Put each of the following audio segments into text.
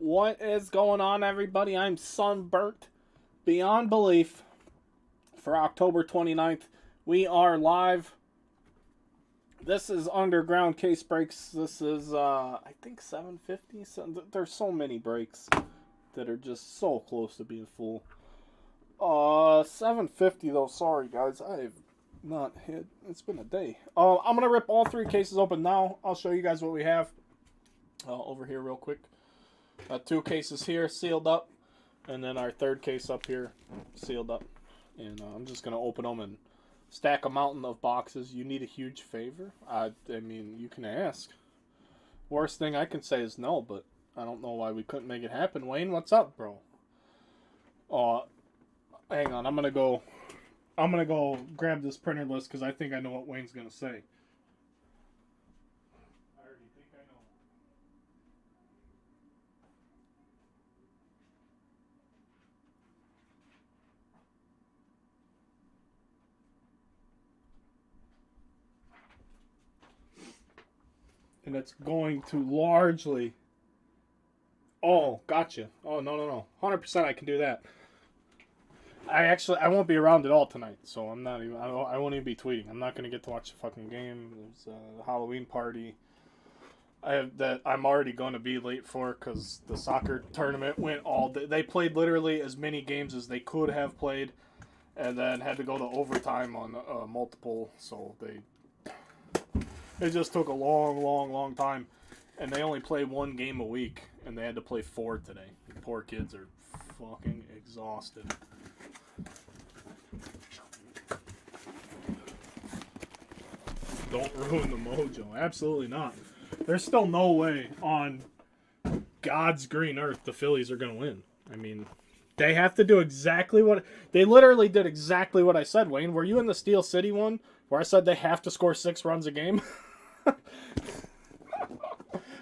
What is going on, everybody? I'm sunburnt beyond belief for October 29th. We are live. This is Underground Case Breaks. This is, I think, 750. So, there's so many breaks that are just so close to being full. 750, though. Sorry, guys. I've not hit. It's been a day. I'm going to rip all three cases open now. I'll show you guys what we have over here real quick. Two cases here sealed up, and then our third case up here sealed up. And I'm just going to open them and stack a mountain of boxes. You need a huge favor? I mean, you can ask. Worst thing I can say is no, but I don't know why we couldn't make it happen. Wayne, what's up, bro? Hang on. I'm going to go grab this printer list because I think I know what Wayne's going to say. And it's going to largely... Oh, gotcha. Oh, no. 100% I can do that. I won't be around at all tonight, so I'm not even... I won't even be tweeting. I'm not going to get to watch the fucking game. There's a Halloween party I'm already going to be late for because the soccer tournament went all day. They played literally as many games as they could have played and then had to go to overtime on multiple, so it just took a long time, and they only play one game a week, and they had to play 4 today. The poor kids are fucking exhausted. Don't ruin the mojo. Absolutely not. There's still no way on God's green earth the Phillies are going to win. I mean, they have to do exactly what... They literally did exactly what I said, Wayne. Were you in the Steel City one where I said they have to score 6 runs a game?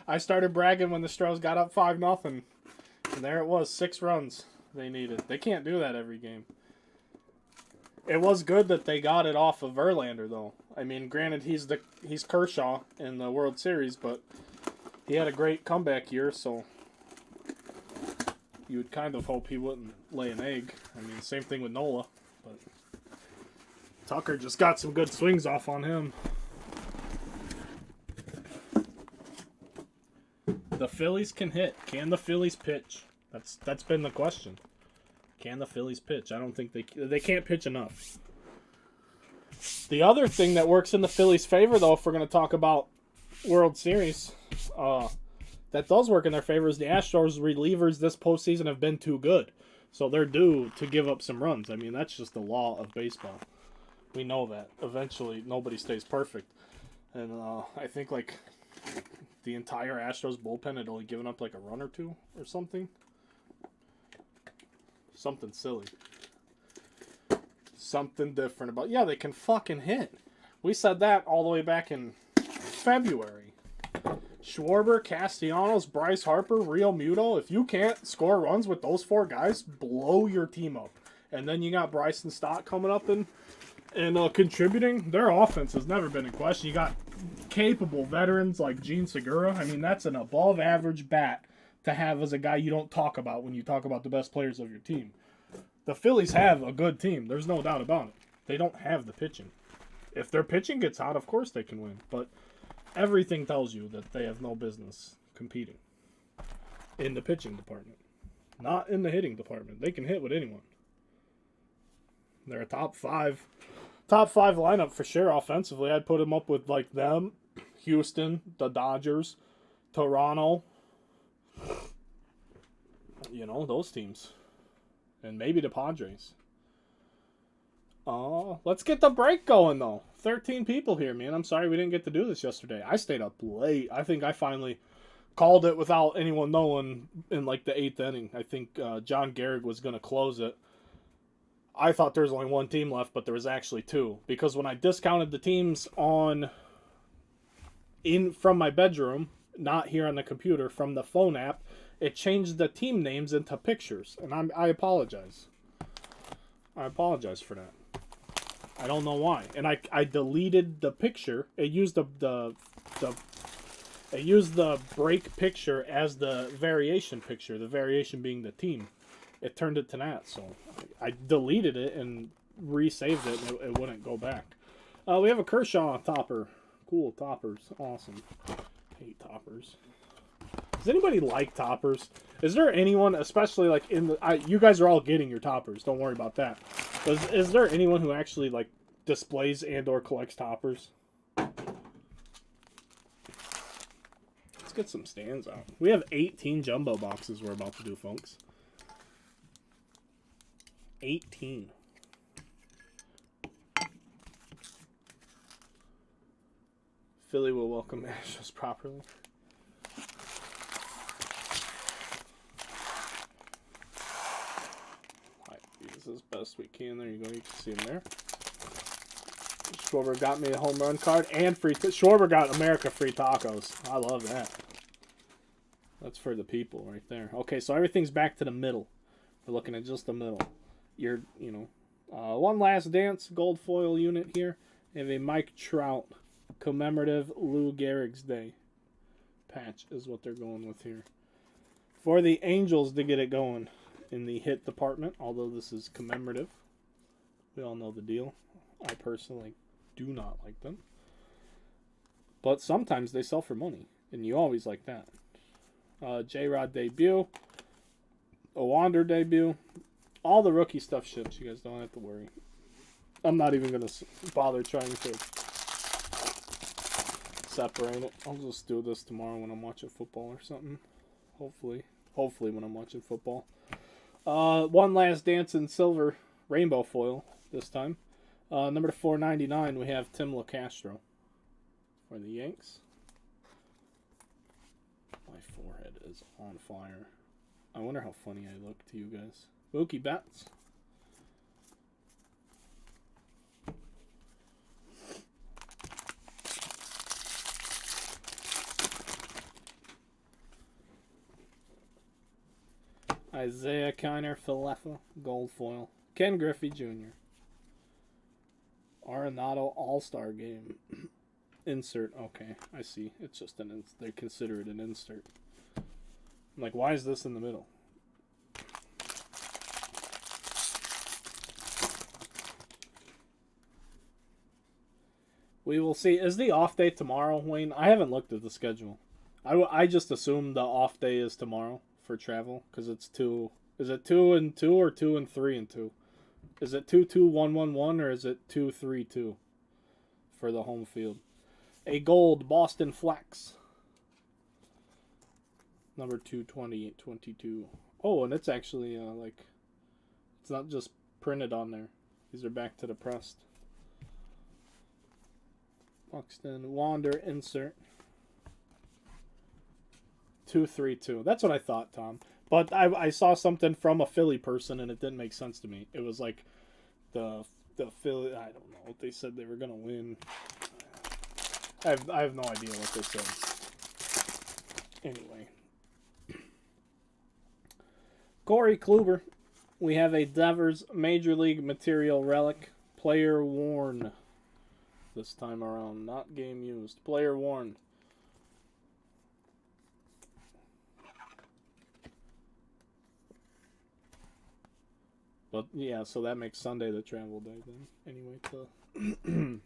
I started bragging when the Stros got up 5-0, and there it was, 6 runs they needed. They can't do that every game. It was good that they got it off of Verlander, though. I mean, granted, he's Kershaw in the World Series, but he had a great comeback year, so you would kind of hope he wouldn't lay an egg. I mean, same thing with Nola, but Tucker just got some good swings off on him. The Phillies can hit. Can the Phillies pitch? That's been the question. Can the Phillies pitch? I don't think they can't pitch enough. The other thing that works in the Phillies' favor, though, if we're going to talk about World Series, that does work in their favor is the Astros relievers this postseason have been too good. So they're due to give up some runs. I mean, that's just the law of baseball. We know that. Eventually, nobody stays perfect. And I think, like, the entire Astros bullpen had only given up, like, a run or two or something. Something silly. Something different about... Yeah, they can fucking hit. We said that all the way back in February. Schwarber, Castellanos, Bryce Harper, Real Muto. If you can't score runs with those 4 guys, blow your team up. And then you got Bryson Stott coming up and contributing. Their offense has never been in question. You got capable veterans like Gene Segura. I mean, that's an above-average bat to have as a guy you don't talk about when you talk about the best players of your team. The Phillies have a good team. There's no doubt about it. They don't have the pitching. If their pitching gets hot, of course they can win. But everything tells you that they have no business competing in the pitching department. Not in the hitting department. They can hit with anyone. They're a top five lineup for sure offensively. I'd put them up with like them, Houston, the Dodgers, Toronto. You know, those teams. And maybe the Padres. Let's get the break going, though. 13 people here, man. I'm sorry we didn't get to do this yesterday. I stayed up late. I think I finally called it without anyone knowing in, like, the 8th inning. I think John Gehrig was going to close it. I thought there was only 1 team left, but there was actually 2. Because when I discounted the teams from my bedroom, not here on the computer, from the phone app, it changed the team names into pictures, and I apologize. I apologize for that. I don't know why. And I deleted the picture. It used the They used the break picture as the variation picture, the variation being the team. It turned it to that, so I deleted it and resaved it, and it wouldn't go back. We have a Kershaw topper. Cool toppers. Awesome. Hate toppers. Does anybody like toppers? Is there anyone, especially like in the... you guys are all getting your toppers. Don't worry about that. But is there anyone who actually like displays and or collects toppers? Let's get some stands out. We have 18 jumbo boxes we're about to do, folks. 18. Philly will welcome Astros properly. Use as best we can. There you go. You can see him there. Schwarber got me a home run card and free. Schwarber got America free tacos. I love that. That's for the people right there. Okay, so everything's back to the middle. We're looking at just the middle. One last dance gold foil unit here. We have a Mike Trout commemorative Lou Gehrig's Day patch is what they're going with here. For the Angels to get it going in the hit department, although this is commemorative. We all know the deal. I personally do not like them. But sometimes they sell for money, and you always like that. J-Rod debut. A Wander debut. All the rookie stuff ships. You guys don't have to worry. I'm not even going to bother trying to separate it. I'll just do this tomorrow when I'm watching football or something. Hopefully when I'm watching football. One last dance in silver rainbow foil this time. Number 499, we have Tim LaCastro for the Yanks. My forehead is on fire. I wonder how funny I look to you guys. Mookie Betts. Isaiah Kiner Falefa, gold foil. Ken Griffey Jr. Arenado All-Star Game. Insert. Okay, I see. It's just they consider it an insert. I'm like, why is this in the middle? We will see. Is the off day tomorrow, Wayne? I haven't looked at the schedule. I just assume the off day is tomorrow for travel because it's 2. Is it 2 and 2 or 2 and 3 and 2? Is it 2-2-1-1-1 or is it 2-3-2 for the home field? A gold Boston Flex. Number 228-22. Oh, and it's actually it's not just printed on there. These are back to the pressed. Buxton Wander insert. 2-3-2. That's what I thought, Tom. But I saw something from a Philly person and it didn't make sense to me. It was like the Philly. I don't know. They said they were gonna win. I have no idea what they said. Anyway, Corey Kluber. We have a Devers Major League Material Relic, player worn. This time around, not game used. Player worn. But yeah, so that makes Sunday the travel day then. Anyway, to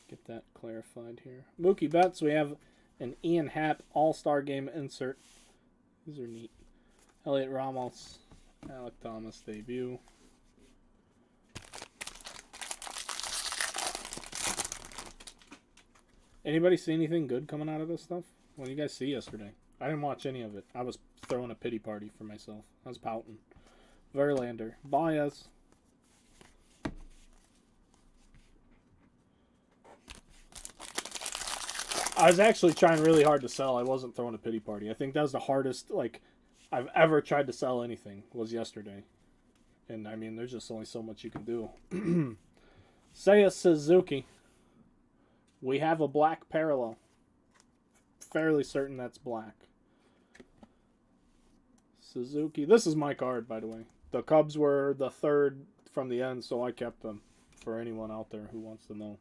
get that clarified here. Mookie Betts, we have an Ian Happ All-Star Game insert. These are neat. Elliot Ramos, Alec Thomas debut. Anybody see anything good coming out of this stuff? What did you guys see yesterday? I didn't watch any of it. I was throwing a pity party for myself. I was pouting. Verlander. Baez. I was actually trying really hard to sell. I wasn't throwing a pity party. I think that was the hardest I've ever tried to sell anything was yesterday. And I mean, there's just only so much you can do. Seiya Suzuki. We have a black parallel. Fairly certain that's black. Suzuki. This is my card, by the way. The Cubs were the third from the end, so I kept them for anyone out there who wants to know.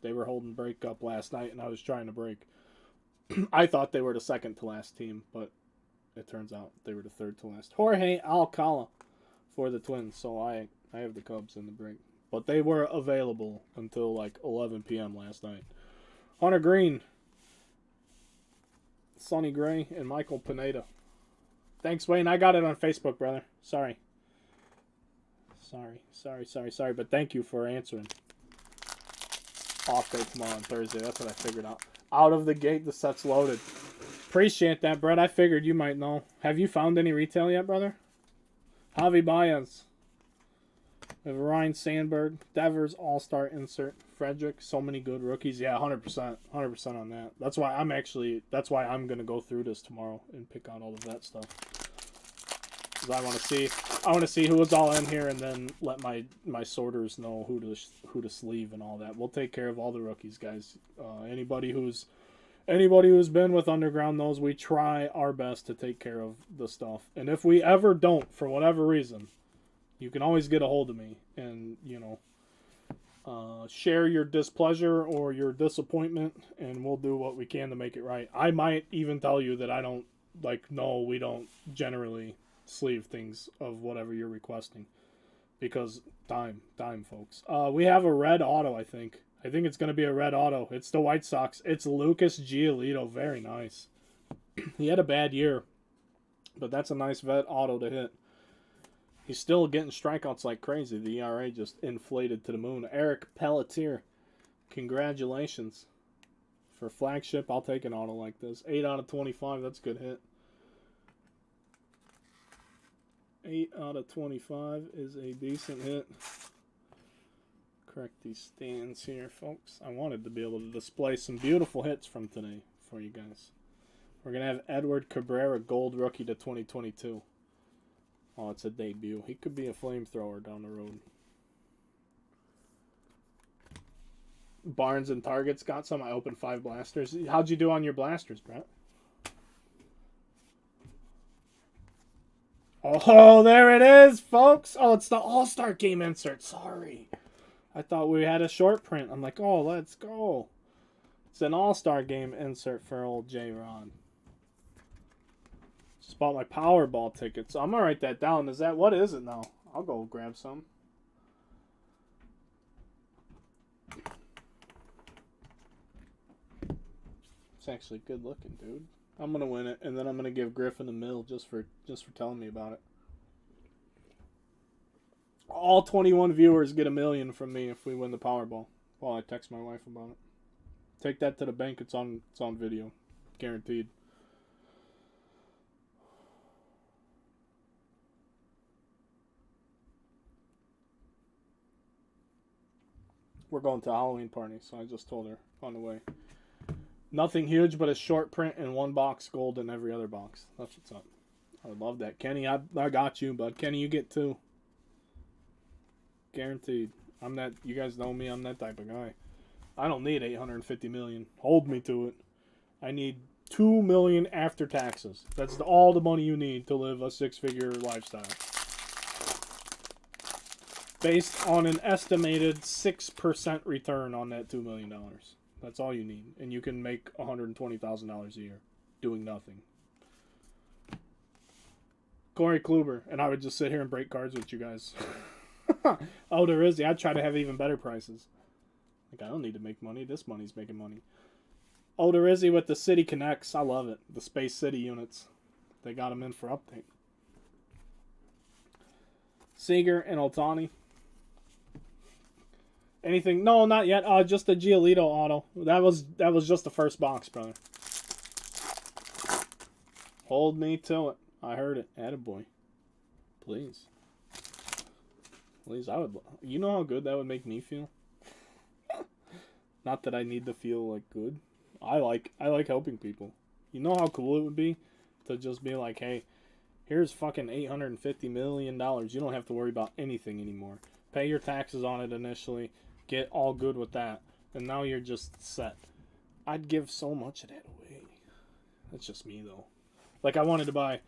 They were holding break up last night, and I was trying to break. I thought they were the second to last team, but it turns out they were the third to last. Jorge Alcala for the Twins, so I have the Cubs in the break. But they were available until like 11 p.m. last night. Hunter Green, Sonny Gray, and Michael Pineda. Thanks, Wayne. I got it on Facebook, brother. Sorry. But thank you for answering. Off day tomorrow on Thursday. That's what I figured out. Out of the gate, the set's loaded. Appreciate that, Brett. I figured you might know. Have you found any retail yet, brother? Javi Baez. We have Ryan Sandberg. Devers, All-Star insert. Frederick. So many good rookies. Yeah, 100%. 100% on that. That's why I'm going to go through this tomorrow and pick out all of that stuff. Because I want to see who was all in here and then let my sorters know who to sleeve and all that. We'll take care of all the rookies, guys. Anybody who's been with Underground knows we try our best to take care of the stuff. And if we ever don't, for whatever reason, you can always get a hold of me and, share your displeasure or your disappointment, and we'll do what we can to make it right. I might even tell you that we don't generally sleeve things of whatever you're requesting. Because time, folks. We have a red auto, I think. I think it's going to be a red auto. It's the White Sox. It's Lucas Giolito. Very nice. He had a bad year, but that's a nice vet auto to hit. He's still getting strikeouts like crazy. The ERA just inflated to the moon. Eric Pelletier, congratulations. For flagship, I'll take an auto like this. 8 out of 25, that's a good hit. 8 out of 25 is a decent hit. Correct these stands here, folks. I wanted to be able to display some beautiful hits from today for you guys. We're going to have Edward Cabrera, gold rookie to 2022. Oh, it's a debut. He could be a flamethrower down the road. Barnes and Targets got some. I opened 5 blasters. How'd you do on your blasters, Brett? Oh, there it is, folks. Oh, it's the All-Star Game insert. Sorry. I thought we had a short print. I'm like, oh, let's go. It's an All-Star Game insert for old J-Rod. Just bought my Powerball ticket, so I'm going to write that down. What is it now? I'll go grab some. It's actually good looking, dude. I'm going to win it, and then I'm going to give Griffin a mill just for telling me about it. All 21 viewers get $1 million from me if we win the Powerball. Well, I text my wife about it. Take that to the bank. It's on video. Guaranteed. We're going to a Halloween party, so I just told her on the way. Nothing huge, but a short print and 1 box gold in every other box. That's what's up. I would love that. Kenny, I got you, bud. Kenny, you get 2. Guaranteed. You guys know me, I'm that type of guy. I don't need $850 million. Hold me to it. I need $2 million after taxes. That's all the money you need to live a 6-figure lifestyle. Based on an estimated 6% return on that $2 million. That's all you need. And you can make $120,000 a year doing nothing. Corey Kluber. And I would just sit here and break cards with you guys. Oh, there is. I'd try to have even better prices. Like, I don't need to make money. This money's making money. Oh, there is with the City Connects. I love it. The Space City units. They got them in for update. Seager and Ohtani. Anything? No, not yet. Just a Giolito auto. That was just the first box, brother. Hold me to it. I heard it. Attaboy. Please. Please, I would. You know how good that would make me feel? Not that I need to feel like good. I like helping people. You know how cool it would be to just be like, hey, here's fucking $850 million. You don't have to worry about anything anymore. Pay your taxes on it initially. Get all good with that. And now you're just set. I'd give so much of that away. That's just me, though. Like, I wanted to buy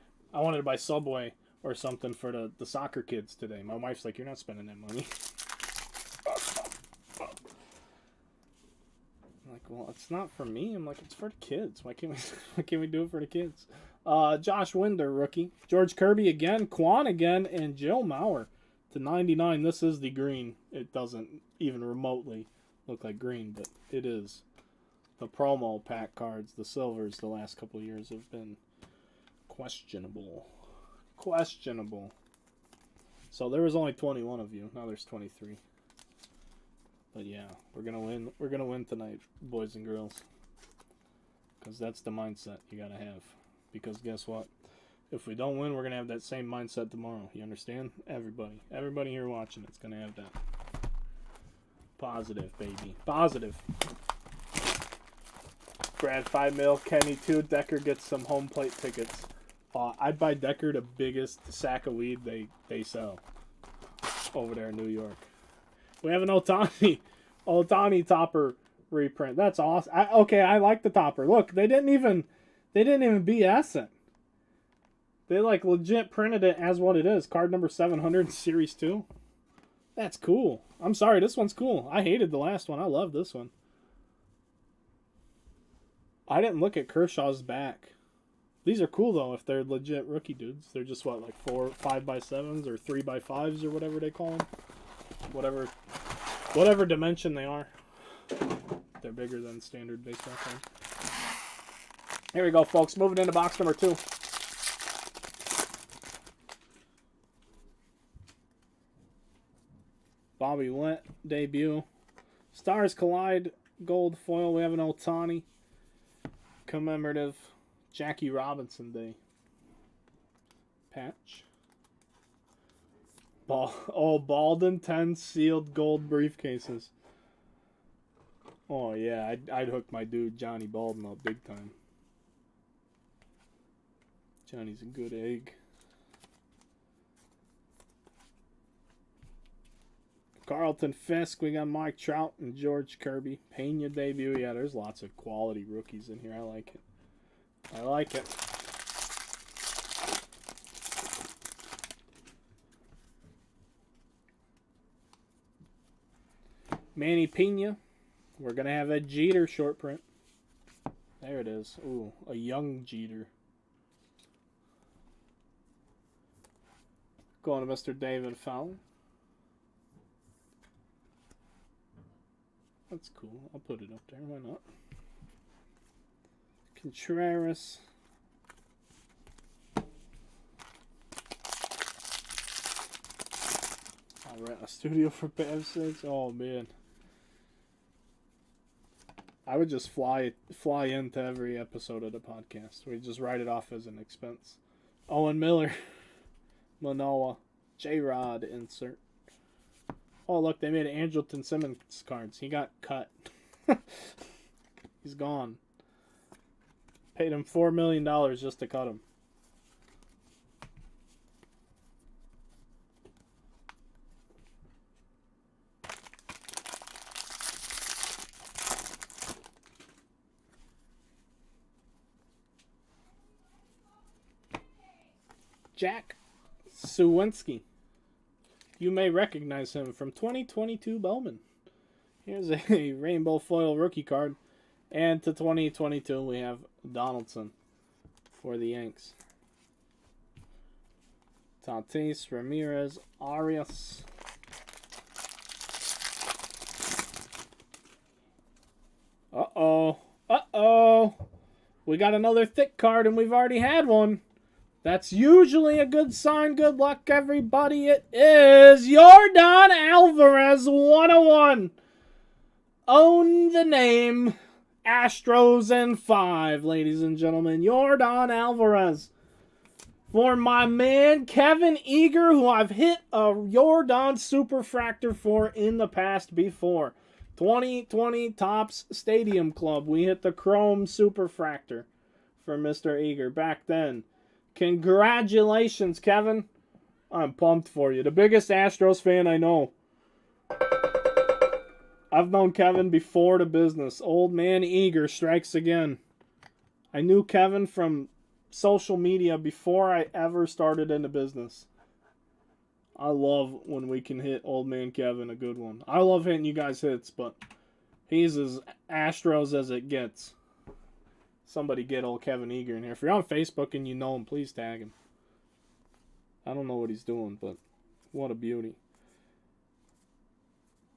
Subway or something for the soccer kids today. My wife's like, you're not spending that money. I'm like, well, it's not for me. I'm like, it's for the kids. Why can't we do it for the kids? Josh Winder, rookie. George Kirby again. Quan again. And Joe Mauer to 99. This is the green. It doesn't even remotely look like green, but it is. The promo pack cards, the silvers, the last couple of years have been questionable. Questionable. So there was only 21 of you. Now there's 23. But yeah, we're gonna win. We're gonna win tonight, boys and girls. Because that's the mindset you gotta have. Because guess what? If we don't win, we're gonna have that same mindset tomorrow. You understand? Everybody here watching it's gonna have that. Positive, baby. Positive. Brad 5 mil, Kenny 2. Decker gets some home plate tickets. I'd buy Decker the biggest sack of weed they sell over there in New York. We have an Otani topper reprint. That's awesome. I like the topper. Look, they didn't even BS it. They like legit printed it as what it is. Card number 700, Series 2. That's cool. I'm sorry, this one's cool. I hated the last one. I love this one. I didn't look at Kershaw's back. These are cool though if they're legit rookie dudes. They're just what, like 5x7s or 3x5s or whatever they call them. Whatever dimension they are. They're bigger than standard baseball cards. Here we go, folks. Moving into box number 2. Bobby Witt debut. Stars Collide gold foil. We have an Otani commemorative Jackie Robinson Day patch. Balden 10 sealed gold briefcases. Oh yeah, I'd hook my dude Johnny Balden up big time. Johnny's a good egg. Carlton Fisk, we got Mike Trout and George Kirby. Pena debut. Yeah, there's lots of quality rookies in here. I like it. I like it. Manny Pena. We're going to have a Jeter short print. There it is. Ooh, a young Jeter. Going to Mr. David Fowler. That's cool. I'll put it up there. Why not? Contreras. I'll rent a studio for Pav 6. Oh man. I would just fly into every episode of the podcast. We just write it off as an expense. Owen Miller. Manoa. J-Rod insert. Oh, look, they made Andrelton Simmons cards. He got cut. He's gone. Paid him $4 million just to cut him. Jack Suwinski. You may recognize him from 2022 Bowman. Here's a rainbow foil rookie card. And to 2022 we have Donaldson for the Yanks. Tatis, Ramirez, Arias. Uh-oh. Uh-oh. We got another thick card and we've already had one. That's usually a good sign. Good luck, everybody. It is Yordan Alvarez 101. Own the name. Astros in 5, ladies and gentlemen. Yordan Alvarez. For my man, Kevin Eager, who I've hit a Yordan Superfractor for in the past before. 2020 Topps Stadium Club. We hit the Chrome Superfractor for Mr. Eager back then. Congratulations, Kevin. I'm pumped for you. The biggest Astros fan I know. I've known Kevin before the business. Old man Eager strikes again. I knew Kevin from social media before I ever started in the business. I love when we can hit old man Kevin a good one. I love hitting you guys hits, but He's as Astros as it gets. Somebody get old Kevin Eager in here. If you're on Facebook and you know him, please tag him. I don't know what he's doing, but what a beauty.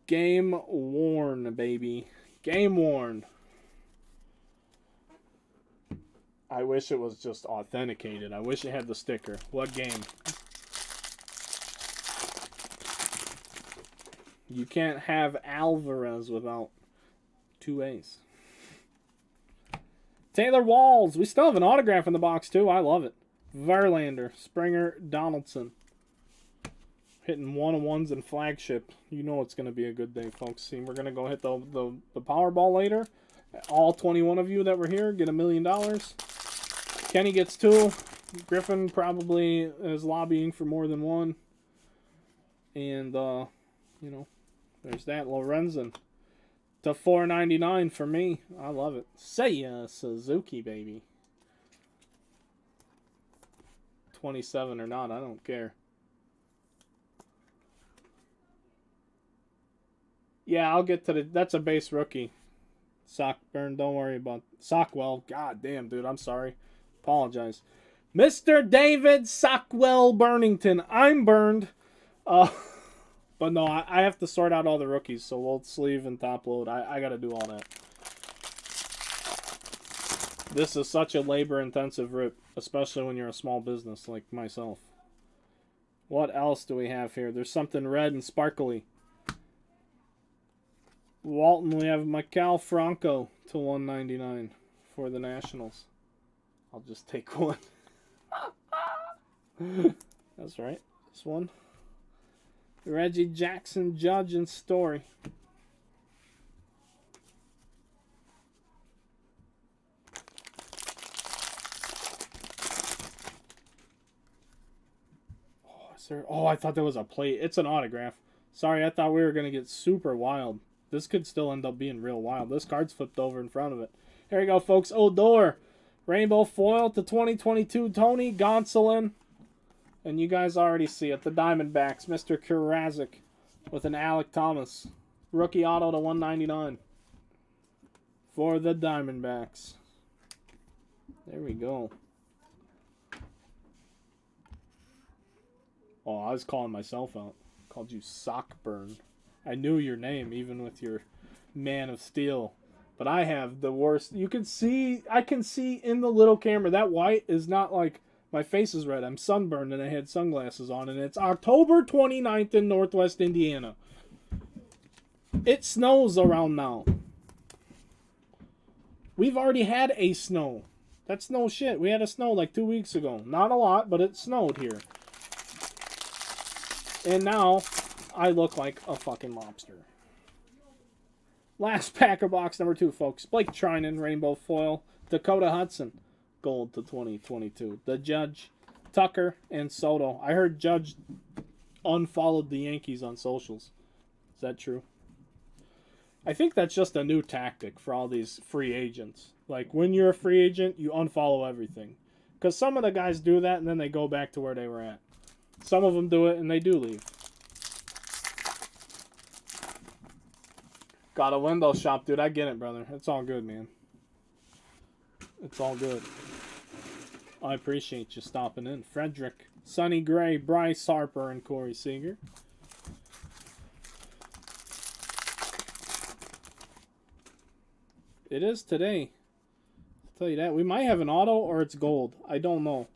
Game worn, baby. Game worn. I wish it was just authenticated. I wish it had the sticker. What game? You can't have Alvarez without 2 A's. Taylor Walls. We still have an autograph in the box, too. I love it. Verlander. Springer. Donaldson. Hitting 1-on-1s and flagship. You know it's going to be a good day, folks. See, we're going to go hit the Powerball later. All 21 of you that were here get $1 million. Kenny gets 2. Griffin probably is lobbying for more than 1. And, you know, there's that. Lorenzen to $4.99 for me. I love it. Seiya Suzuki, baby. 27 or not, I don't care. Yeah, I'll get to the... That's a base rookie. Sockburn, don't worry about... Sockwell. God damn, dude, I'm sorry. Apologize. Mr. David Sockwell Burnington. I'm burned. But no, I have to sort out all the rookies, so we'll sleeve and top load. I got to do all that. This is such a labor-intensive rip, especially when you're a small business like myself. What else do we have here? There's something red and sparkly. Walton, we have Maikel Franco to $1.99 for the Nationals. I'll just take one. That's right. This one. Reggie Jackson, Judge, and Story. Oh, I thought that was a plate. It's an autograph. Sorry, I thought we were going to get super wild. This could still end up being real wild. This card's flipped over in front of it. Here we go, folks. Odor. Rainbow foil to 2022 Tony Gonsolin. And you guys already see it. The Diamondbacks. Mr. Kurazic with an Alec Thomas. Rookie auto to $1.99 for the Diamondbacks. There we go. Oh, I was calling myself out. Called you Sockburn. I knew your name, even with your Man of Steel. But I have the worst. You can see, I can see in the little camera, that white is not like, my face is red. I'm sunburned and I had sunglasses on. And it's October 29th in Northwest Indiana. It snows around now. We've already had a snow. That's no shit. We had a snow like 2 weeks ago. Not a lot, but it snowed here. And now, I look like a fucking lobster. Last Packer box number 2, folks. Blake Trinan, Rainbow Foil. Dakota Hudson, Gold to 2022. The Judge, Tucker, and Soto. I heard Judge unfollowed the Yankees on socials. Is that true? I think that's just a new tactic for all these free agents. Like, when you're a free agent, you unfollow everything. Because some of the guys do that, and then they go back to where they were at. Some of them do it, and they do leave. Got a window shop, dude. I get it, brother. It's all good, man. It's all good. I appreciate you stopping in. Frederick, Sonny Gray, Bryce Harper, and Corey Seager. It is today. I'll tell you that. We might have an auto or it's gold. I don't know.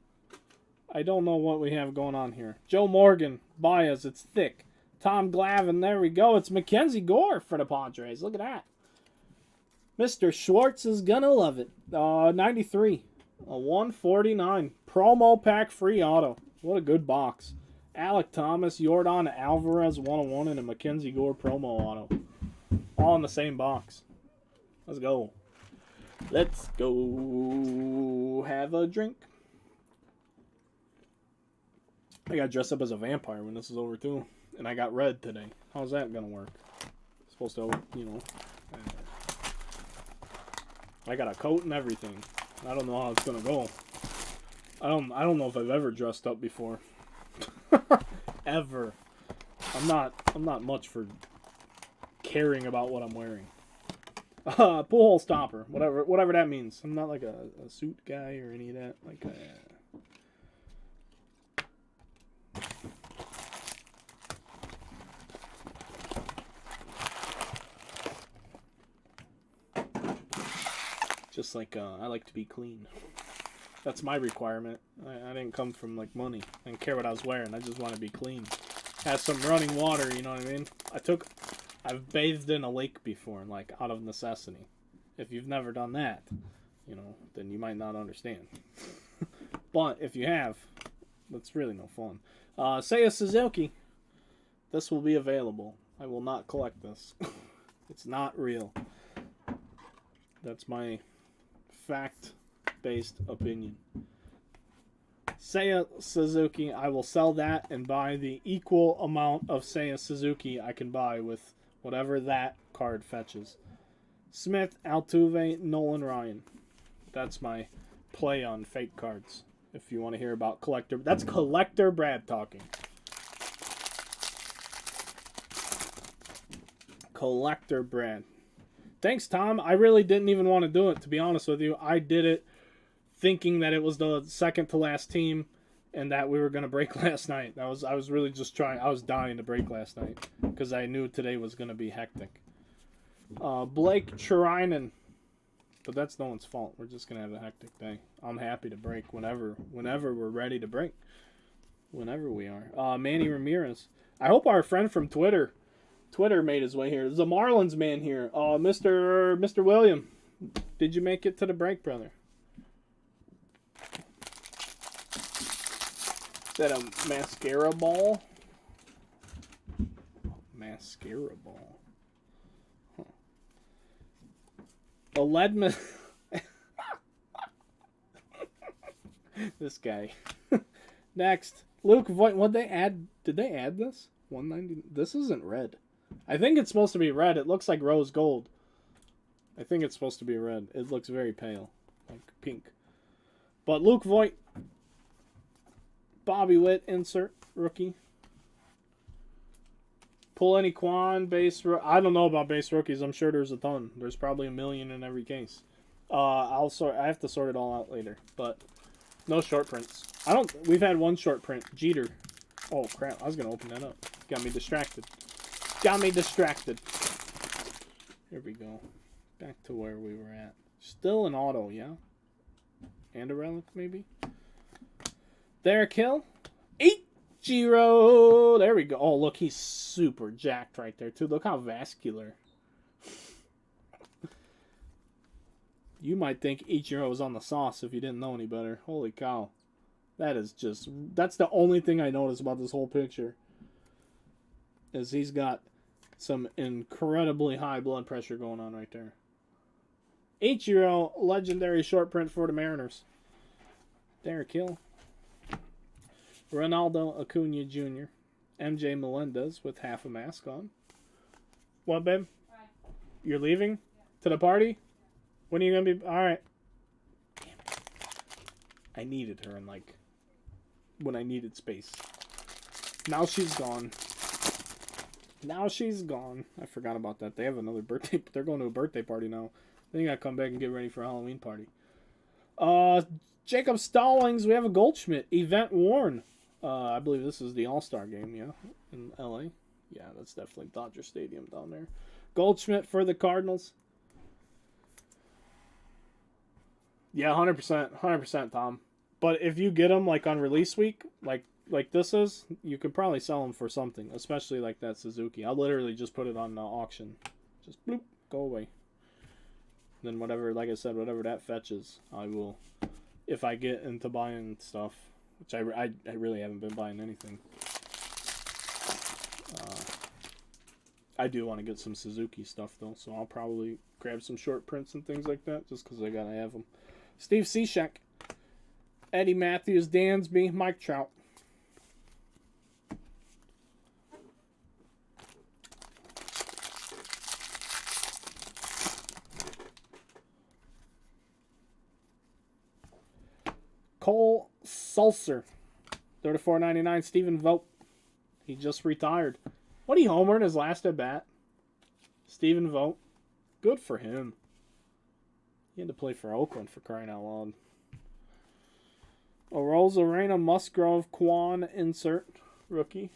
I don't know what we have going on here. Joe Morgan, Baez, it's thick. Tom Glavine, there we go. It's Mackenzie Gore for the Padres. Look at that. Mr. Schwartz is going to love it. 93. A 149. Promo pack free auto. What a good box. Alec Thomas, Yordan Alvarez 101, and a Mackenzie Gore promo auto. All in the same box. Let's go. Let's go have a drink. I got dressed up as a vampire when this is over, too. And I got red today. How's that going to work? Supposed to, you know. I got a coat and everything. I don't know how it's going to go. I don't know if I've ever dressed up before. Ever. I'm not much for caring about what I'm wearing. Pool hole stopper, whatever that means. I'm not like a suit guy or any of that. Like, just like I like to be clean. That's my requirement. I didn't come from like money. I didn't care what I was wearing. I just want to be clean. Have some running water. You know what I mean? I've bathed in a lake before, like out of necessity. If you've never done that, you know, then you might not understand. But if you have, that's really no fun. Seiya Suzuki. This will be available. I will not collect this. It's not real. That's my fact-based opinion. Seiya Suzuki, I will sell that and buy the equal amount of Seiya Suzuki I can buy with whatever that card fetches. Smith, Altuve, Nolan Ryan. That's my play on fake cards. If you want to hear about collector, that's collector Brad talking. Collector Brad. Thanks, Tom. I really didn't even want to do it, to be honest with you. I did it thinking that it was the second to last team and that we were going to break last night. I was really just trying. I was dying to break last night because I knew today was going to be hectic. Blake Chirinen. But that's no one's fault. We're just going to have a hectic day. I'm happy to break whenever we're ready to break. Whenever we are. Manny Ramirez. I hope our friend from Twitter made his way here. There's a Marlins man here. Mr. William. Did you make it to the break, brother? Is that a mascara ball? Mascara ball. Huh. A Ledman. This guy. Next. Luke Voigt. What'd they add? Did they add this? 190. This isn't red. I think it's supposed to be red. It looks like rose gold. I think it's supposed to be red. It looks very pale. Like pink. But Luke Voigt. Bobby Witt, insert, rookie. Pull any Quan, base... I don't know about base rookies. I'm sure there's a ton. There's probably a million in every case. I have to sort it all out later. But no short prints. We've had one short print. Jeter. Oh, crap. I was going to open that up. Got me distracted. Here we go. Back to where we were at. Still an auto, yeah? And a relic, maybe? Derek Hill. Ichiro. There we go. Oh, look, he's super jacked right there, too. Look how vascular. You might think Ichiro was on the sauce if you didn't know any better. Holy cow. That's the only thing I noticed about this whole picture. Is he's got some incredibly high blood pressure going on right there. Ichiro, legendary short print for the Mariners. Derek Hill. Ronaldo Acuna Jr. MJ Melendez with half a mask on. What, babe? Bye. You're leaving? Yeah. To the party? When are you going to be... Alright. Damn it. I needed her in, like... when I needed space. Now she's gone. I forgot about that. They have another birthday... They're going to a birthday party now. Then you got to come back and get ready for a Halloween party. Jacob Stallings. We have a Goldschmidt. Event worn. I believe this is the All-Star game, yeah, in LA. Yeah, that's definitely Dodger Stadium down there. Goldschmidt for the Cardinals. Yeah, 100%, Tom. But if you get them like on release week, like this is, you could probably sell them for something, especially like that Suzuki. I'll literally just put it on auction. Just bloop, go away. Then whatever, like I said, whatever that fetches, I will, if I get into buying stuff. Which I really haven't been buying anything. I do want to get some Suzuki stuff, though. So I'll probably grab some short prints and things like that. Just because I got to have them. Steve Cishek. Eddie Matthews. Dansby. Mike Trout. Cole Sulcer. 34.99. Stephen Vogt. He just retired. What, he homered his last at bat? Stephen Vogt. Good for him. He had to play for Oakland for crying out loud. Arozarena Musgrove Quan insert rookie.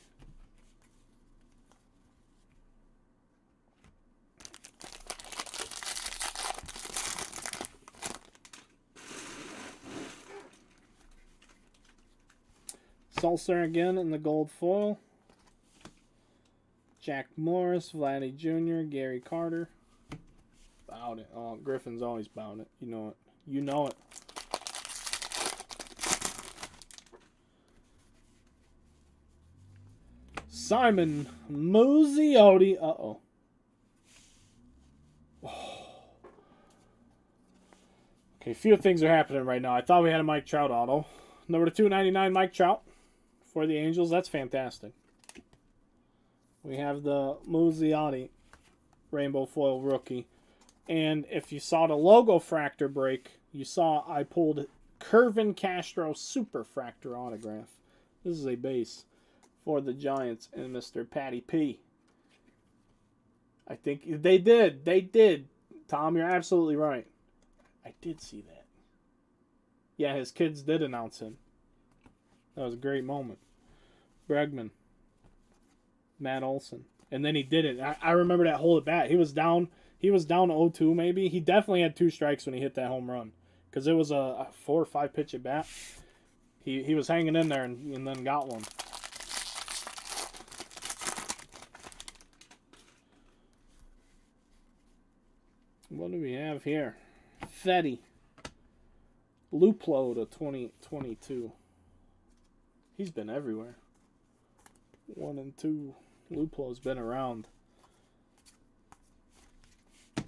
Sulcer again in the gold foil. Jack Morris, Vladdy Jr., Gary Carter. Bout it. Oh, Griffin's always bout it. You know it. You know it. Simon Muzziotti. Uh-oh. Okay, a few things are happening right now. I thought we had a Mike Trout auto. Number 299, Mike Trout for the Angels. That's fantastic. We have the Muzziotti rainbow foil rookie. And if you saw the logo fractor break, you saw I pulled Kervin Castro super fractor autograph. This is a base for the Giants and Mr. Patty P. I think they did. They did. Tom, you're absolutely right. I did see that. Yeah, his kids did announce him. That was a great moment. Bregman. Matt Olson. And then he did it. I remember that hole at bat. He was down 0-2 maybe. He definitely had 2 strikes when he hit that home run. Because it was a 4 or 5 pitch at bat. He was hanging in there and then got one. What do we have here? Fetty. Luplo to 2022. He's been everywhere. 1 and 2. Luplo's been around. I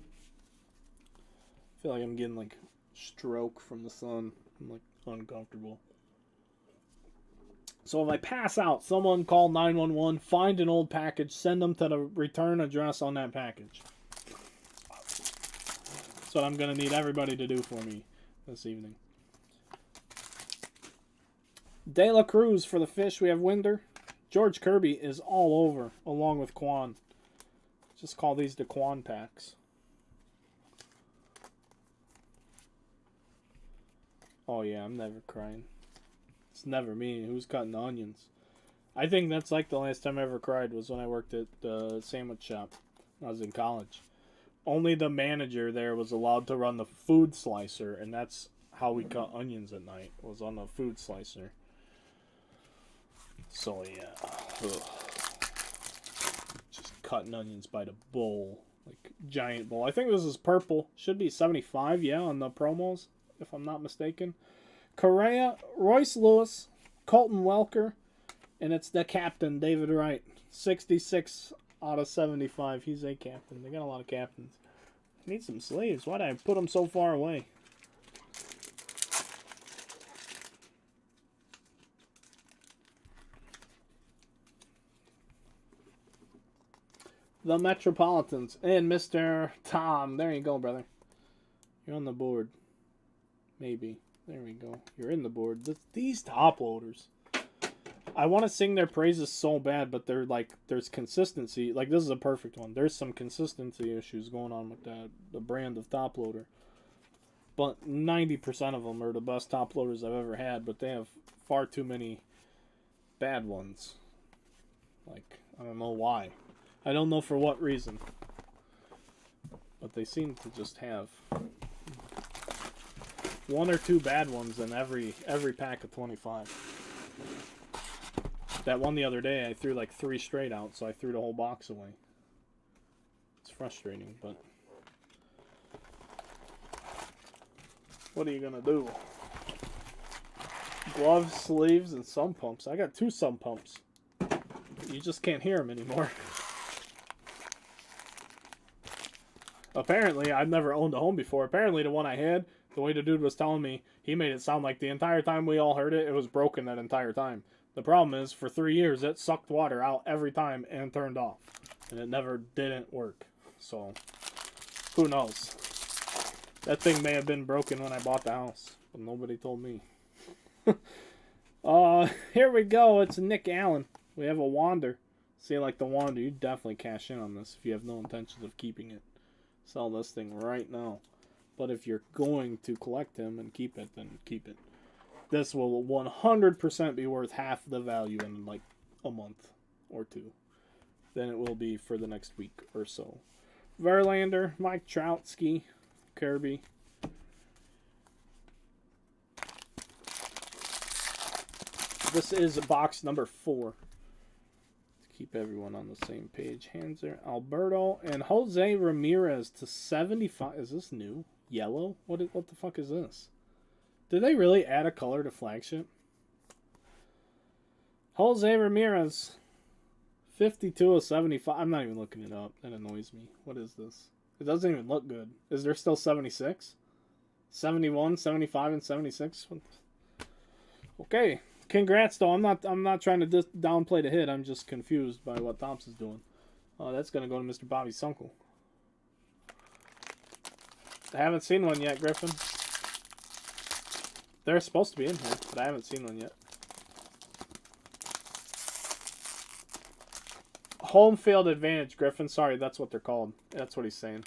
feel like I'm getting like stroke from the sun. I'm like uncomfortable. So if I pass out, someone call 911, find an old package, send them to the return address on that package. That's what I'm going to need everybody to do for me this evening. De La Cruz for the Fish. We have Winder. George Kirby is all over, along with Quan. Just call these the Quan packs. Oh yeah, I'm never crying. It's never me. Who's cutting the onions? I think that's like the last time I ever cried was when I worked at the sandwich shop. I was in college. Only the manager there was allowed to run the food slicer, and that's how we cut onions at night, was on the food slicer. So yeah, ugh. Just cutting onions by the bowl, like giant bowl. I think this is purple. Should be 75, yeah, on the promos, if I'm not mistaken. Correa, Royce Lewis, Colton Welker, and it's the captain, David Wright. 66 out of 75. He's a captain. They got a lot of captains. I need some sleeves. Why did I put them so far away? The Metropolitans and Mr. Tom. There you go, brother. You're on the board. Maybe. There we go. You're in the board. These top loaders. I want to sing their praises so bad, but they're like, there's consistency. Like, this is a perfect one. There's some consistency issues going on with the brand of top loader. But 90% of them are the best top loaders I've ever had, but they have far too many bad ones. Like, I don't know why. I don't know for what reason. But they seem to just have 1 or 2 bad ones in every pack of 25. That one the other day, I threw like 3 straight out, so I threw the whole box away. It's frustrating, but what are you gonna do? Gloves, sleeves, and sump pumps. I got 2 sump pumps. You just can't hear them anymore. Apparently, I've never owned a home before. Apparently, the one I had, the way the dude was telling me, he made it sound like the entire time we all heard it, it was broken that entire time. The problem is, for 3 years, it sucked water out every time and turned off. And it never didn't work. So, who knows? That thing may have been broken when I bought the house, but nobody told me. Here we go. It's Nick Allen. We have a Wander. See, like the Wander, you definitely cash in on this if you have no intentions of keeping it. Sell this thing right now. But if you're going to collect him and keep it, then keep it. This will 100% be worth half the value in like a month or two than it will be for the next week or so. Verlander, Mike Troutski, Kirby. This is box number 4. To keep everyone on the same page. Hanser, Alberto, and Jose Ramirez to 75. Is this new? Yellow? What the fuck is this? Did they really add a color to flagship? Jose Ramirez. 52 of 75. I'm not even looking it up. That annoys me. What is this? It doesn't even look good. Is there still 76? 71, 75, and 76? Okay. Congrats, though. I'm not trying to downplay the hit. I'm just confused by what Thompson's doing. That's going to go to Mr. Bobby Sunkel. I haven't seen one yet, Griffin. They're supposed to be in here, but I haven't seen one yet. Home field advantage, Griffin. Sorry, that's what they're called. That's what he's saying.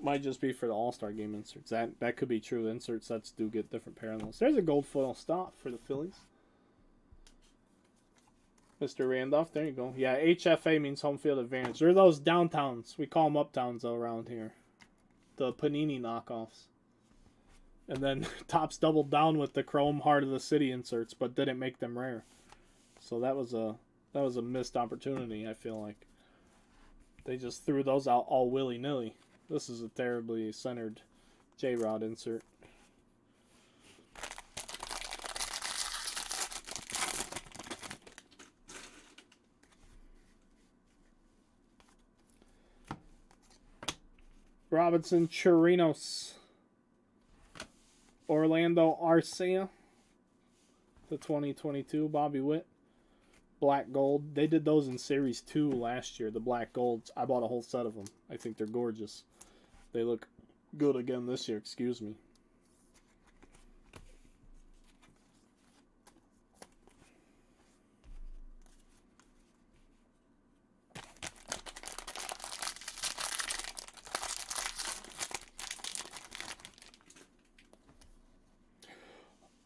Might just be for the All-Star Game inserts. That could be true. Insert sets do get different parallels. There's a gold foil stop for the Phillies. Mr. Randolph, there you go. Yeah, HFA means home field advantage. They're those downtowns. We call them uptowns though around here. The Panini knockoffs. And then Topps doubled down with the Chrome Heart of the City inserts, but didn't make them rare. So that was a missed opportunity, I feel like. They just threw those out all willy-nilly. This is a terribly centered J-Rod insert. Robinson Chirinos. Orlando Arcia. The 2022 Bobby Witt. Black gold. They did those in Series 2 last year. The black golds. I bought a whole set of them. I think they're gorgeous. They look good again this year. Excuse me.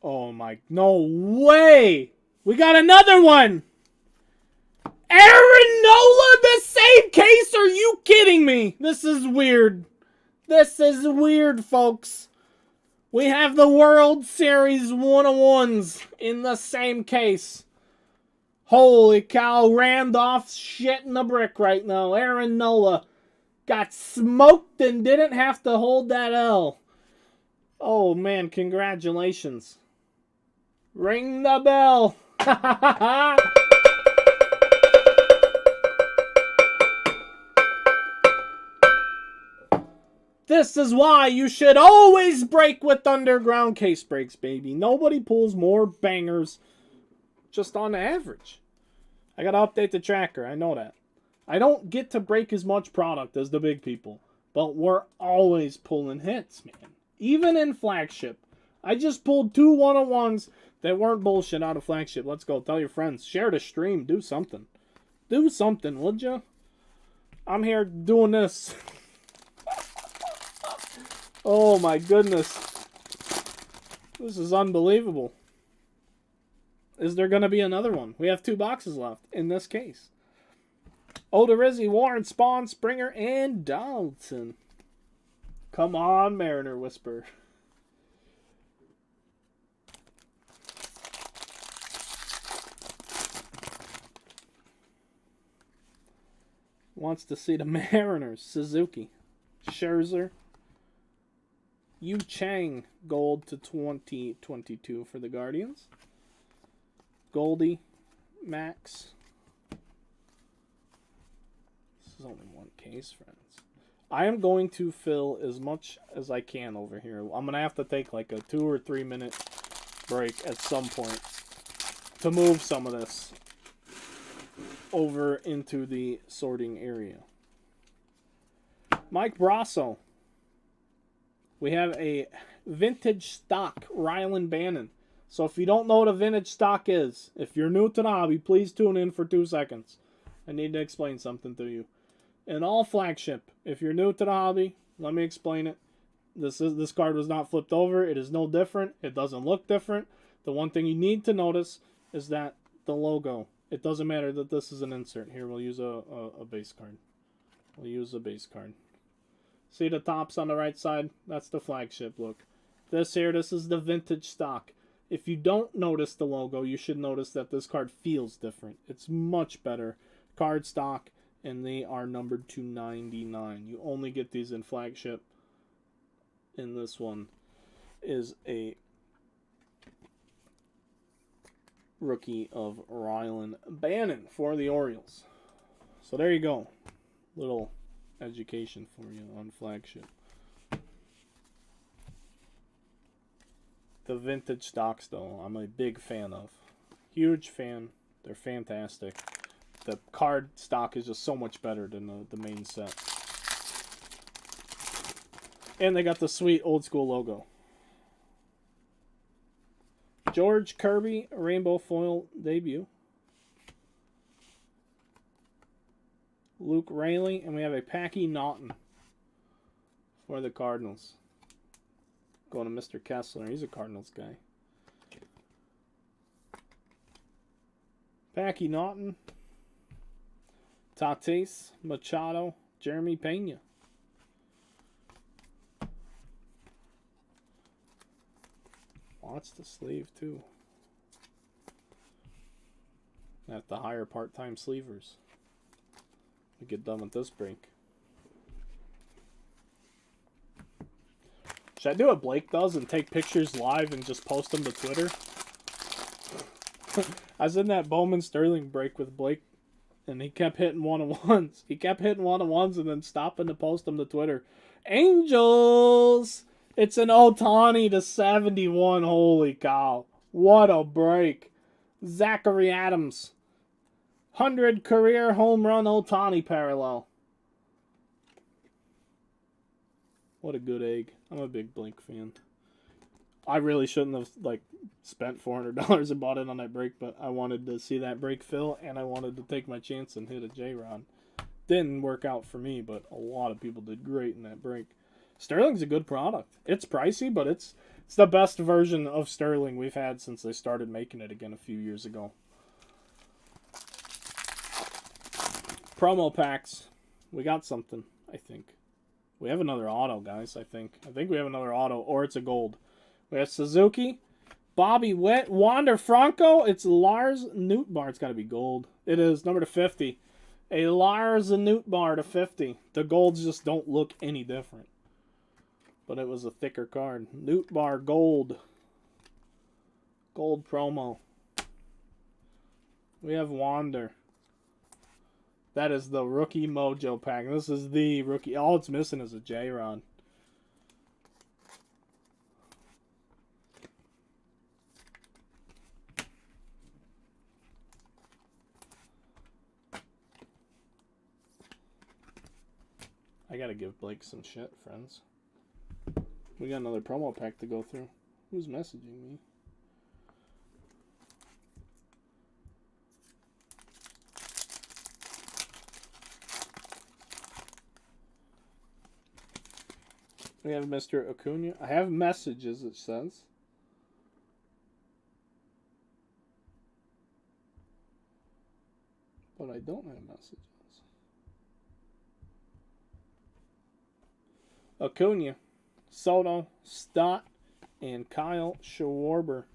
Oh my, no way! We got another one! Aaron Nola, the same case? Are you kidding me? This is weird. This is weird, folks. We have the World Series 101s in the same case. Holy cow, Randolph's shitting the brick right now. Aaron Nola got smoked and didn't have to hold that L. Oh man, congratulations. Ring the bell. This is why you should always break with underground case breaks, baby. Nobody pulls more bangers just on average. I gotta update the tracker, I know that. I don't get to break as much product as the big people, but we're always pulling hits, man. Even in flagship. I just pulled 2 101s that weren't bullshit out of flagship. Let's go. Tell your friends. Share the stream. Do something. Do something, would ya? I'm here doing this. Oh my goodness. This is unbelievable. Is there going to be another one? We have 2 boxes left in this case. Odorizzi, Warren, Spawn, Springer, and Donaldson. Come on, Mariner Whisper. Wants to see the Mariners. Suzuki. Scherzer. Yu Chang. Gold to 2022 for the Guardians. Goldie. Max. This is only one case, friends. I am going to fill as much as I can over here. I'm going to have to take like a 2 or 3 minute break at some point to move some of this over into the sorting area. Mike Brasso. We have a vintage stock Rylan Bannon. So if you don't know what a vintage stock is, if you're new to the hobby, please tune in for 2 seconds. I need to explain something to you. And all flagship. If you're new to the hobby, let me explain it. This card was not flipped over. It is no different. It doesn't look different. The one thing you need to notice is that the logo. It doesn't matter that this is an insert. Here, we'll use a base card. We'll use a base card. See the tops on the right side? That's the flagship look. This here, this is the vintage stock. If you don't notice the logo, you should notice that this card feels different. It's much better card stock, and they are numbered to 99. You only get these in flagship. And this one is a rookie of Rylan Bannon for the Orioles. So there you go. Little education for you on flagship. The vintage stocks, though, I'm a big fan of. Huge fan. They're fantastic. The card stock is just so much better than the main set. And they got the sweet old school logo. George Kirby Rainbow Foil debut. Luke Rayleigh, and we have a Packy Naughton for the Cardinals. Going to Mr. Kessler. He's a Cardinals guy. Packy Naughton. Tatis Machado. Jeremy Pena. Watch the sleeve, too. I have to hire part-time sleevers to get done with this break. Should I do what Blake does and take pictures live and just post them to Twitter? I was in that Bowman Sterling break with Blake, and he kept hitting one-on-ones. He kept hitting one-on-ones and then stopping to post them to Twitter. Angels! It's an Ohtani to 71. Holy cow. What a break. Zachary Adams. 100 career home run Ohtani parallel. What a good egg. I'm a big Blink fan. I really shouldn't have spent $400 and bought it on that break, but I wanted to see that break fill, and I wanted to take my chance and hit a J-Rod. Didn't work out for me, but a lot of people did great in that break. Sterling's a good product. It's pricey, but it's the best version of Sterling we've had since they started making it again a few years ago. Promo packs. We got something, I think. We have another auto, guys, I think. I think we have another auto, or it's a gold. We have Suzuki, Bobby Witt, Wander Franco. It's Lars Nootbaar. It's got to be gold. It is, number to 50. A Lars Nootbaar to 50. The golds just don't look any different. But it was a thicker card. Nootbaar gold. Gold promo. We have Wander. That is the rookie mojo pack. This is the rookie. All it's missing is a J-Rod. I gotta give Blake some shit, friends. We got another promo pack to go through. Who's messaging me? We have Mr. Acuna. I have messages, it says. But I don't have messages. Acuna, Soto, Stott, and Kyle Schwarber.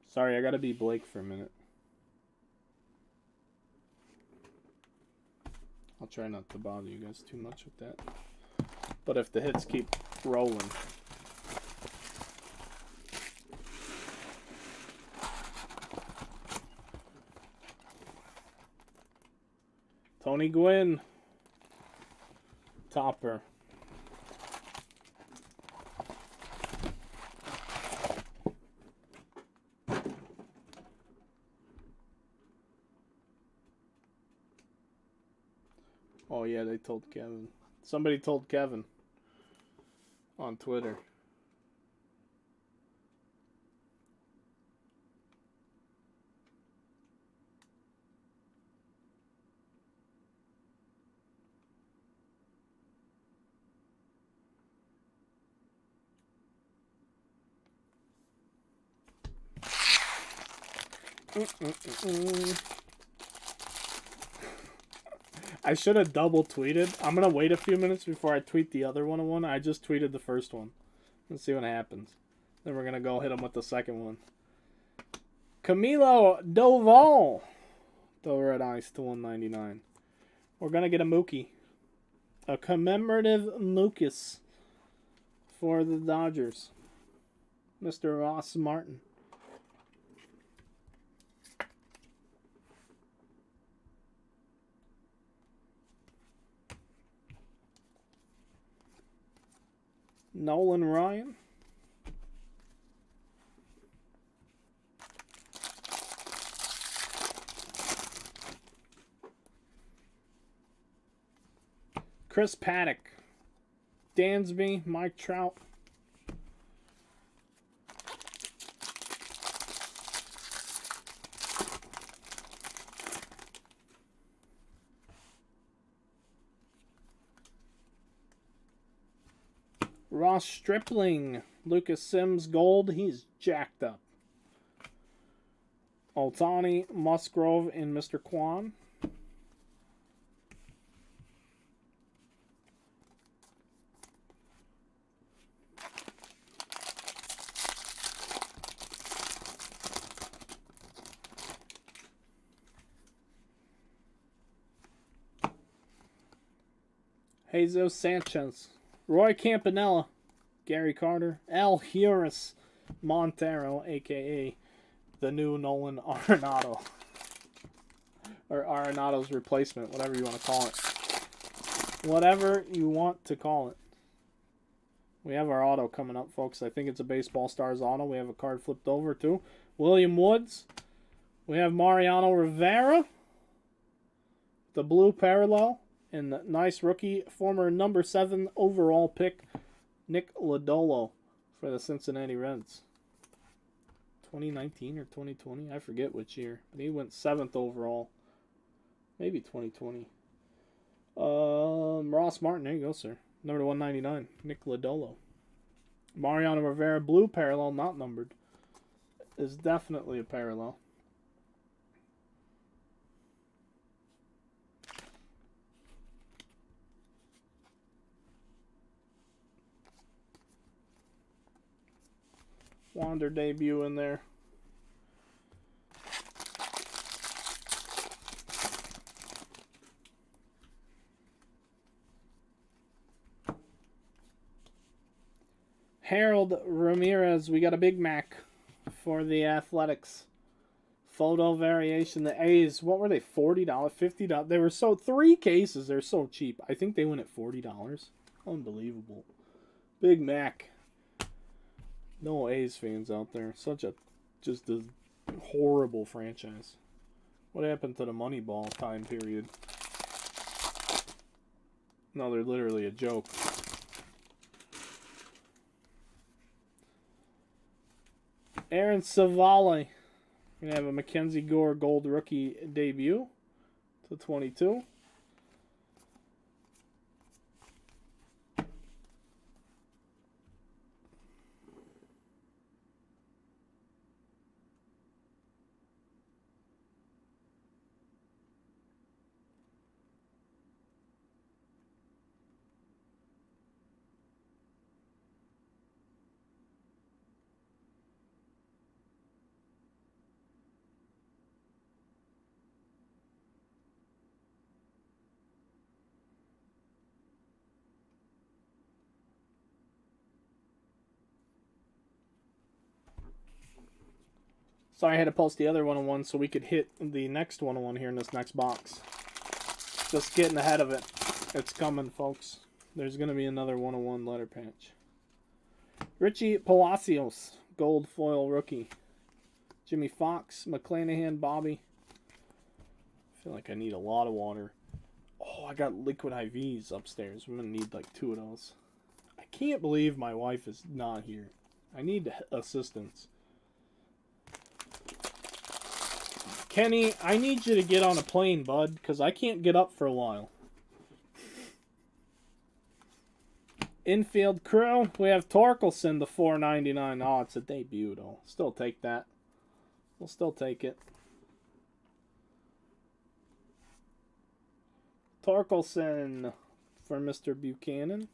Sorry, I gotta be Blake for a minute. I'll try not to bother you guys too much with that. But if the hits keep rolling. Tony Gwynn. Topper. Oh yeah, they told Kevin. Somebody told Kevin on Twitter. I should have double tweeted. I'm going to wait a few minutes before I tweet the other 101. I just tweeted the first one. Let's see what happens. Then we're going to go hit him with the second one. Camilo Doval. The red ice to 199. We're going to get a Mookie. A commemorative Mookies for the Dodgers. Mr. Ross Martin. Nolan Ryan. Chris Paddock. Dansby. Mike Trout. Ross Stripling. Lucas Sims Gold. He's jacked up. Ohtani, Musgrove, and Mr. Kwan. Jesus Sanchez. Roy Campanella. Gary Carter. Al Heuris Montero, a.k.a. the new Nolan Arenado. Or Arenado's replacement, whatever you want to call it. Whatever you want to call it. We have our auto coming up, folks. I think it's a Baseball Stars auto. We have a card flipped over, too. William Woods. We have Mariano Rivera. The blue parallel. And the nice rookie, former number 7 overall pick, Nick Lodolo for the Cincinnati Reds. 2019 or 2020? I forget which year. But he went 7th overall. Maybe 2020. Ross Martin, there you go, sir. Number 199, Nick Lodolo. Mariano Rivera, blue parallel, not numbered. Is definitely a parallel. Wander debut in there. Harold Ramirez, we got a Big Mac for the Athletics. Photo variation, the A's, what were they, $40, $50? They were so, 3 cases, they're so cheap. I think they went at $40. Unbelievable. Big Mac. No A's fans out there. Such a, just a horrible franchise. What happened to the Moneyball time period? No, they're literally a joke. Aaron Savale. We're going to have a Mackenzie Gore Gold Rookie debut to 22. Sorry, I had to post the other 101 so we could hit the next 101 here in this next box. Just getting ahead of it. It's coming, folks. There's going to be another 101 letter patch. Richie Palacios, gold foil rookie. Jimmy Fox, McClanahan, Bobby. I feel like I need a lot of water. Oh, I got liquid IVs upstairs. I'm going to need like 2 of those. I can't believe my wife is not here. I need assistance. Kenny, I need you to get on a plane, bud, because I can't get up for a while. Infield crew, we have Torkelson, the $4.99. Oh, it's a debut, though. Still take that. We'll still take it. Torkelson for Mr. Buchanan.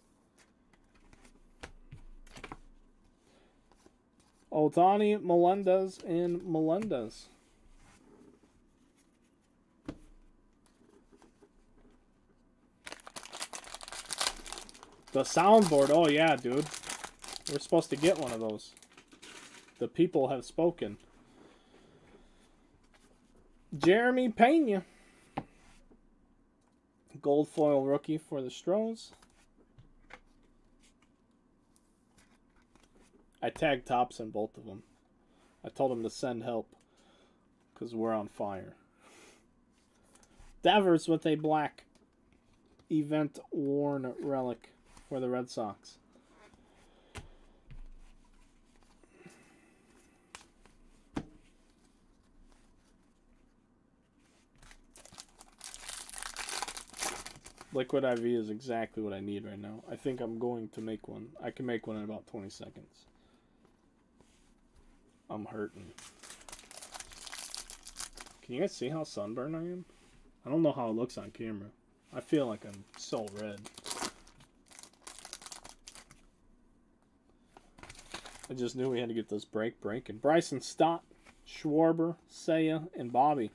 Otani, Melendez, and Melendez. The soundboard, oh yeah, dude. We're supposed to get one of those. The people have spoken. Jeremy Pena. Gold foil rookie for the Stros. I tagged Tops in both of them. I told him to send help because we're on fire. Devers with a black event worn relic for the Red Sox. Liquid IV is exactly what I need right now. I think I'm going to make one. I can make one in about 20 seconds. I'm hurting. Can you guys see how sunburned I am? I don't know how it looks on camera. I feel like I'm so red. I just knew we had to get this breaking. Bryson Stott, Schwarber, Seiya, and Bobby.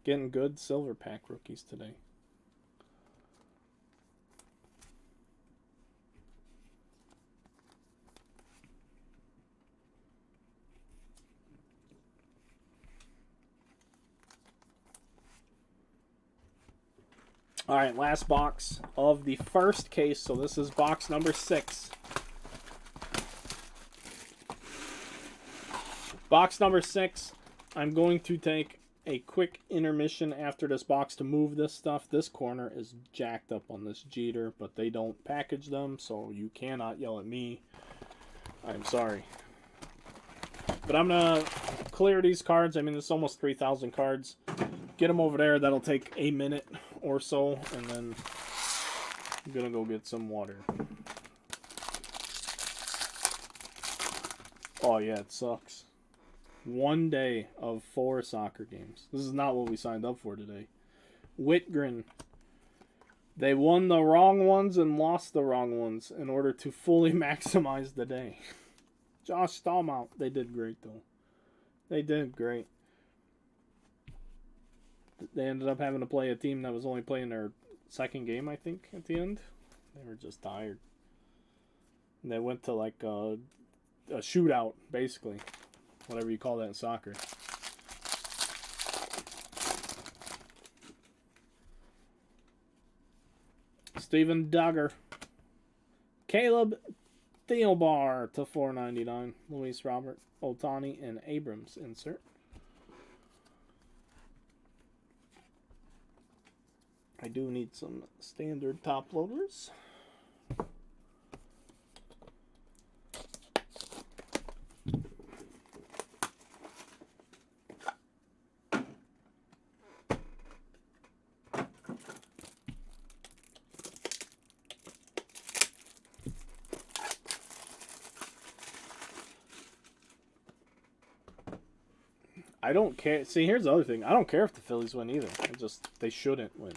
Getting good silver pack rookies today. All right, last box of the first case. So this is box number 6. Box number 6. I'm going to take a quick intermission after this box to move this stuff. This corner is jacked up on this Jeter, but they don't package them, so you cannot yell at me. I'm sorry. But I'm going to clear these cards. I mean, it's almost 3,000 cards. Get them over there. That'll take a minute or so, and then I'm gonna go get some water. Oh yeah, it sucks. 1 day of 4 soccer games. This is not what we signed up for today. Whitgren. They won the wrong ones and lost the wrong ones in order to fully maximize the day. Josh Stallmount. They did great though. They did great. They ended up having to play a team that was only playing their second game, I think, at the end. They were just tired. And they went to like a shootout, basically. Whatever you call that in soccer. Steven Duggar. Caleb Thielbar to $4.99. Luis Robert, Otani, and Abrams insert. I do need some standard top loaders. I don't care. See, here's the other thing. I don't care if the Phillies win either. They shouldn't win.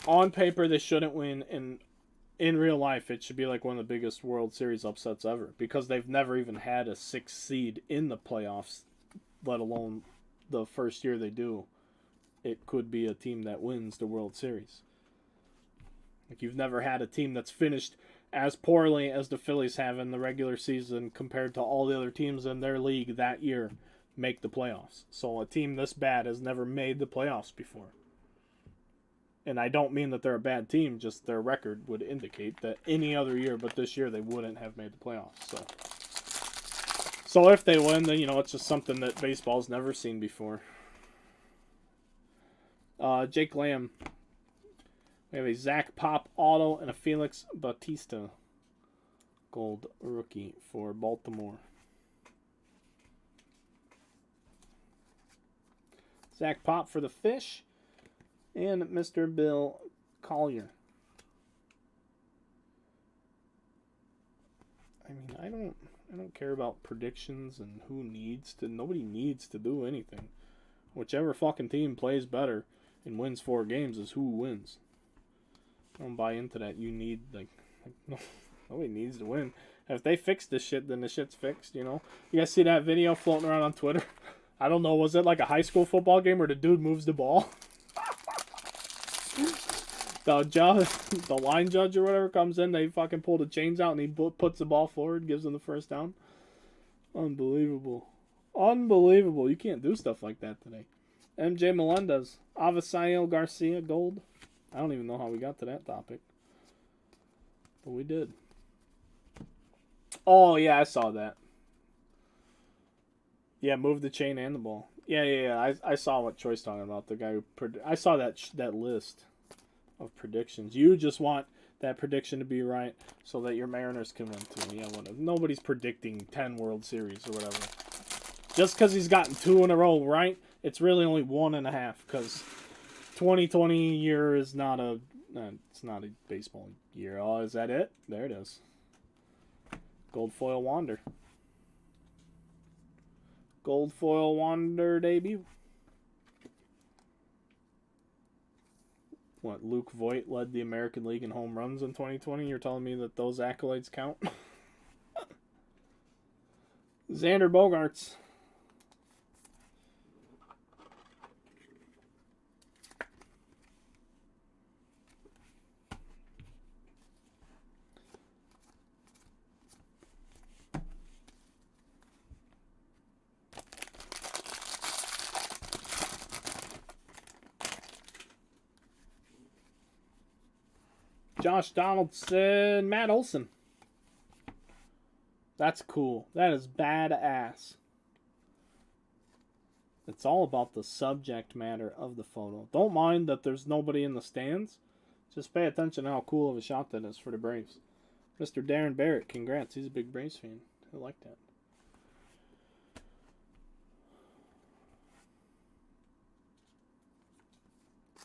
On paper, they shouldn't win, and in real life, it should be like one of the biggest World Series upsets ever, because they've never even had a 6th seed in the playoffs, let alone the first year they do. It could be a team that wins the World Series. Like, you've never had a team that's finished as poorly as the Phillies have in the regular season compared to all the other teams in their league that year make the playoffs. So a team this bad has never made the playoffs before. And I don't mean that they're a bad team, just their record would indicate that any other year but this year they wouldn't have made the playoffs. So if they win, then, you know, it's just something that baseball's never seen before. Jake Lamb. We have a Zach Pop auto and a Felix Bautista gold rookie for Baltimore. Zach Pop for the Fish and Mr. Bill Collier. I mean, I don't care about predictions and who needs to. Nobody needs to do anything. Whichever fucking team plays better and wins 4 games is who wins. I don't buy into that. You need no, nobody needs to win. If they fix this shit, then the shit's fixed. You know. You guys see that video floating around on Twitter? I don't know. Was it like a high school football game where the dude moves the ball? The line judge or whatever comes in, they fucking pull the chains out and he puts the ball forward, gives them the first down. Unbelievable. Unbelievable. You can't do stuff like that today. MJ Melendez. Avisail Garcia gold. I don't even know how we got to that topic. But we did. Oh, yeah, I saw that. Yeah, move the chain and the ball. Yeah. I saw what Troy's talking about. The guy who... I saw that list of predictions. You just want that prediction to be right so that your Mariners can win too. Yeah, whatever. Nobody's predicting 10 World Series or whatever. Just because he's gotten 2 in a row right, it's really only 1.5 because 2020 year is not a it's not a baseball year. Oh, is that it? There it is. Gold foil Wander. Gold foil Wander debut. What, Luke Voigt led the American League in home runs in 2020? You're telling me that those accolades count? Xander Bogaerts. Josh Donaldson, Matt Olson. That's cool. That is badass. It's all about the subject matter of the photo. Don't mind that there's nobody in the stands. Just pay attention to how cool of a shot that is for the Braves. Mr. Darren Barrett, congrats. He's a big Braves fan. I like that.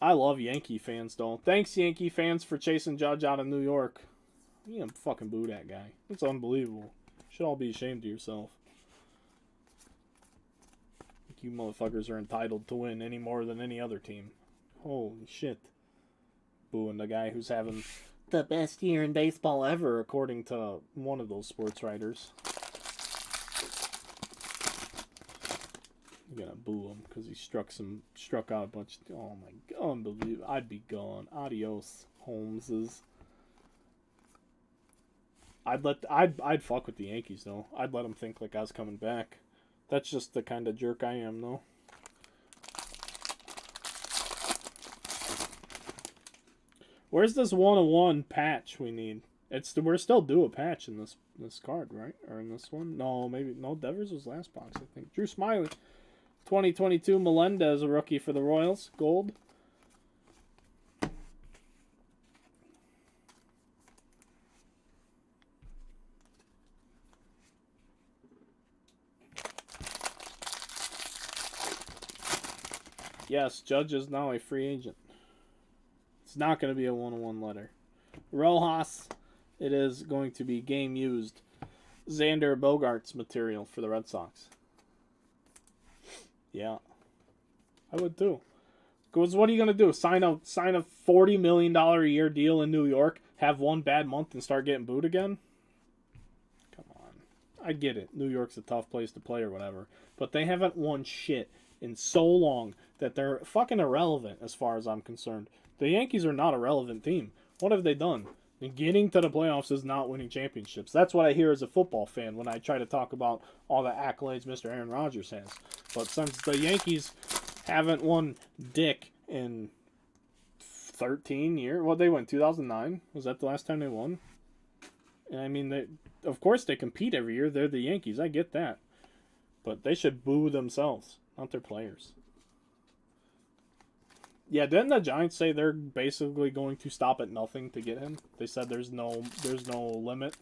I love Yankee fans, though. Thanks, Yankee fans, for chasing Judge out of New York. You can fucking boo that guy. It's unbelievable. You should all be ashamed of yourself. You motherfuckers are entitled to win any more than any other team. Holy shit. Booing the guy who's having the best year in baseball ever, according to one of those sports writers. You're gonna boo him because he struck out a bunch. Oh my god, unbelievable! I'd be gone. Adios, Holmeses. I'd fuck with the Yankees though. I'd let them think like I was coming back. That's just the kind of jerk I am though. Where's this 101 patch we need? We're still due a patch in this card, right? Or in this one? No, maybe no. Devers was last box, I think. Drew Smiley. 2022 Melendez, a rookie for the Royals. Gold. Yes, Judge is now a free agent. It's not going to be a 101 letter. Rojas, it is going to be game used. Xander Bogaerts material for the Red Sox. Yeah, I would too. Because what are you gonna do? Sign a $40 million a year deal in New York, have one bad month, and start getting booed again? Come on, I get it. New York's a tough place to play or whatever, but they haven't won shit in so long that they're fucking irrelevant as far as I'm concerned. The Yankees are not a relevant team. What have they done? And getting to the playoffs is not winning championships. That's what I hear as a football fan when I try to talk about all the accolades Mr. Aaron Rodgers has. But since the Yankees haven't won dick in 13 years, well, they went 2009. Was that the last time they won? And I mean, of course they compete every year. They're the Yankees. I get that. But they should boo themselves, not their players. Yeah, didn't the Giants say they're basically going to stop at nothing to get him? They said there's no limit.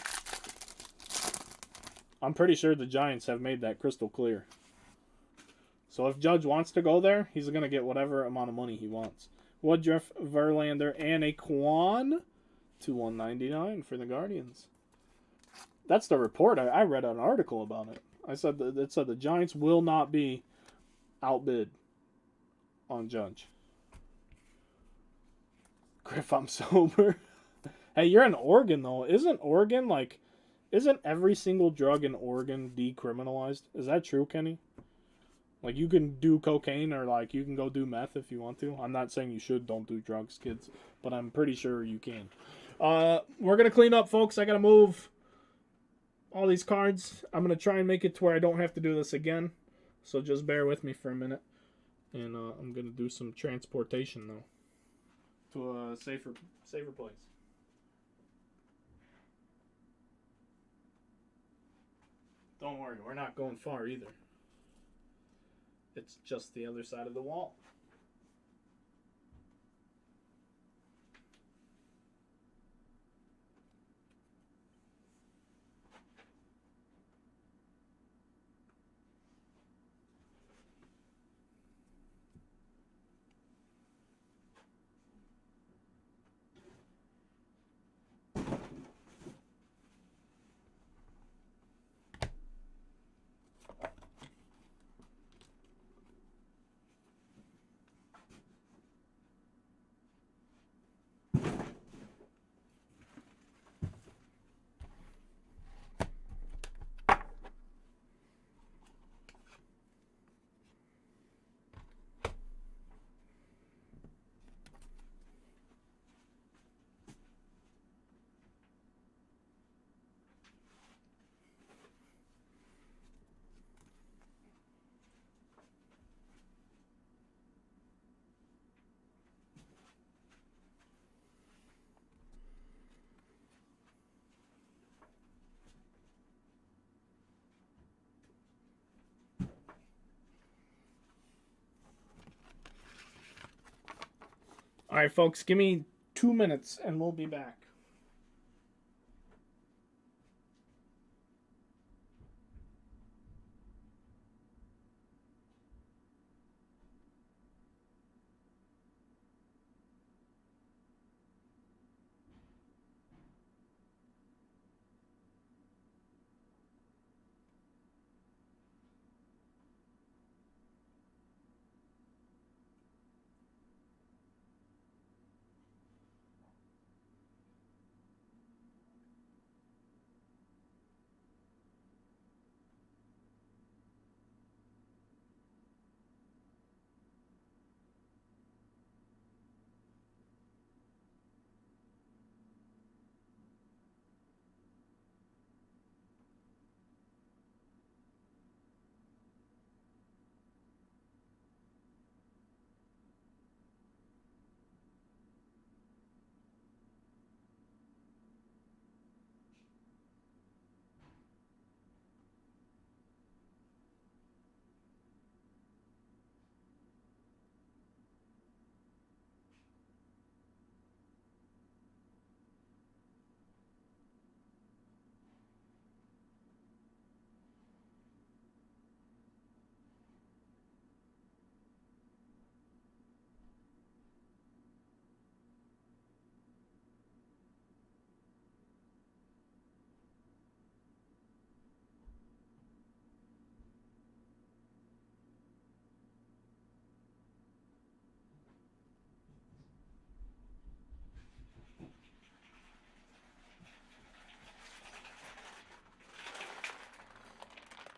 I'm pretty sure the Giants have made that crystal clear. So if Judge wants to go there, he's going to get whatever amount of money he wants. Woodruff, Verlander, and a Kwan to 199 for the Guardians. That's the report. I read an article about it. It said the Giants will not be outbid on Judge. Griff, I'm sober. Hey, you're in Oregon, though. Isn't every single drug in Oregon decriminalized? Is that true, Kenny? Like, you can do cocaine or, like, you can go do meth if you want to. I'm not saying you should. Don't do drugs, kids. But I'm pretty sure you can. We're going to clean up, folks. I got to move all these cards. I'm going to try and make it to where I don't have to do this again. So just bear with me for a minute. And I'm going to do some transportation, though, to a safer place. Don't worry, we're not going far either. It's just the other side of the wall. All right, folks, give me 2 minutes and we'll be back.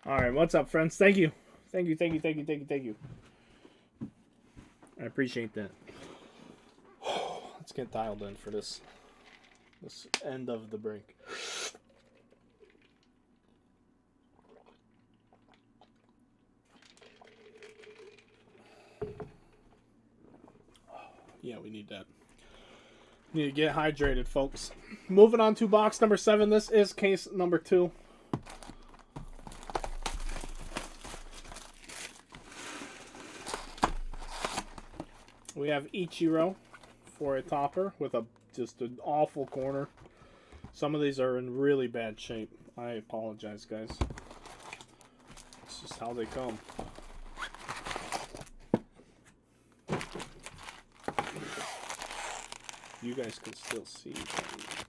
All right, what's up, friends? Thank you. Thank you. I appreciate that. Let's get dialed in for this end of the break. Yeah, we need that. Need to get hydrated, folks. Moving on to box number 7. This is case number 2. We have Ichiro for a topper with just an awful corner. Some of these are in really bad shape. I apologize, guys. It's just how they come. You guys can still see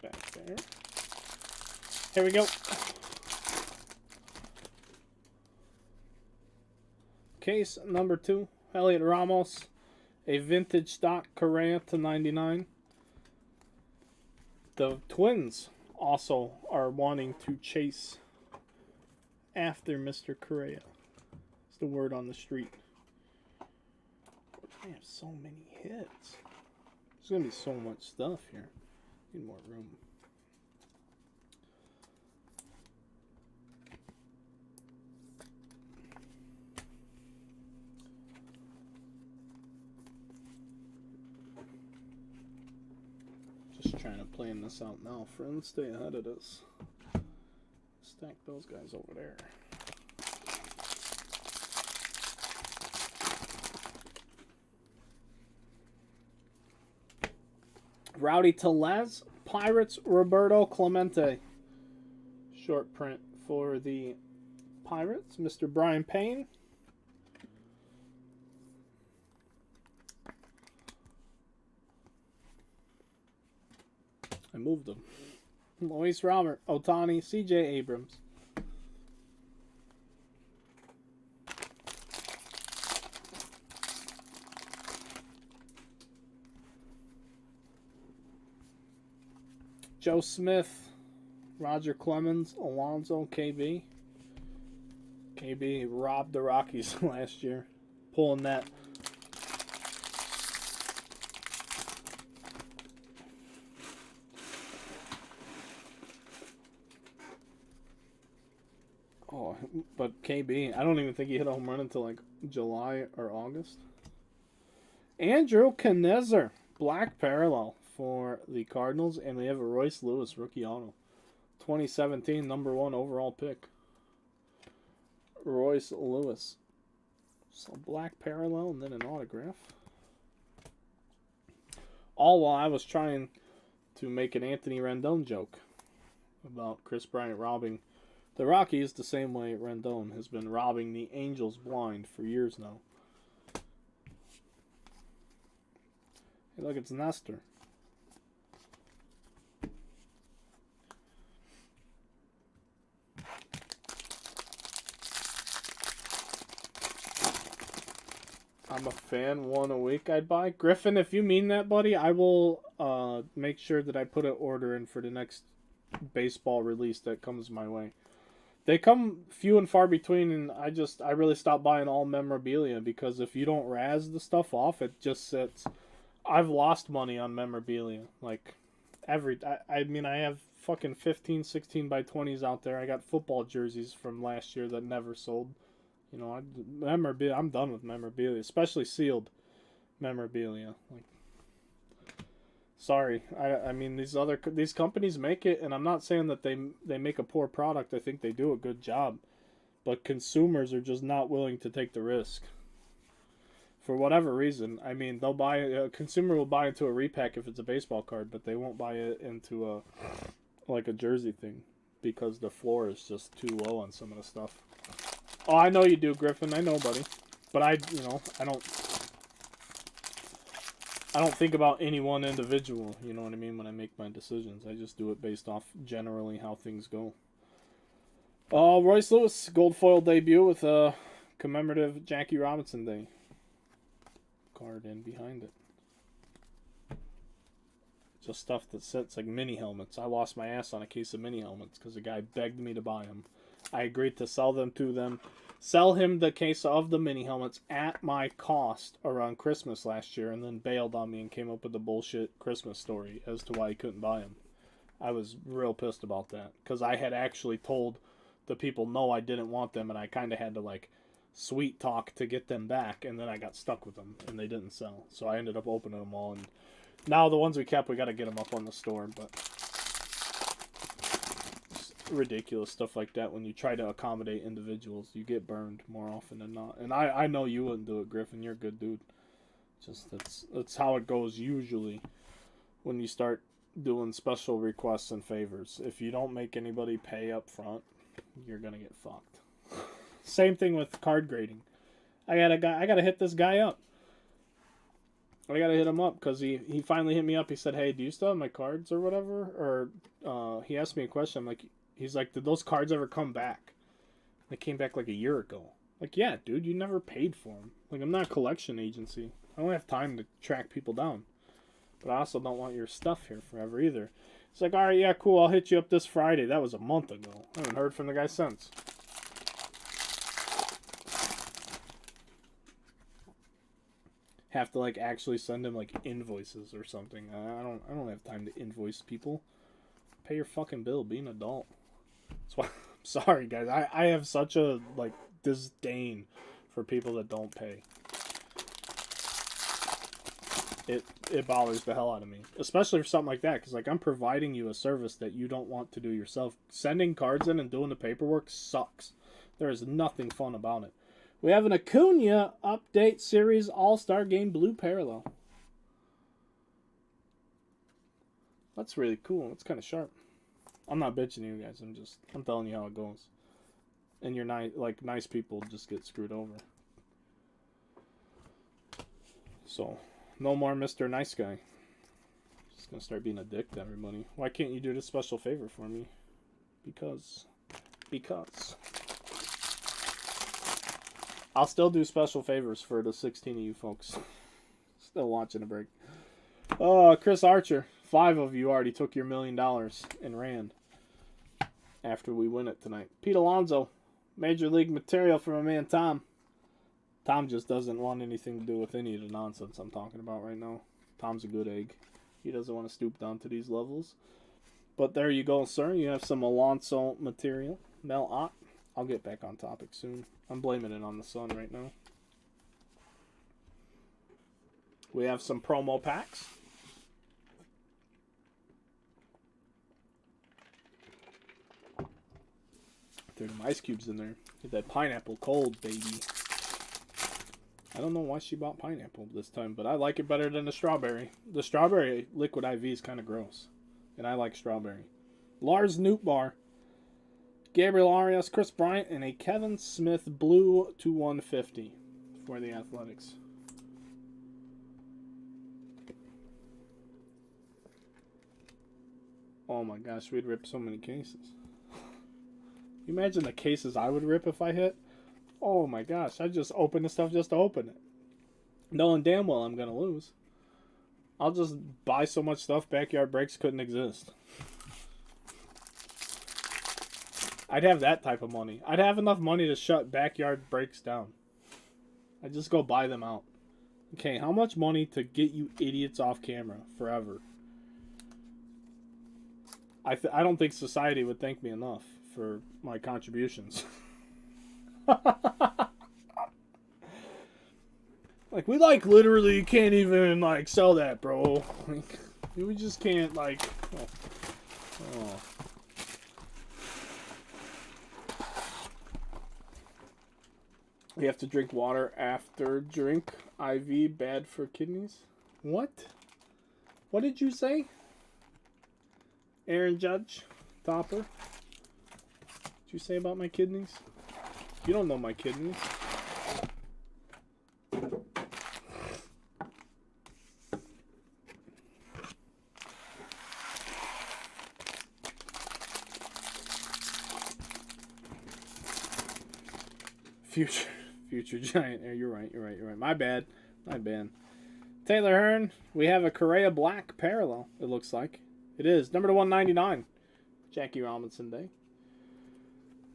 back there. Here we go. Case number 2. Elliot Ramos. A vintage stock Correa /99. The Twins also are wanting to chase after Mr. Correa. It's the word on the street. They have so many hits. There's going to be so much stuff here. Need more room. Just trying to plan this out now, friends. Stay ahead of this. Stack those guys over there. Rowdy Tellez, Pirates, Roberto Clemente. Short print for the Pirates, Mr. Brian Payne. I moved them. Luis Robert, Otani, C.J. Abrams. Joe Smith, Roger Clemens, Alonso, KB. KB robbed the Rockies last year, pulling that. Oh, but KB, I don't even think he hit a home run until like July or August. Andrew Knezer, black parallel for the Cardinals, and we have a Royce Lewis rookie auto. 2017 number 1 overall pick. Royce Lewis. So black parallel and then an autograph. All while I was trying to make an Anthony Rendon joke about Chris Bryant robbing the Rockies the same way Rendon has been robbing the Angels blind for years now. Hey, look, it's Nestor. I'm a fan, 1 a week I'd buy. Griffin, if you mean that, buddy, I will make sure that I put an order in for the next baseball release that comes my way. They come few and far between, and I really stopped buying all memorabilia because if you don't razz the stuff off, it just sits. I've lost money on memorabilia. Like, I mean, I have fucking 15, 16 by 20s out there. I got football jerseys from last year that never sold. You know, I'm done with memorabilia, especially sealed memorabilia. Like, sorry, I mean these companies make it, and I'm not saying that they make a poor product. I think they do a good job, but consumers are just not willing to take the risk. For whatever reason, I mean, a consumer will buy into a repack if it's a baseball card, but they won't buy it into a jersey thing because the floor is just too low on some of the stuff. Oh, I know you do, Griffin. I know, buddy. But I don't think about any one individual, you know what I mean, when I make my decisions. I just do it based off generally how things go. Royce Lewis, gold foil debut with a commemorative Jackie Robinson Day card in behind it. Just stuff that sits like mini helmets. I lost my ass on a case of mini helmets because the guy begged me to buy them. I agreed to sell him the case of the mini helmets at my cost around Christmas last year, and then bailed on me and came up with the bullshit Christmas story as to why he couldn't buy them. I was real pissed about that because I had actually told the people no, I didn't want them, and I kind of had to like sweet talk to get them back, and then I got stuck with them and they didn't sell. So I ended up opening them all, and now the ones we kept, we got to get them up on the store, but ridiculous stuff like that. When you try to accommodate individuals, you get burned more often than not. And I know you wouldn't do it, Griffin. You're a good dude. Just that's how it goes usually when you start doing special requests and favors. If you don't make anybody pay up front, you're gonna get fucked. Same thing with card grading. I gotta hit this guy up. I gotta hit him up because he finally hit me up. He said, "Hey, do you still have my cards or whatever?" Or he asked me a question. He's like, "Did those cards ever come back?" They came back like a year ago. Like, yeah, dude, you never paid for them. Like, I'm not a collection agency. I don't have time to track people down. But I also don't want your stuff here forever either. It's like, all right, yeah, cool. I'll hit you up this Friday. That was a month ago. I haven't heard from the guy since. Have to like actually send him like invoices or something. I don't have time to invoice people. Pay your fucking bill. Be an adult. That's why I'm sorry, guys. I have such a like disdain for people that don't pay. It bothers the hell out of me, especially for something like that, because like I'm providing you a service that you don't want to do yourself. Sending cards in and doing the paperwork sucks. There is nothing fun about it. We have an Acuna Update Series All-Star Game Blue Parallel. That's really cool. It's kind of sharp. I'm not bitching you guys. I'm telling you how it goes. And you're nice people just get screwed over. So, no more Mr. Nice Guy. Just gonna start being a dick to everybody. Why can't you do this special favor for me? Because. I'll still do special favors for the 16 of you folks. Still watching a break. Chris Archer. 5 of you already took your $1 million and ran. After we win it tonight. Pete Alonso. Major League material for my man Tom. Tom just doesn't want anything to do with any of the nonsense I'm talking about right now. Tom's a good egg. He doesn't want to stoop down to these levels. But there you go, sir. You have some Alonso material. Mel Ott. I'll get back on topic soon. I'm blaming it on the sun right now. We have some promo packs. There's some ice cubes in there. Get that pineapple cold, baby. I don't know why she bought pineapple this time, but I like it better than the strawberry. The strawberry liquid IV is kind of gross. And I like strawberry. Lars Nootbaar. Gabriel Arias, Chris Bryant, and a Kevin Smith blue to 150 for the Athletics. Oh my gosh, we'd rip so many cases. You imagine the cases I would rip if I hit? Oh my gosh, I just open the stuff just to open it. Knowing damn well I'm going to lose. I'll just buy so much stuff Backyard Breaks couldn't exist. I'd have that type of money. I'd have enough money to shut Backyard Breaks down. I'd just go buy them out. Okay, how much money to get you idiots off camera forever? I don't think society would thank me enough for my contributions. Like, we literally can't even sell that, bro. We just can't oh. We have to drink water after drink. IV bad for kidneys. What? What did you say? Aaron Judge, Topper. What did you say about my kidneys? You don't know my kidneys. Future Giant. You're right. My bad. Taylor Hearn. We have a Correa Black parallel, it looks like. It is. Number to 199. Jackie Robinson Day.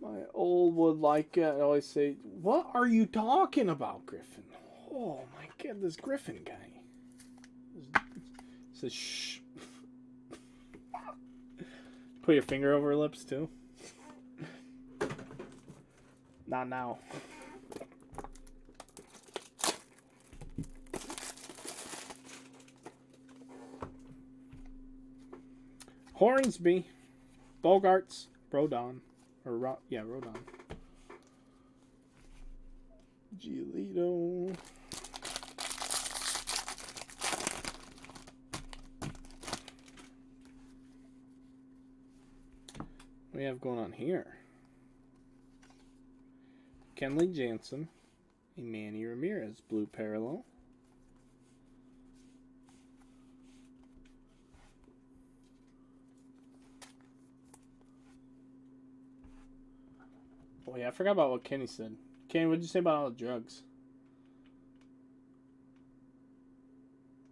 My old would I always say, what are you talking about, Griffin? Oh my god, this Griffin guy. Says shh. Put your finger over her lips too. Not now. Hornsby, Bogarts, Rodon, Rodon. Giolito. we have going on here? Kenley Jansen, Manny Ramirez, blue parallel. Oh yeah, I forgot about what Kenny said. Kenny, what'd you say about all the drugs?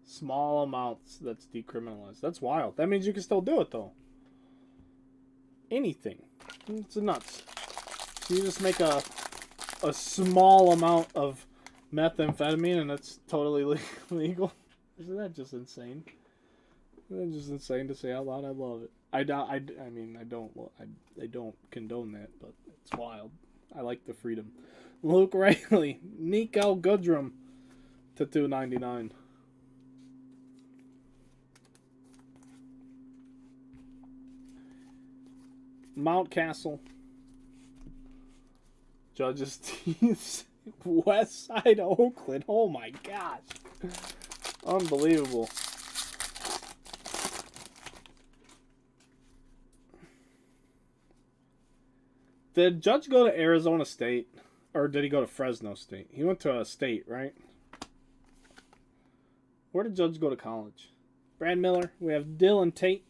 Small amounts that's decriminalized. That's wild. That means you can still do it though. Anything. It's nuts. So you just make a small amount of methamphetamine and it's totally legal. Isn't that just insane? Isn't that just insane to say out loud? I love it. I don't condone that, but it's wild. I like the freedom. Luke Riley, Nico Goodrum to $2.99. Mountcastle, Judges Teeth, West Side Oakland. Oh my gosh. Unbelievable. Did Judge go to Arizona State? Or did he go to Fresno State? He went to a state, right? Where did Judge go to college? Brad Miller. We have Dylan Tate.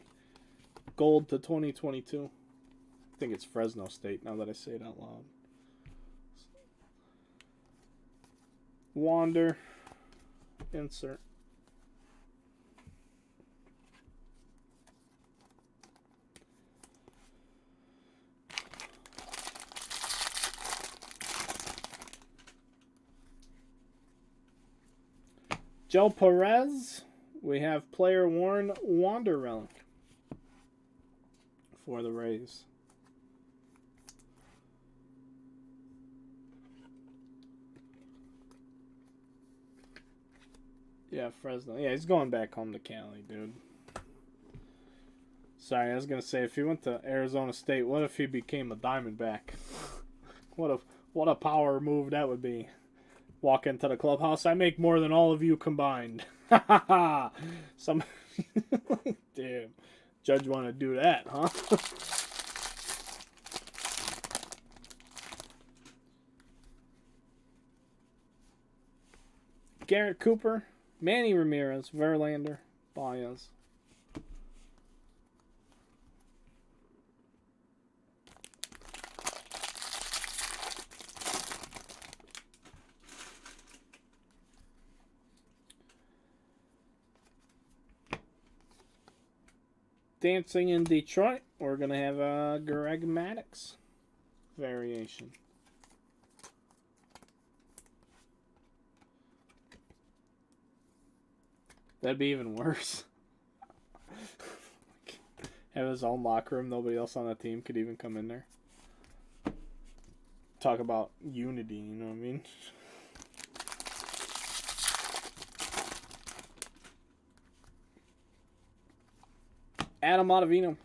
Gold to 2022. I think it's Fresno State now that I say it out loud. Wander. Insert. Joe Perez. We have player worn Wander relic for the Rays. Yeah, Fresno. Yeah, he's going back home to Cali, dude. Sorry, I was gonna say if he went to Arizona State, what if he became a Diamondback? what a power move that would be. Walk into the clubhouse, I make more than all of you combined. Ha ha ha! Some damn Judge want to do that, huh? Garrett Cooper, Manny Ramirez, Verlander, Baez. Dancing in Detroit, we're going to have a Greg Maddux variation. That'd be even worse. Have his own locker room. Nobody else on the team could even come in there. Talk about unity, you know what I mean? Adam Ottavino,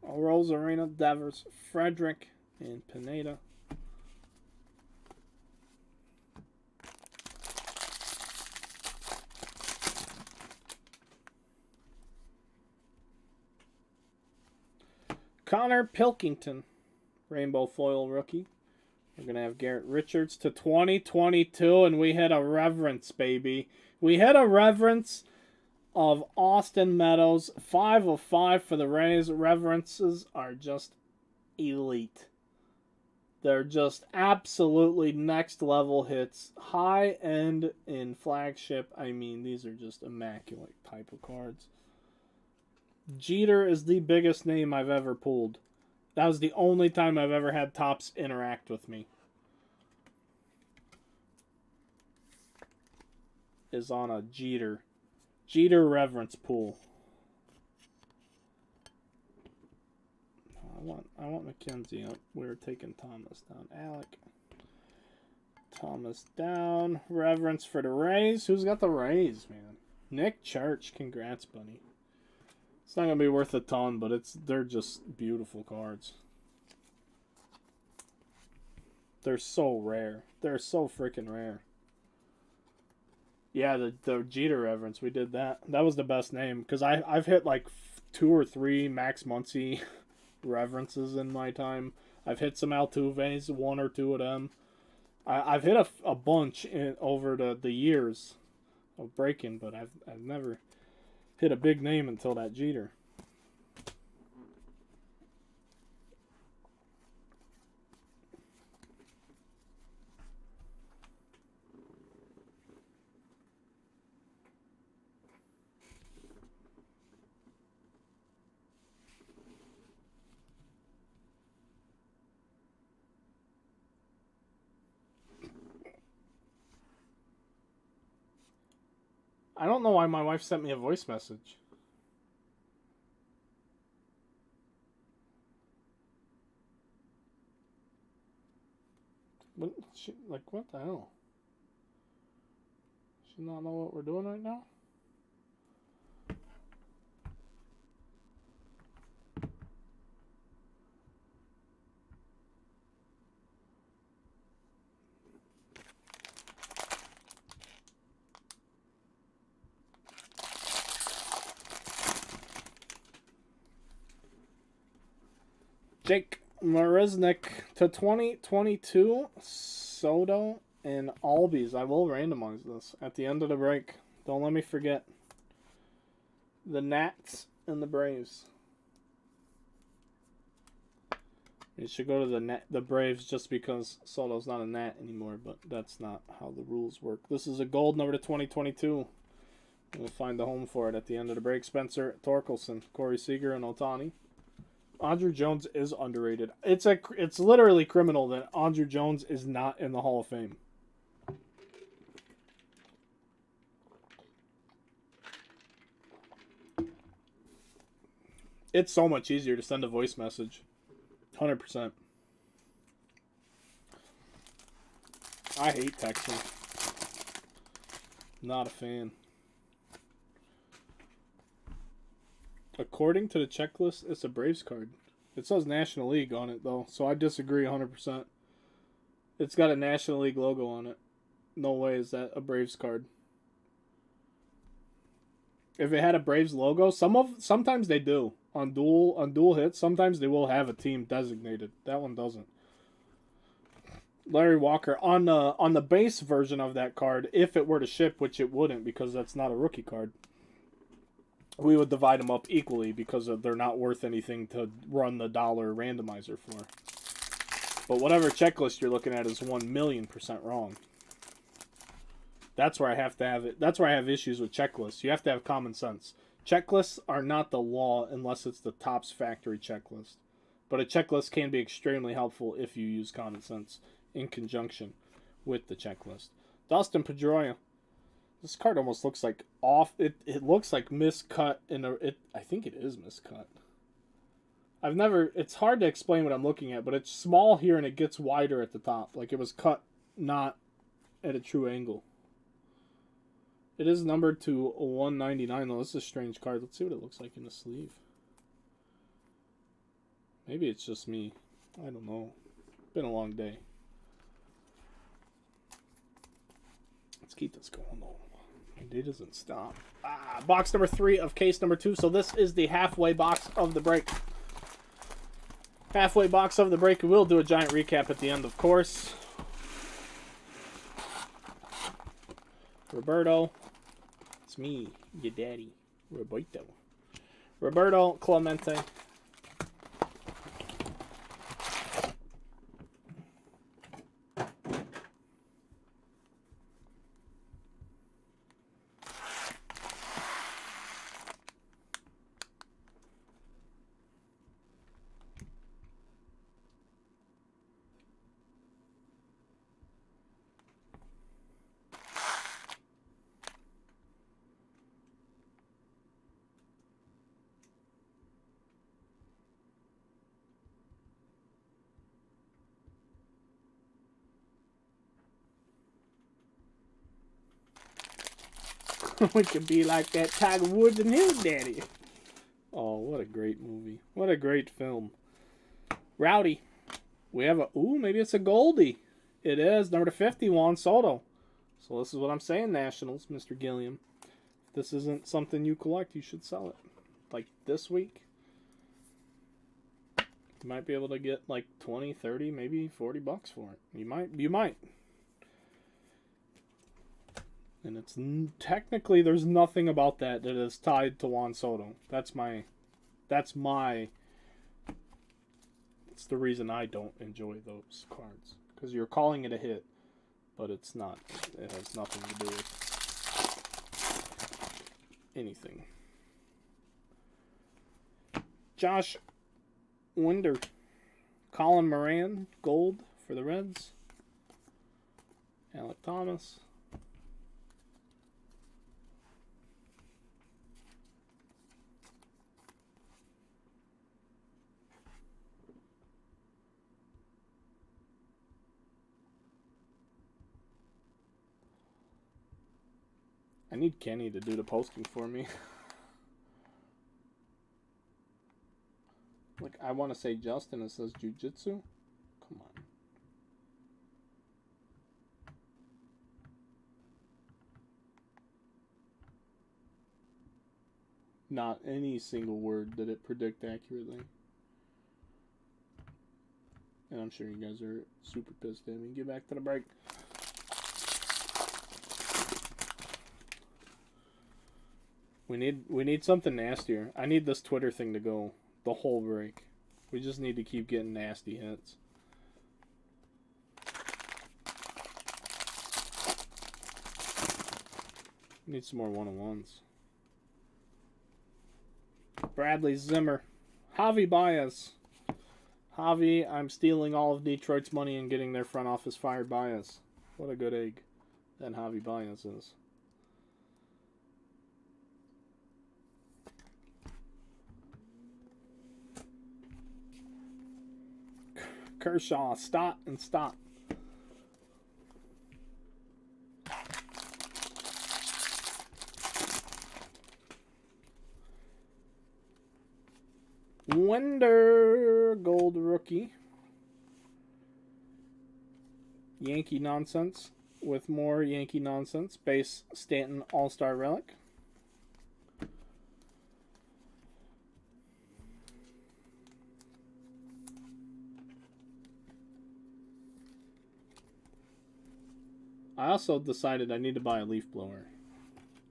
Rosarena, Devers, Frederick, and Pineda. Connor Pilkington, Rainbow Foil rookie. We're going to have Garrett Richards to 2022, and we hit a reverence, baby. We hit a reverence of Austin Meadows. 5 of 5 for the Rays. Reverences are just elite. They're just absolutely next level hits. High end in flagship. I mean, these are just immaculate type of cards. Jeter is the biggest name I've ever pulled. That was the only time I've ever had Topps interact with me. Is on a Jeter reverence pool. I want McKenzie up. We're taking Thomas down. Alec. Thomas down. Reverence for the Rays. Who's got the Rays, man? Nick Church. Congrats, buddy. It's not gonna be worth a ton, but they're just beautiful cards. They're so rare. They're so freaking rare. Yeah, the Jeter reverence, we did that. That was the best name because I've hit like 2 or 3 Max Muncy reverences in my time. I've hit some Altuves, one or two of them. I've hit a bunch over the years of breaking, but I've never hit a big name until that Jeter. I don't know why my wife sent me a voice message. What what the hell? She not know what we're doing right now? Jake Marisnik to 2022 Soto and Albies. I will randomize this at the end of the break. Don't let me forget. The Nats and the Braves. You should go to the Braves just because Soto's not a Nat anymore, but that's not how the rules work. This is a gold number to 2022. We'll find the home for it at the end of the break. Spencer Torkelson, Corey Seager, and Ohtani. Andrew Jones is underrated. It's literally criminal that Andrew Jones is not in the Hall of Fame. It's so much easier to send a voice message. 100%. I hate texting. Not a fan. According to the checklist, it's a Braves card. It says National League on it, though, so I disagree 100%. It's got a National League logo on it. No way is that a Braves card. If it had a Braves logo, sometimes they do. On dual hits, sometimes they will have a team designated. That one doesn't. Larry Walker, on the base version of that card, if it were to ship, which it wouldn't because that's not a rookie card, we would divide them up equally because they're not worth anything to run the dollar randomizer for. But whatever checklist you're looking at is 1,000,000% wrong. That's where I have to have it. That's where I have issues with checklists. You have to have common sense. Checklists are not the law unless it's the Topps factory checklist. But a checklist can be extremely helpful if you use common sense in conjunction with the checklist. Dustin Pedroia. This card almost looks like off. It looks like miscut I think it is miscut. It's hard to explain what I'm looking at, but it's small here and it gets wider at the top. Like it was cut not at a true angle. It is numbered to 199 though. This is a strange card. Let's see what it looks like in the sleeve. Maybe it's just me. I don't know. Been a long day. Let's keep this going though. My day doesn't stop. Box number 3 of case number 2. So this is the halfway box of the break. Halfway box of the break. We will do a giant recap at the end, of course. Roberto. It's me, your daddy. Roberto Clemente. We could be like that Tiger Woods and his daddy. Oh, what a great movie. What a great film. Rowdy. We have maybe it's a Goldie. It is. Number 50, Juan Soto. So this is what I'm saying, Nationals, Mr. Gilliam. If this isn't something you collect, you should sell it. Like this week. You might be able to get like 20, 30, maybe $40 for it. You might. And it's technically there's nothing about that is tied to Juan Soto. That's the reason I don't enjoy those cards, because you're calling it a hit, but it's not. It has nothing to do with anything. Josh Winder, Colin Moran, gold for the Reds. Alec Thomas. I need Kenny to do the posting for me. Like, I want to say Justin, it says Jiu-Jitsu. Come on. Not any single word did it predict accurately. And I'm sure you guys are super pissed at me. Get back to the break. We need something nastier. I need this Twitter thing to go the whole break. We just need to keep getting nasty hits. Need some more one-on-ones. Bradley Zimmer. Javi Baez. Javi, I'm stealing all of Detroit's money and getting their front office fired by us. What a good egg that Javi Baez is. Kershaw, Stott, and Stott. Winder, gold rookie. Yankee nonsense with more Yankee nonsense. Base Stanton All-Star Relic. I also decided I need to buy a leaf blower.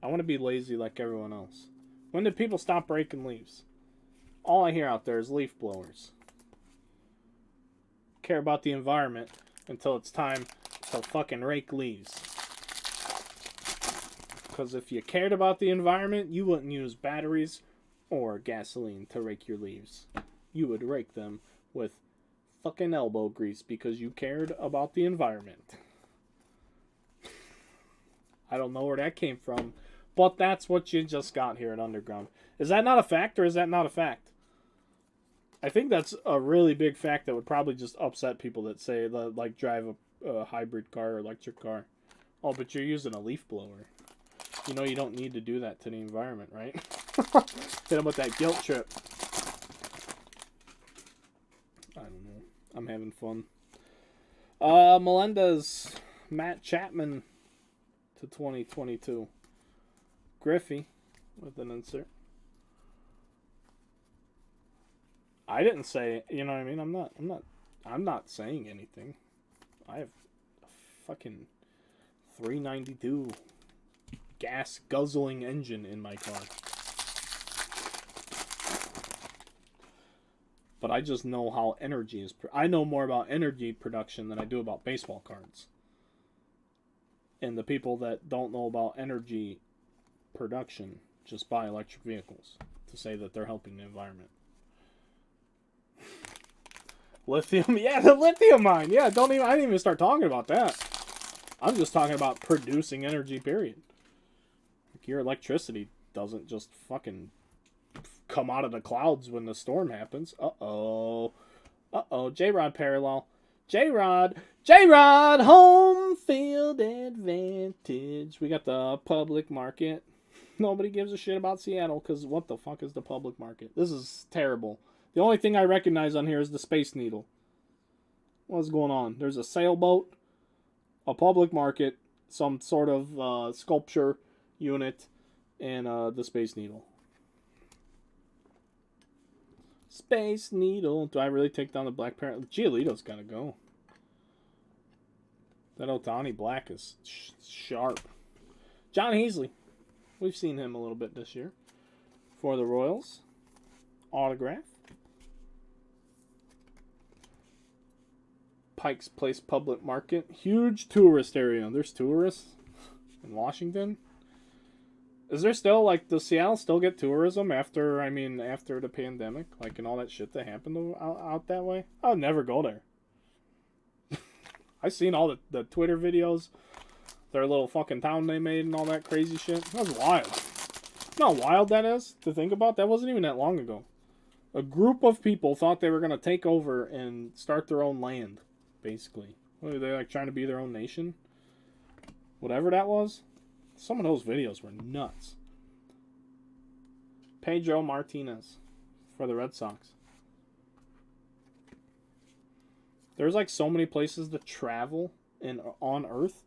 I want to be lazy like everyone else. When did people stop breaking leaves? All I hear out there is leaf blowers. Care about the environment until it's time to fucking rake leaves. Because if you cared about the environment, you wouldn't use batteries or gasoline to rake your leaves. You would rake them with fucking elbow grease because you cared about the environment. I don't know where that came from, but that's what you just got here at Underground. Is that not a fact, or is that not a fact? I think that's a really big fact that would probably just upset people that say, like, drive a hybrid car or electric car. Oh, but you're using a leaf blower. You know you don't need to do that to the environment, right? Hit them with that guilt trip. I don't know. I'm having fun. Melendez, Matt Chapman to 2022. Griffey with an insert. I didn't say, you know what I mean? I'm not saying anything. I have a fucking 392 gas guzzling engine in my car. But I just know how energy is. I know more about energy production than I do about baseball cards. And the people that don't know about energy production just buy electric vehicles to say that they're helping the environment. Lithium, yeah, the lithium mine. Yeah, I didn't even start talking about that. I'm just talking about producing energy, period. Like, your electricity doesn't just fucking come out of the clouds when the storm happens. Uh-oh. J-Rod parallel. J-Rod, home field advantage. We got the public market. Nobody gives a shit about Seattle because what the fuck is the public market? This is terrible. The only thing I recognize on here is the Space Needle. What's going on? There's a sailboat, a public market, some sort of sculpture unit, and the Space Needle. Space Needle. Do I really take down the Black Parent? Giolito's got to go. That Otani Black is sharp. John Heasley. We've seen him a little bit this year. For the Royals. Autograph. Pike's Place Public Market. Huge tourist area. There's tourists in Washington. Is there still, like, does Seattle still get tourism after the pandemic? Like, and all that shit that happened out that way? I would never go there. I've seen all the Twitter videos. Their little fucking town they made and all that crazy shit. That was wild. You know how wild that is to think about? That wasn't even that long ago. A group of people thought they were going to take over and start their own land, basically. What, are they, like, trying to be their own nation? Whatever that was. Some of those videos were nuts. Pedro Martinez for the Red Sox. There's, like, so many places to travel on Earth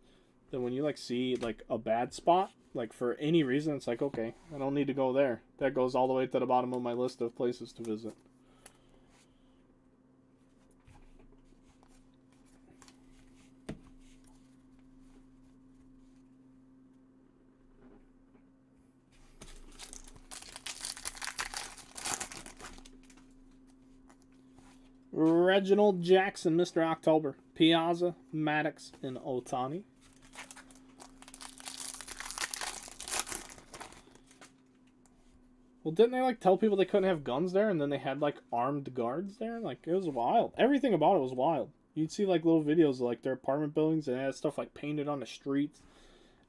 that when you, like, see, like, a bad spot, like, for any reason, it's like, okay, I don't need to go there. That goes all the way to the bottom of my list of places to visit. Reginald Jackson, Mr. October. Piazza, Maddox, and Otani. Well, didn't they, like, tell people they couldn't have guns there, and then they had, like, armed guards there? Like, it was wild. Everything about it was wild. You'd see, like, little videos of, like, their apartment buildings, and they had stuff, like, painted on the streets.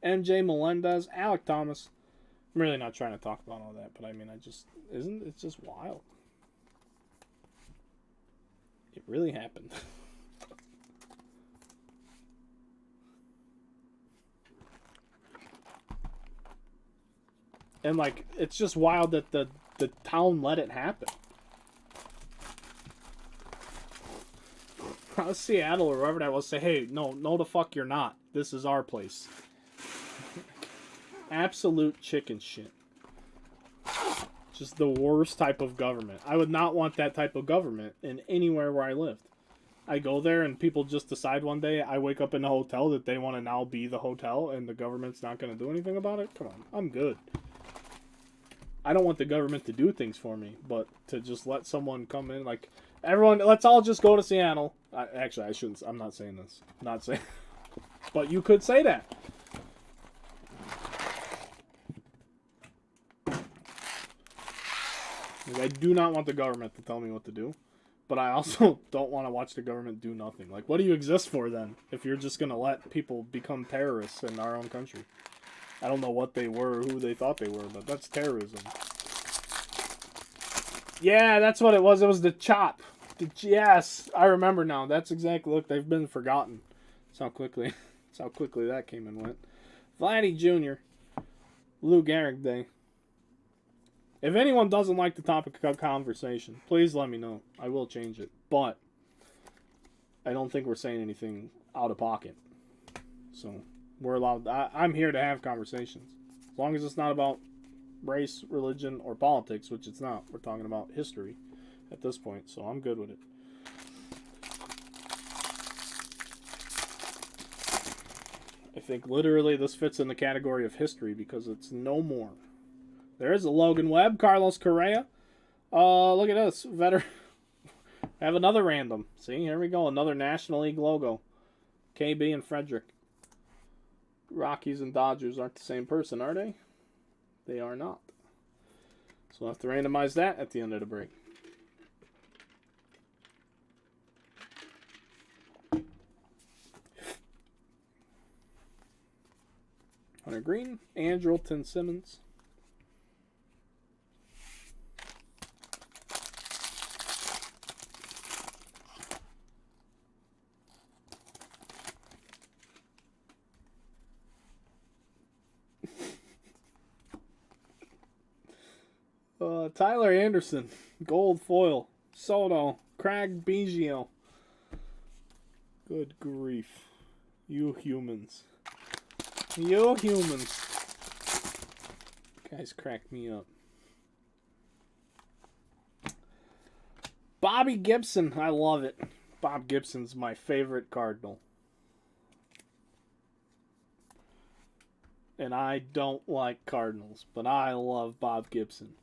MJ Melendez, Alec Thomas. I'm really not trying to talk about all that, but, I mean, it's just wild. It really happened. And, like, it's just wild that the town let it happen. Seattle or wherever that was say, hey, no the fuck you're not. This is our place. Absolute chicken shit. Just the worst type of government. I would not want that type of government in anywhere where I lived. I go there and people just decide one day, I wake up in a hotel that they want to now be the hotel and the government's not going to do anything about it? Come on, I'm good. I don't want the government to do things for me, but to just let someone come in, like, everyone, let's all just go to Seattle. Actually, I shouldn't, I'm not saying this. I'm not saying, but you could say that. Like, I do not want the government to tell me what to do, but I also don't want to watch the government do nothing. Like, what do you exist for then, if you're just going to let people become terrorists in our own country? I don't know what they were or who they thought they were, but that's terrorism. Yeah, that's what it was. It was the chop. Yes, I remember now. That's exactly, look, they've been forgotten. That's how quickly that came and went. Vladdy Jr. Lou Gehrig Day. If anyone doesn't like the topic of conversation, please let me know. I will change it. But I don't think we're saying anything out of pocket. So we're allowed. I'm here to have conversations. As long as it's not about race, religion, or politics, which it's not. We're talking about history at this point. So I'm good with it. I think literally this fits in the category of history because it's no more. There is a Logan Webb, Carlos Correa. Look at this. Veteran. I have another random. See, here we go. Another National League logo. KB and Frederick. Rockies and Dodgers aren't the same person, are they? They are not. So we'll have to randomize that at the end of the break. Hunter Green, Andrelton Simmons. Tyler Anderson, gold foil, Soto, Craig Biggio. Good grief. You humans. You humans. Guys crack me up. Bobby Gibson. I love it. Bob Gibson's my favorite Cardinal. And I don't like Cardinals, but I love Bob Gibson.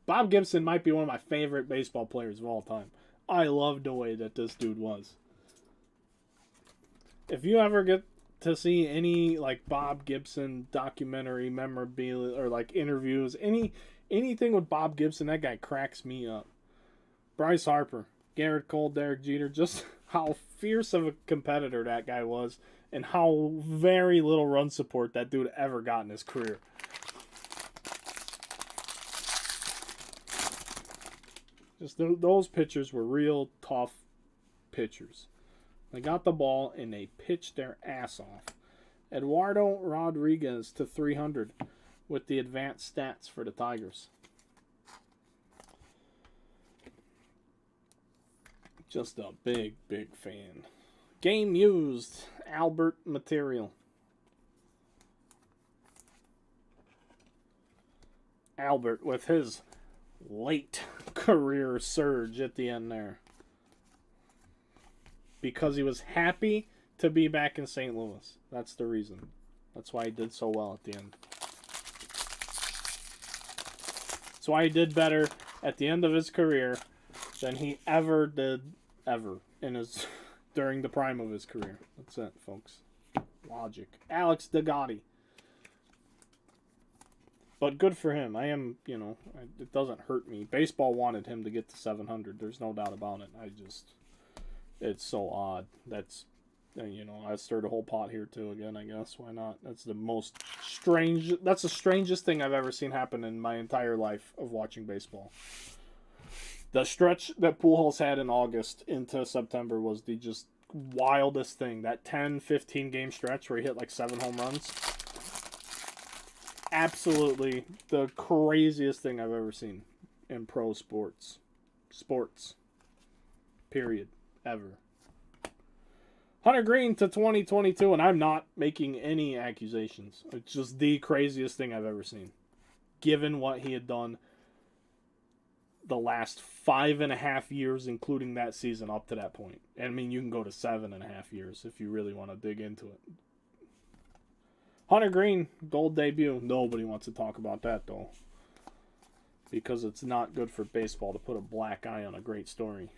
Bob Gibson might be one of my favorite baseball players of all time. I love the way that this dude was. If you ever get to see any like Bob Gibson documentary memorabilia or like interviews, anything with Bob Gibson, that guy cracks me up. Bryce Harper, Garrett Cole, Derek Jeter, just how fierce of a competitor that guy was and how very little run support that dude ever got in his career. Just those pitchers were real tough pitchers. They got the ball and they pitched their ass off. Eduardo Rodriguez to 300 with the advanced stats for the Tigers. Just a big, big fan. Game used. Albert material. Albert with his late career surge at the end there. Because he was happy to be back in St. Louis. That's the reason. That's why he did so well at the end. That's why he did better at the end of his career than he ever did in his during the prime of his career. That's it, folks. Logic. Alex DeGotti. But good for him. It doesn't hurt me. Baseball wanted him to get to 700. There's no doubt about it. It's so odd. I stirred a whole pot here too again, I guess. Why not? That's the strangest thing I've ever seen happen in my entire life of watching baseball. The stretch that Pujols had in August into September was the just wildest thing. That 10-15 game stretch where he hit like 7 home runs. Absolutely the craziest thing I've ever seen in pro sports. Period. Ever. Hunter Green to 2022, and I'm not making any accusations. It's just the craziest thing I've ever seen. Given what he had done the last 5.5 years, including that season up to that point. And I mean, you can go to 7.5 years if you really want to dig into it. Hunter Green, gold debut. Nobody wants to talk about that, though. Because it's not good for baseball to put a black eye on a great story.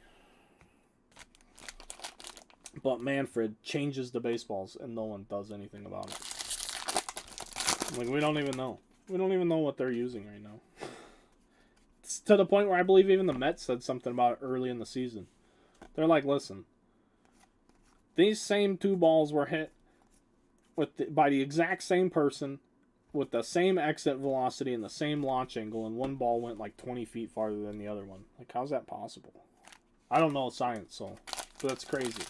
But Manfred changes the baseballs, and no one does anything about it. Like, we don't even know. We don't even know what they're using right now. It's to the point where I believe even the Mets said something about it early in the season. They're like, listen, these same 2 balls were hit by the exact same person with the same exit velocity and the same launch angle, and one ball went like 20 feet farther than the other one. Like, how's that possible? I don't know science, but that's crazy.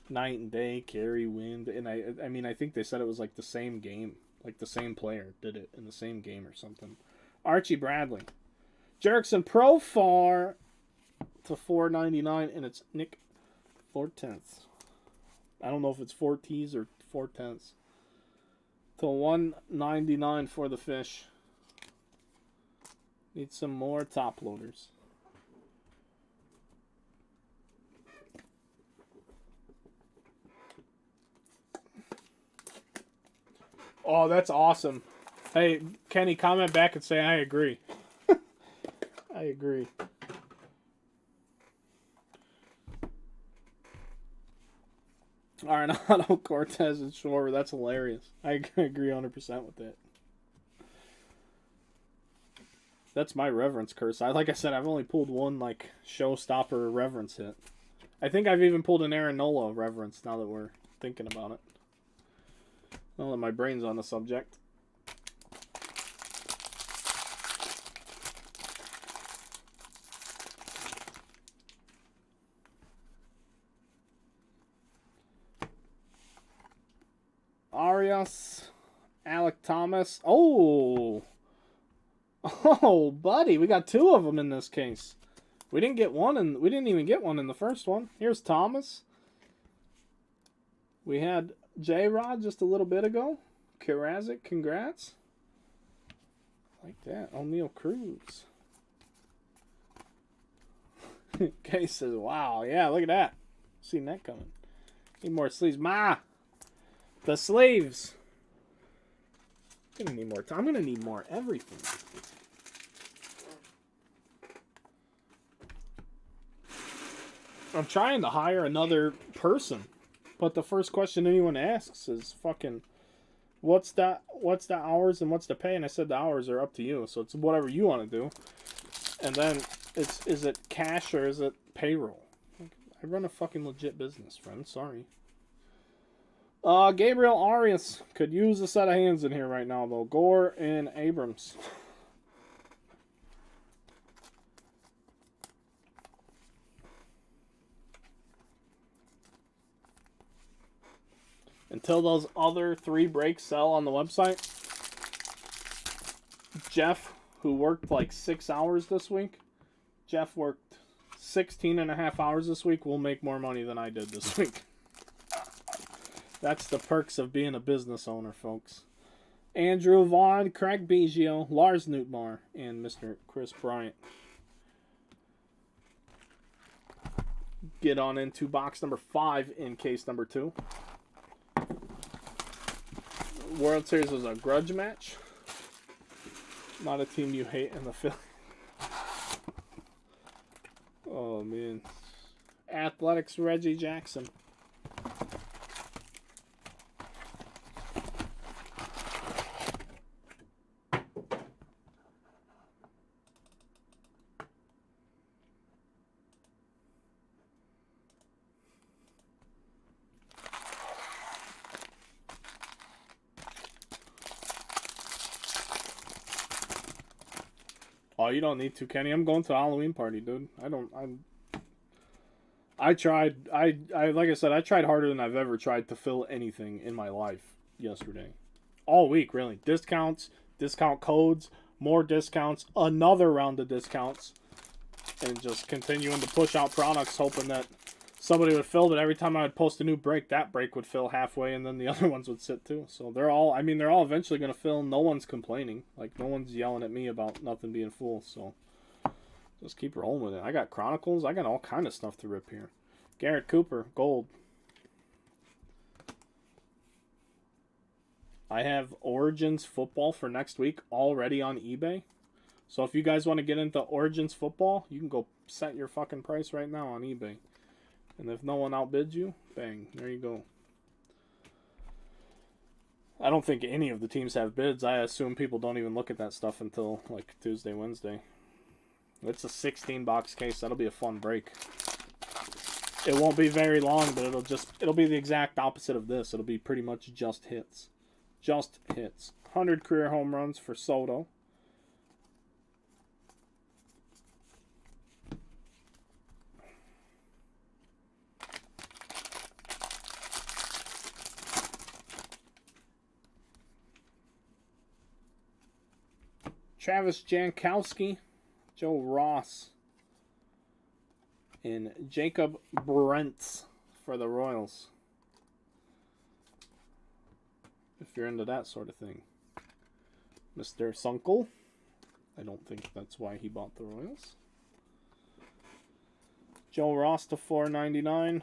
Night and day, carry, wind, and I think they said it was like the same game, like the same player did it in the same game or something. Archie Bradley, Jerickson Profar to 499, and it's Nick 4/10. I don't know if it's 4 T's or 4/10. To 199 for the fish. Need some more top loaders. Oh, that's awesome. Hey, Kenny, comment back and say I agree. I agree. Arenado, Cortez, and Schwarber. That's hilarious. I agree 100% with that. That's my reverence curse. Like I said, I've only pulled one like showstopper reverence hit. I think I've even pulled an Aaron Nola reverence now that we're thinking about it. Now that my brain's on the subject. Arias, Alec Thomas. Oh, buddy, we got 2 of them in this case. We didn't even get one in the first one. Here's Thomas. We had J-Rod just a little bit ago. Karazic, congrats. Like that. O'Neal Cruz. Cases. Wow. Yeah, look at that. Seen that coming. Need more sleeves. Ma! The sleeves. I'm gonna need more time. I'm gonna need more everything. I'm trying to hire another person, but the first question anyone asks is fucking, what's the hours and what's the pay? And I said the hours are up to you, so it's whatever you want to do. And then is it cash or is it payroll? I run a fucking legit business, friend. Sorry. Gabriel Arias could use a set of hands in here right now, though. Gore and Abrams. Until those other 3 breaks sell on the website, Jeff, who worked like 6 hours this week, Jeff worked 16 and a half hours this week, will make more money than I did this week. That's the perks of being a business owner, folks. Andrew Vaughn, Craig Biggio, Lars Nootbaar, and Mr. Chris Bryant. Get on into box number 5 in case number 2. World Series was a grudge match. Not a team you hate in the Phillies. Oh, man. Athletics, Reggie Jackson. Oh, you don't need to, Kenny. I'm going to a Halloween party, dude. I tried, like I said, I tried harder than I've ever tried to fill anything in my life yesterday. All week, really. Discounts, discount codes, more discounts, another round of discounts, and just continuing to push out products, hoping that somebody would fill, but every time I would post a new break, that break would fill halfway, and then the other ones would sit too. So they're all eventually going to fill. No one's complaining. Like, no one's yelling at me about nothing being full, so just keep rolling with it. I got Chronicles. I got all kind of stuff to rip here. Garrett Cooper, gold. I have Origins football for next week already on eBay. So if you guys want to get into Origins football, you can go set your fucking price right now on eBay. And if no one outbids you, bang, there you go. I don't think any of the teams have bids. I assume people don't even look at that stuff until like Tuesday, Wednesday. It's a 16-box case. That'll be a fun break. It won't be very long, but it'll be the exact opposite of this. It'll be pretty much just hits. Just hits. 100 career home runs for Soto. Travis Jankowski, Joe Ross, and Jacob Brents for the Royals. If you're into that sort of thing. Mr. Sunkel. I don't think that's why he bought the Royals. Joe Ross to $4.99.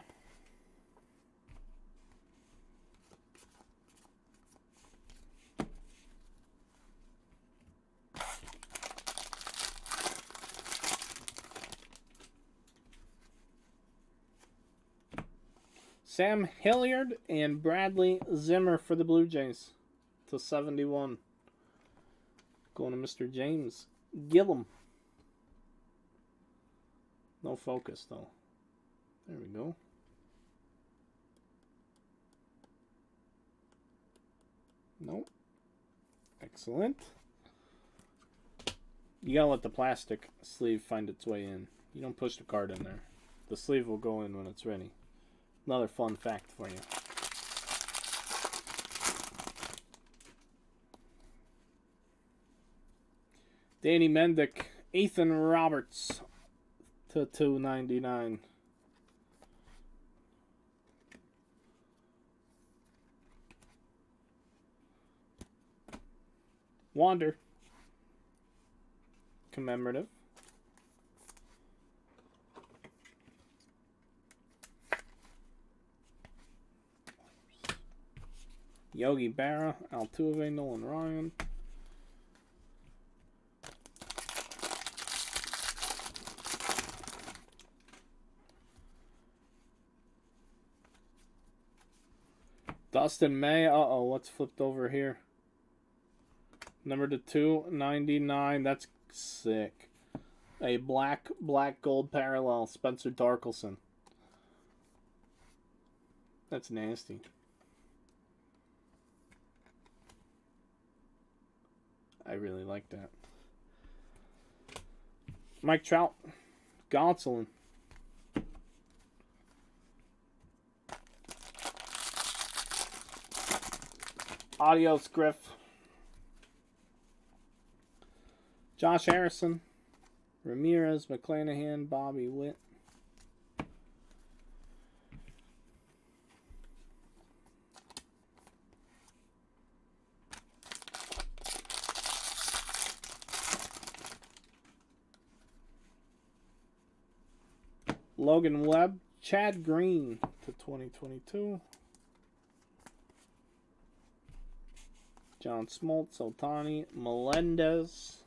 Sam Hilliard and Bradley Zimmer for the Blue Jays to 71. Going to Mr. James Gillum. No focus, though. There we go. Nope. Excellent. You gotta let the plastic sleeve find its way in. You don't push the card in there. The sleeve will go in when it's ready. Another fun fact for you. Danny Mendick, Ethan Roberts to $2.99. Wander. Commemorative. Yogi Berra, Altuve, Nolan Ryan. Dustin May. Uh-oh, what's flipped over here? Number to 299. That's sick. A black gold parallel. Spencer Darkelson. That's nasty. I really like that. Mike Trout. Gonsolin. Adios, Griff. Josh Harrison. Ramirez, McClanahan, Bobby Witt. Logan Webb, Chad Green to 2022. John Smoltz, Otani, Melendez.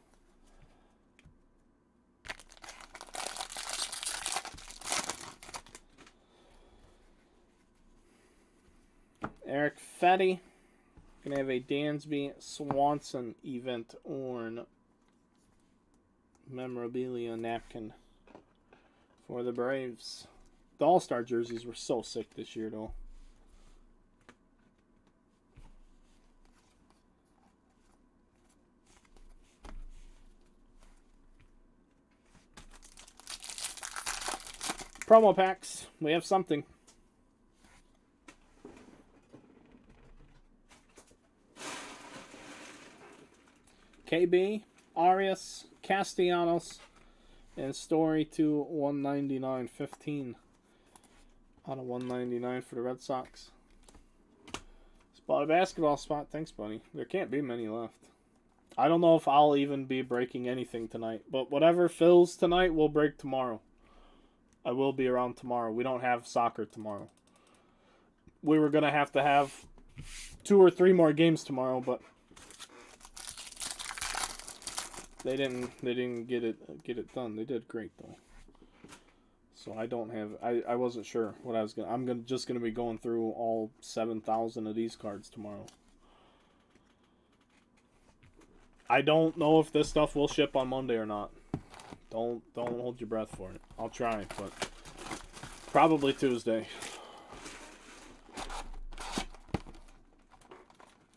Eric Fetty. Gonna have a Dansby Swanson event Orn memorabilia napkin for the Braves. The All-Star jerseys were so sick this year, though. Promo packs. We have something. KB, Arias, Castellanos, and Story to 199.15 out of 199 for the Red Sox. Spot a basketball spot. Thanks, buddy. There can't be many left. I don't know if I'll even be breaking anything tonight, but whatever fills tonight will break tomorrow. I will be around tomorrow. We don't have soccer tomorrow. We were going to have 2 or 3 more games tomorrow, but they didn't get it done. They did great though. So I don't have I wasn't sure what I was going to. I'm just going to be going through all 7,000 of these cards tomorrow. I don't know if this stuff will ship on Monday or not. Don't hold your breath for it. I'll try, but probably Tuesday.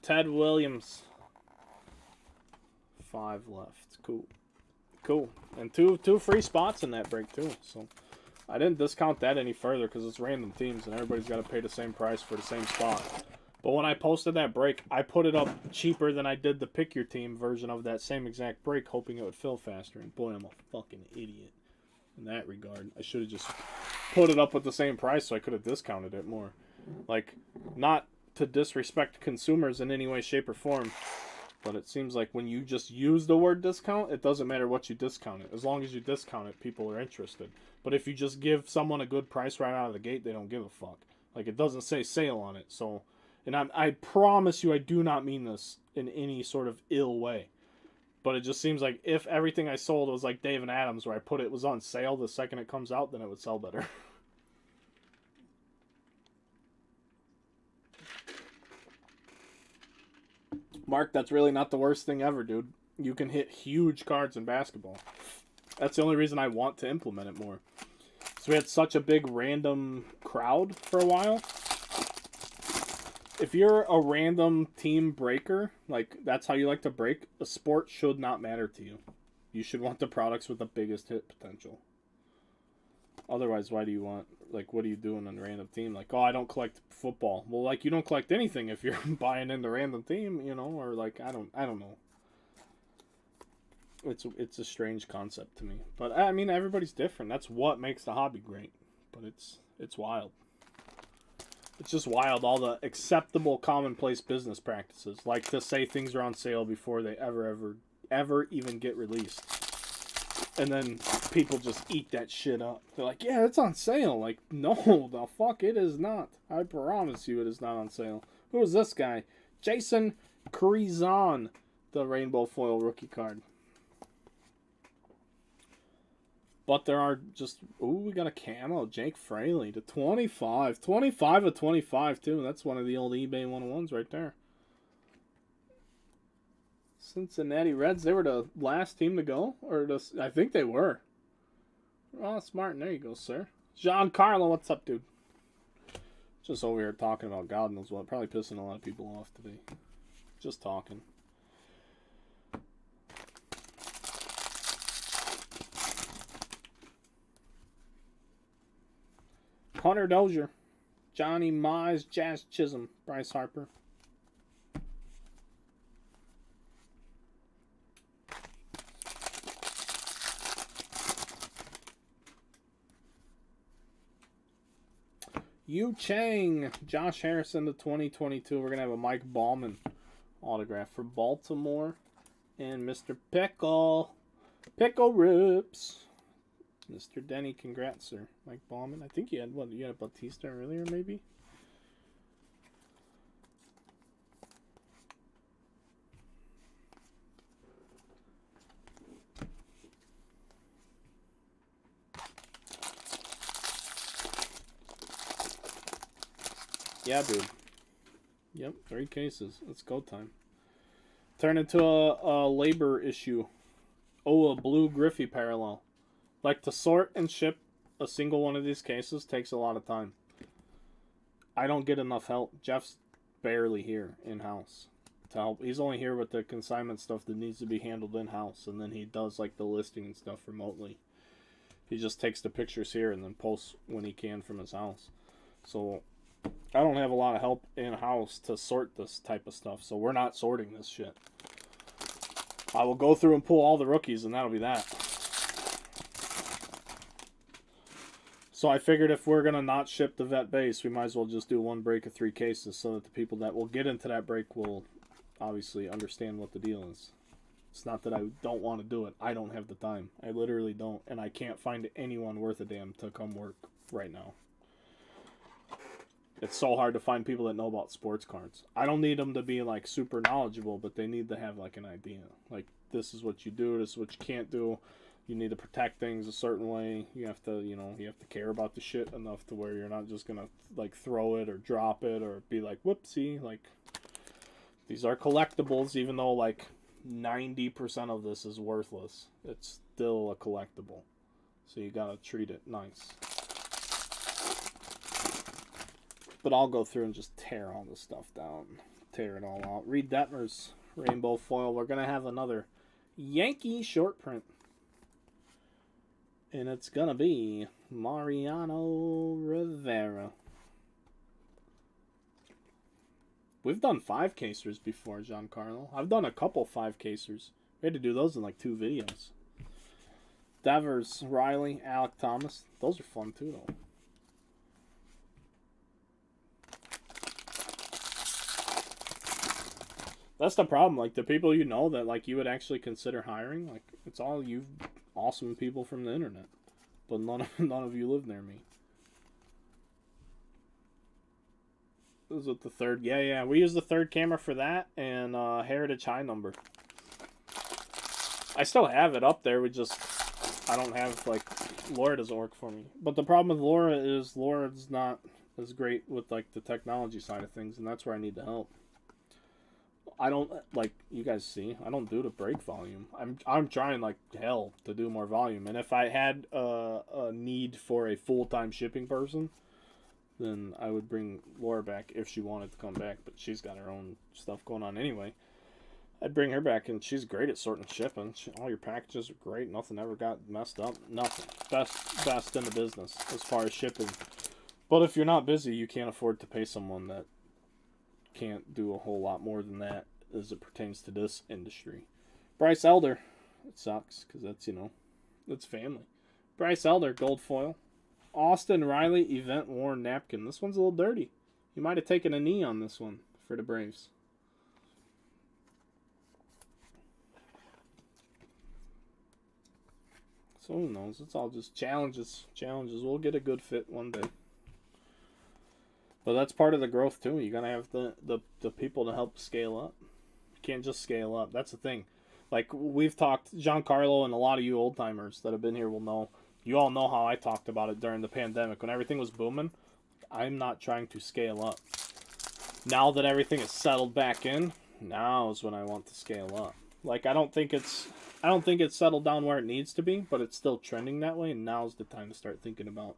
Ted Williams. 5 left. Cool. And two free spots in that break too. So I didn't discount that any further because it's random teams and everybody's got to pay the same price for the same spot. But when I posted that break, I put it up cheaper than I did the pick your team version of that same exact break, hoping it would fill faster. And boy, I'm a fucking idiot in that regard. I should have just put it up with the same price so I could have discounted it more. Like, not to disrespect consumers in any way, shape, or form, but it seems like when you just use the word discount, it doesn't matter what you discount it. As long as you discount it, people are interested. But if you just give someone a good price right out of the gate, they don't give a fuck. Like, it doesn't say sale on it, so... And I promise you I do not mean this in any sort of ill way. But it just seems like if everything I sold was like Dave and Adams, where I put it was on sale the second it comes out, then it would sell better. Mark, that's really not the worst thing ever, dude. You can hit huge cards in basketball. That's the only reason I want to implement it more. So we had such a big random crowd for a while. If you're a random team breaker, like that's how you like to break, a sport should not matter to you. You should want the products with the biggest hit potential. Otherwise, why do you want, like, what are you doing on a random team? Like, oh, I don't collect football. Well, like, you don't collect anything if you're buying in the random team, you know, or like, I don't know. It's a strange concept to me. But, I mean, everybody's different. That's what makes the hobby great. But it's wild. It's just wild, all the acceptable commonplace business practices. Like to say things are on sale before they ever even get released. And then people just eat that shit up. They're like, yeah, it's on sale. Like, no, the fuck it is not. I promise you it is not on sale. Who is this guy? Jason Curizon, the rainbow foil rookie card. But there are just... Ooh, we got a camo. Jake Fraley to 25. 25 of 25, too. That's one of the old eBay 101s right there. Cincinnati Reds. They were the last team to go? I think they were. Ross Martin. There you go, sir. Giancarlo, what's up, dude? Just over here talking about God knows what. Probably pissing a lot of people off today. Just talking. Hunter Dozier, Johnny Mize, Jazz Chisholm, Bryce Harper. Yu Chang, Josh Harrison to 2022. We're going to have a Mike Ballman autograph for Baltimore. And Mr. Pickle. Pickle Rips. Mr. Denny, congrats, sir. Mike Ballman. I think you had, what, you had Bautista earlier, maybe? Yeah, dude. Yep, 3 cases. It's go time. Turn into a labor issue. Oh, a blue Griffey parallel. Like, to sort and ship a single one of these cases takes a lot of time. I don't get enough help. Jeff's barely here in-house to help. He's only here with the consignment stuff that needs to be handled in-house, and then he does, like, the listing and stuff remotely. He just takes the pictures here and then posts when he can from his house. So I don't have a lot of help in-house to sort this type of stuff, so we're not sorting this shit. I will go through and pull all the rookies, and that'll be that. So I figured if we're going to not ship the vet base, we might as well just do one break of 3 cases so that the people that will get into that break will obviously understand what the deal is. It's not that I don't want to do it. I don't have the time. I literally don't, and I can't find anyone worth a damn to come work right now. It's so hard to find people that know about sports cards. I don't need them to be, like, super knowledgeable, but they need to have, like, an idea. Like, this is what you do, this is what you can't do. You need to protect things a certain way. You have to, you know, you have to care about the shit enough to where you're not just going to, like, throw it or drop it or be like, whoopsie. Like, these are collectibles, even though, like, 90% of this is worthless. It's still a collectible. So you got to treat it nice. But I'll go through and just tear all this stuff down. Tear it all out. Reed Detmer's rainbow foil. We're going to have another Yankee short print. And it's going to be Mariano Rivera. We've done 5-casers before, Giancarlo. I've done a couple 5-casers. We had to do those in like 2 videos. Devers, Riley, Alec Thomas. Those are fun too, though. That's the problem. Like, the people you know that, like, you would actually consider hiring, like, it's all you awesome people from the internet. But none of you live near me. This is the third. Yeah. We use the third camera for that and Heritage High number. I still have it up there. I don't have, like, Laura doesn't work for me. But the problem with Laura is Laura's not as great with, like, the technology side of things, and that's where I need the help. I don't, like you guys see, I don't do the break volume. I'm trying like hell to do more volume. And if I had a need for a full-time shipping person, then I would bring Laura back if she wanted to come back. But she's got her own stuff going on anyway. I'd bring her back, and she's great at sorting shipping. All your packages are great. Nothing ever got messed up. Nothing. Best in the business as far as shipping. But if you're not busy, you can't afford to pay someone that can't do a whole lot more than that as it pertains to this industry. Bryce Elder. It sucks because that's, you know, that's family. Bryce Elder, gold foil. Austin Riley, event worn napkin. This one's a little dirty. You might have taken a knee on this one for the Braves. So who knows? It's all just challenges. We'll get a good fit one day. But that's part of the growth too. You gotta have the people to help scale up. You can't just scale up. That's the thing. Like we've talked, Giancarlo and a lot of you old timers that have been here will know. You all know how I talked about it during the pandemic when everything was booming. I'm not trying to scale up. Now that everything is settled back in, now is when I want to scale up. Like I don't think it's settled down where it needs to be, but it's still trending that way. And now's the time to start thinking about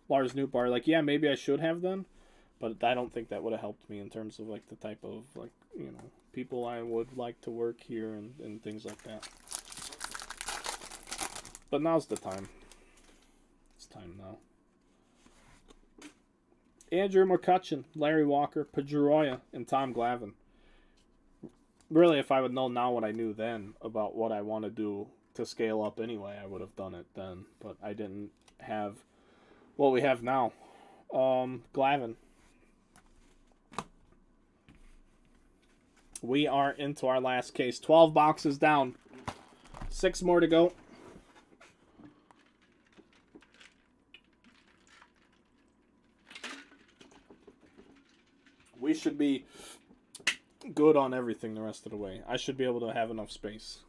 Lars Nootbaar. Like, yeah, maybe I should have then, but I don't think that would have helped me in terms of like the type of like people I would like to work here and things like that. But now's the time. It's time now. Andrew McCutcheon, Larry Walker, Pedroia, and Tom Glavine. Really, if I would know now what I knew then about what I want to do to scale up anyway, I would have done it then. But I didn't have what we have now. Glavine. We are into our last case. 12 boxes down. 6 more to go. We should be good on everything the rest of the way. I should be able to have enough space.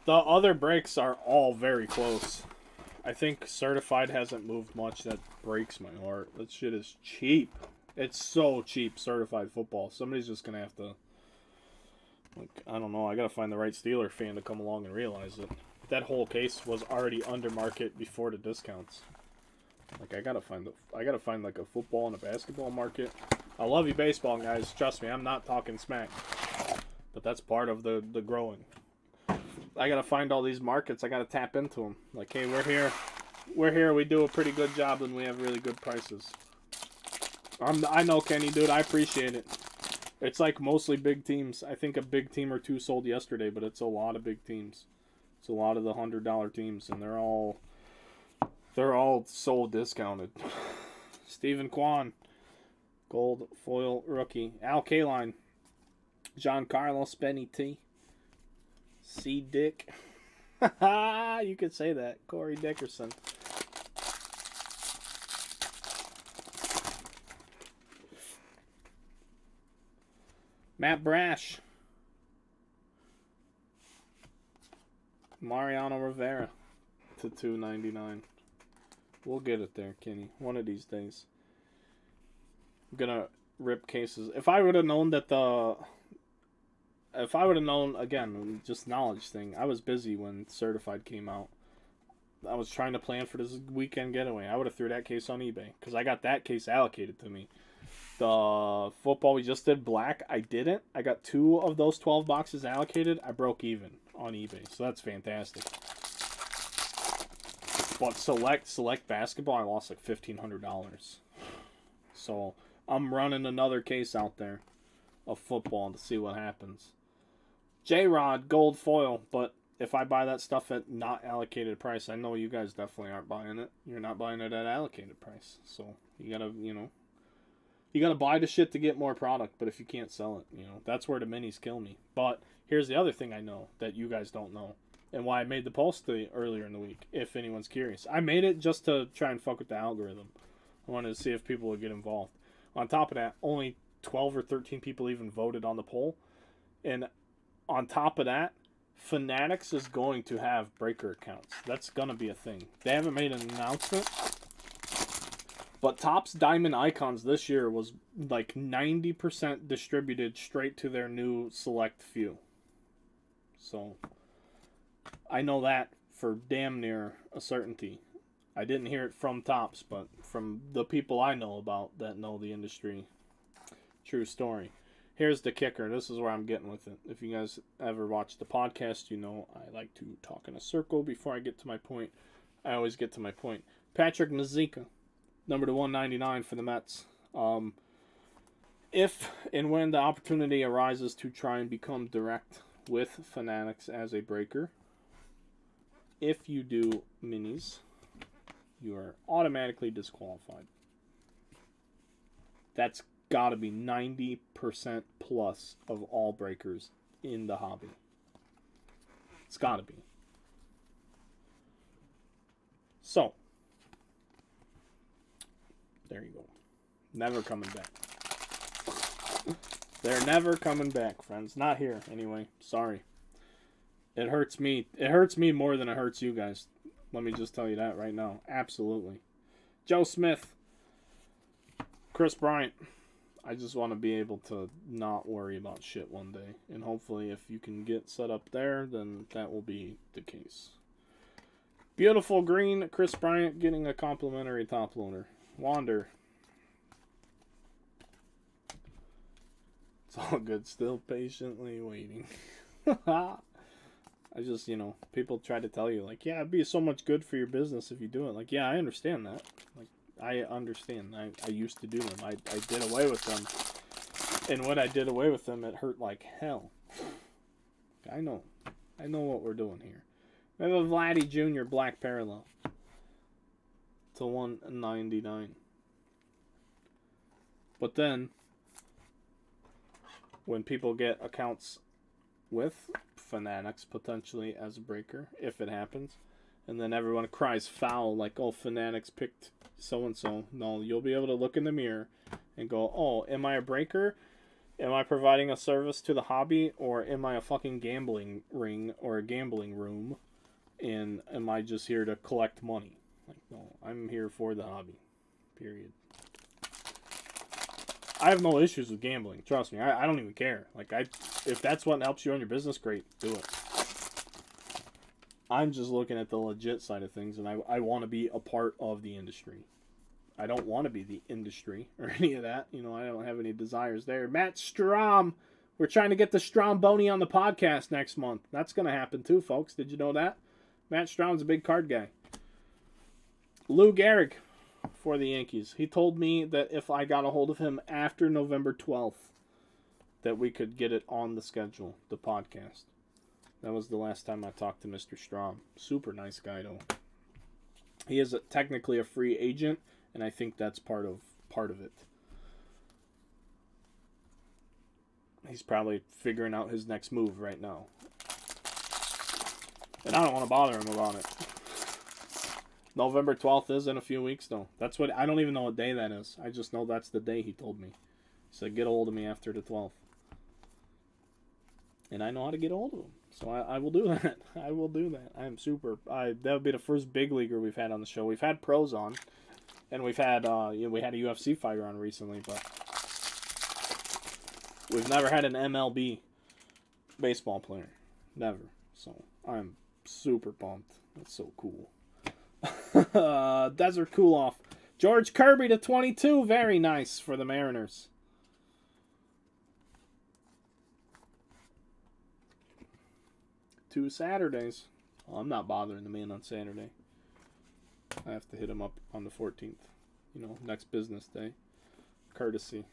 The other breaks are all very close. I think certified hasn't moved much. That breaks my heart. That shit is cheap. It's so cheap, certified football. Somebody's just going to have to... Like, I don't know. I got to find the right Steeler fan to come along and realize it. That whole case was already under market before the discounts. Like I gotta find like a football and a basketball market. I love you baseball guys. Trust me, I'm not talking smack. But that's part of the growing. I gotta find all these markets. I gotta tap into them. Like, hey, we're here. We do a pretty good job and we have really good prices. I know, Kenny, dude. I appreciate it. It's like mostly big teams. I think a big team or two sold yesterday, but it's a lot of big teams. It's a lot of the $100 teams, and they're all so discounted. Stephen Kwan, gold foil rookie. Al Kaline, Giancarlo Spenny T. C. Dick. You could say that. Corey Dickerson. Matt Brash. Mariano Rivera to $2.99. We'll get it there, Kenny. One of these days. I'm gonna rip cases. If I would have known again, just knowledge thing. I was busy when Certified came out. I was trying to plan for this weekend getaway. I would have threw that case on eBay because I got that case allocated to me. The football we just did, black, I didn't. I got 2 of those 12 boxes allocated. I broke even on eBay, so that's fantastic. But select basketball, I lost like $1,500. So I'm running another case out there of football to see what happens. J-Rod, gold foil, but if I buy that stuff at not allocated price, I know you guys definitely aren't buying it. You're not buying it at allocated price. So you gotta buy the shit to get more product, but if you can't sell it, that's where the minis kill me. But here's the other thing I know that you guys don't know, and why I made the post earlier in the week, if anyone's curious. I made it just to try and fuck with the algorithm. I wanted to see if people would get involved. On top of that, only 12 or 13 people even voted on the poll. And on top of that, Fanatics is going to have breaker accounts. That's going to be a thing. They haven't made an announcement. But Topps Diamond Icons this year was like 90% distributed straight to their new select few. So I know that for damn near a certainty. I didn't hear it from Topps, but from the people I know about that know the industry. True story. Here's the kicker. This is where I'm getting with it. If you guys ever watch the podcast, you know I like to talk in a circle before I get to my point. I always get to my point. Patrick Mazeika, number to 199 for the Mets. If and when the opportunity arises to try and become direct with Fanatics as a breaker, if you do minis, you are automatically disqualified. That's got to be 90% plus of all breakers in the hobby. It's got to be. So, there you go. Never coming back. They're never coming back, friends. Not here, anyway. Sorry. It hurts me. It hurts me more than it hurts you guys. Let me just tell you that right now. Absolutely. Joe Smith. Chris Bryant. I just want to be able to not worry about shit one day. And hopefully if you can get set up there, then that will be the case. Beautiful green. Chris Bryant getting a complimentary top loader. Wander. It's all good. Still patiently waiting. I just, people try to tell you, like, yeah, it'd be so much good for your business if you do it. Like, yeah, I understand that. Like, I understand. I used to do them. I did away with them. And when I did away with them, it hurt like hell. I know what we're doing here. We have a Vladdy Jr. black parallel to 199. But then, when people get accounts with Fanatics potentially as a breaker, if it happens, and then everyone cries foul, like, oh, Fanatics picked so-and-so. No, you'll be able to look in the mirror and go, oh, am I a breaker? Am I providing a service to the hobby? Or am I a fucking gambling ring or a gambling room? And am I just here to collect money? Like, no, I'm here for the hobby. Period. I have no issues with gambling. Trust me. I don't even care. Like, if that's what helps you on your business, great. Do it. I'm just looking at the legit side of things, and I want to be a part of the industry. I don't want to be the industry or any of that. I don't have any desires there. Matt Strom. We're trying to get the Stromboni on the podcast next month. That's going to happen too, folks. Did you know that? Matt Strom's a big card guy. Lou Gehrig for the Yankees. He told me that if I got a hold of him after November 12th, that we could get it on the schedule, the podcast. That was the last time I talked to Mr. Strom. Super nice guy, though. He is technically a free agent, and I think that's part of it. He's probably figuring out his next move right now. And I don't want to bother him about it. November 12th is in a few weeks, though. That's what I don't even know what day that is. I just know that's the day he told me. He said, get a hold of me after the 12th. And I know how to get a hold of him. So I will do that. I will do that. I'm super. That would be the first big leaguer we've had on the show. We've had pros on. And we've had, we had a UFC fighter on recently, but we've never had an MLB baseball player. Never. So I'm super pumped. That's so cool. Desert Cool Off. George Kirby to 22. Very nice for the Mariners. Two Saturdays. Well, I'm not bothering the man on Saturday. I have to hit him up on the 14th. Next business day. Courtesy.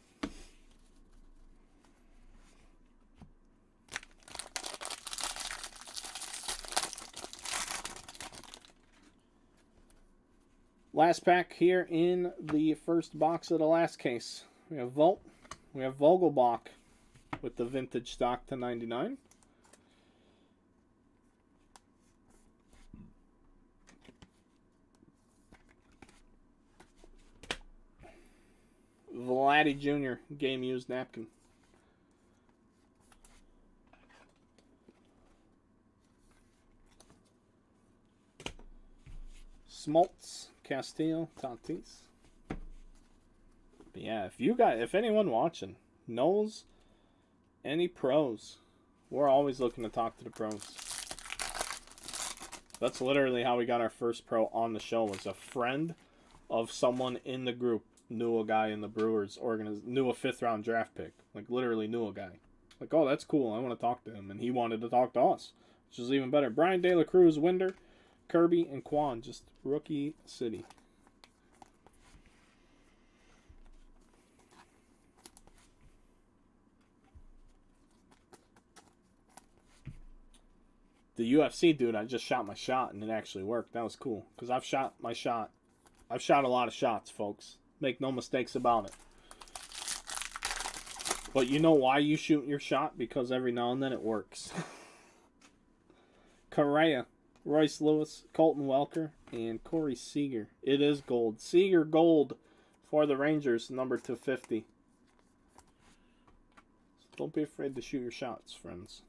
Last pack here in the first box of the last case. We have Volt. We have Vogelbach with the vintage stock to 99. Vladdy Jr. game used napkin. Smoltz, Castillo, Tatis. But yeah, if anyone watching knows any pros, we're always looking to talk to the pros. That's literally how we got our first pro on the show. Was a friend of someone in the group knew a guy in the Brewers knew a 5th round draft pick. Like literally knew a guy. Like, oh, that's cool. I want to talk to him, and he wanted to talk to us, which is even better. Brian De La Cruz, Winder, Kirby, and Quan, just rookie city. The UFC dude, I just shot my shot and it actually worked. That was cool. Because I've shot my shot. I've shot a lot of shots, folks. Make no mistakes about it. But you know why you shoot your shot? Because every now and then it works. Correa, Royce Lewis, Colton Welker, and Corey Seager. It is gold. Seager gold for the Rangers, number 250. So don't be afraid to shoot your shots, friends.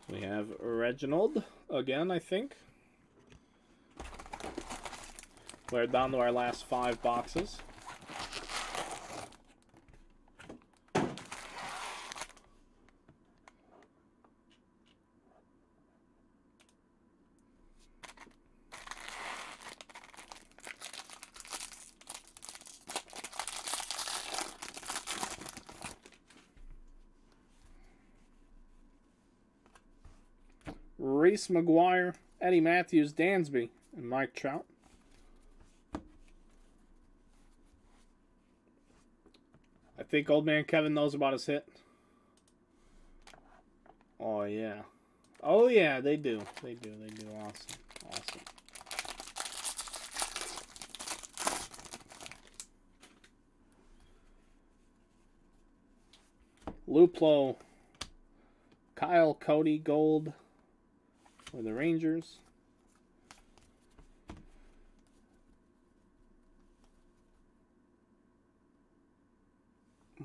We have Reginald again, I think. We're down to our last 5 boxes. Reese McGuire, Eddie Matthews, Dansby, and Mike Trout. I think old man Kevin knows about his hit. Oh, yeah. Oh, yeah, they do. They do. They do. Awesome. Awesome. Luplo, Kyle Cody Gold for the Rangers.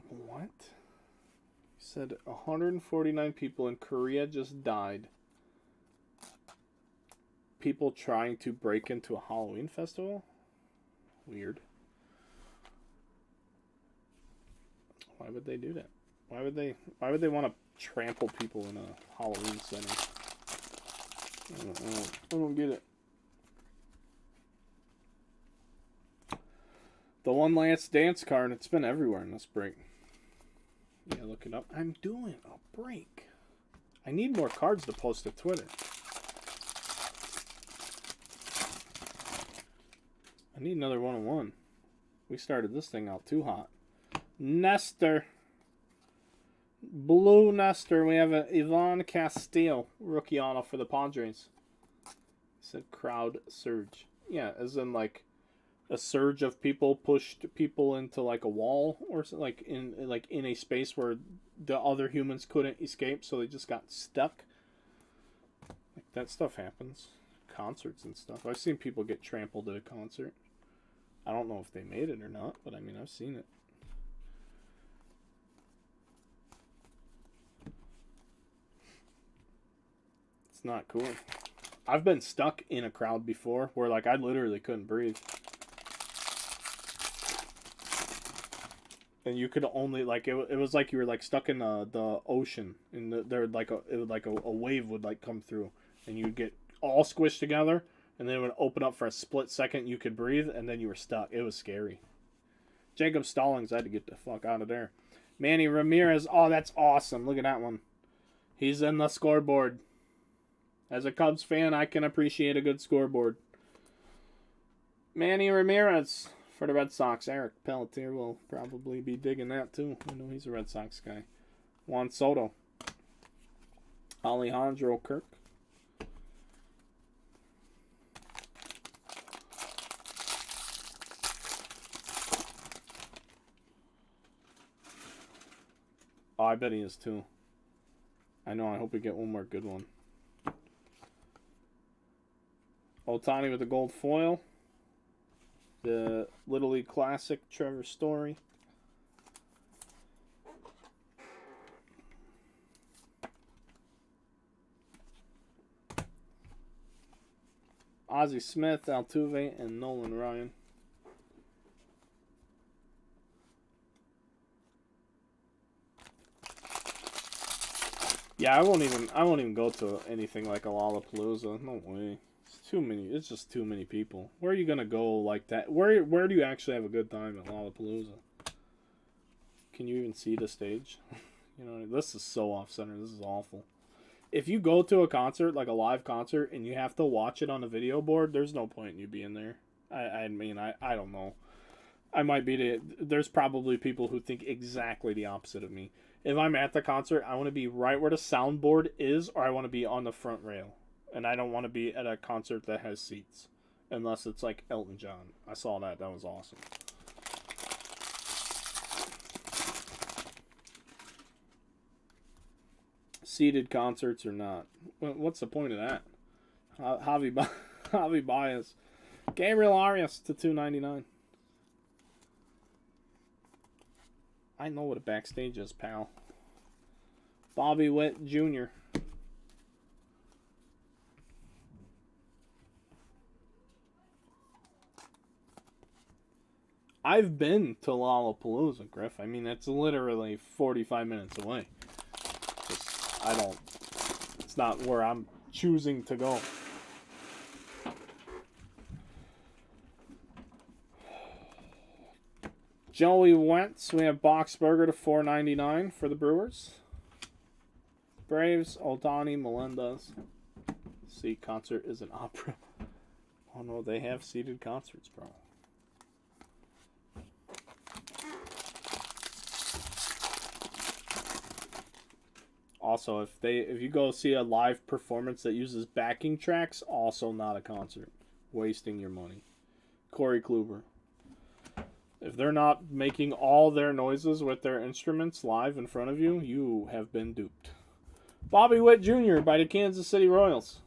What? You said 149 people in Korea just died. People trying to break into a Halloween festival? Weird. Why would they do that? Why would they want to trample people in a Halloween setting? I don't get it. The One Last Dance card, it's been everywhere in this break. Yeah, look it up. I'm doing a break. I need more cards to post to Twitter. I need another 1-on-1. We started this thing out too hot. Nestor. Blue Nestor. We have an Ivan Castillo rookie auto for the Padres. It said crowd surge. Yeah, as in like a surge of people pushed people into like a wall or something, like in a space where the other humans couldn't escape, so they just got stuck. Like that stuff happens. Concerts and stuff. I've seen people get trampled at a concert. I don't know if they made it or not, but I mean I've seen it. It's not cool. I've been stuck in a crowd before where like I literally couldn't breathe. And you could only like it was like you were like stuck in the ocean, and there like a wave would like come through, and you'd get all squished together, and then it would open up for a split second. You could breathe, and then you were stuck. It was scary. Jacob Stallings, I had to get the fuck out of there. Manny Ramirez, oh that's awesome! Look at that one. He's in the scoreboard. As a Cubs fan, I can appreciate a good scoreboard. Manny Ramirez. For the Red Sox, Eric Pelletier will probably be digging that too. I know he's a Red Sox guy. Juan Soto. Alejandro Kirk. Oh, I bet he is too. I know, I hope we get one more good one. Ohtani with the gold foil. The Little League Classic, Trevor Story. Ozzie Smith, Altuve, and Nolan Ryan. Yeah, I won't even go to anything like a Lollapalooza. No way. Too many. It's just too many people. Where are you gonna go like that? Where do you actually have a good time at Lollapalooza? Can you even see the stage? You know, this is so off-center. This is awful. If you go to a concert, like a live concert, and you have to watch it on a video board, there's no point in you being there. I mean, I don't know. I might be there's probably people who think exactly the opposite of me. If I'm at the concert, I want to be right where the soundboard is, or I want to be on the front rail. And I don't want to be at a concert that has seats. Unless it's like Elton John. I saw that. That was awesome. Seated concerts or not. What's the point of that? Javi Baez. Gabriel Arias to $2.99. I know what a backstage is, pal. Bobby Witt Jr. I've been to Lollapalooza, Griff. I mean, it's literally 45 minutes away. It's not where I'm choosing to go. Joey Wentz, we have Boxberger to $4.99 for the Brewers. Braves, Ohtani, Melendez. See, concert is an opera. Oh no, they have seated concerts, bro. Also, if you go see a live performance that uses backing tracks, also not a concert. Wasting your money. Corey Kluber. If they're not making all their noises with their instruments live in front of you, you have been duped. Bobby Witt Jr. by the Kansas City Royals.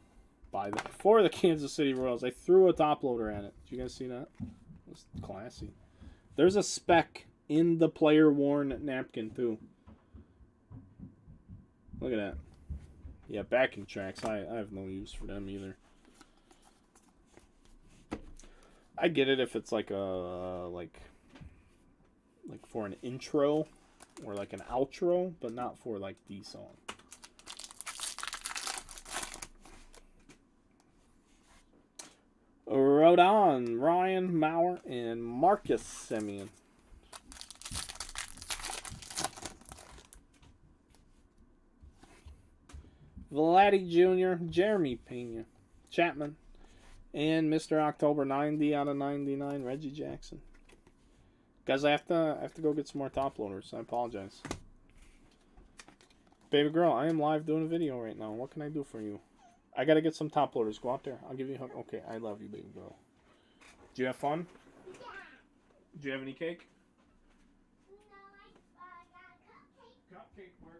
For the Kansas City Royals. I threw a top loader at it. Did you guys see that? It was classy. There's a speck in the player-worn napkin, too. Look at that. Yeah, backing tracks. I have no use for them either. I get it if it's like a like for an intro or like an outro, but not for like the song. Rodon, Ryan Mauer, and Marcus Semien. Vladdy Jr., Jeremy Pena, Chapman, and Mr. October 90 out of 99, Reggie Jackson. Guys, I have to go get some more top loaders. I apologize. Baby girl, I am live doing a video right now. What can I do for you? I gotta get some top loaders. Go out there. I'll give you a hug. Okay, I love you, baby girl. Did you have fun? Yeah. Did you have any cake? No, I got a cupcake. Cupcake works.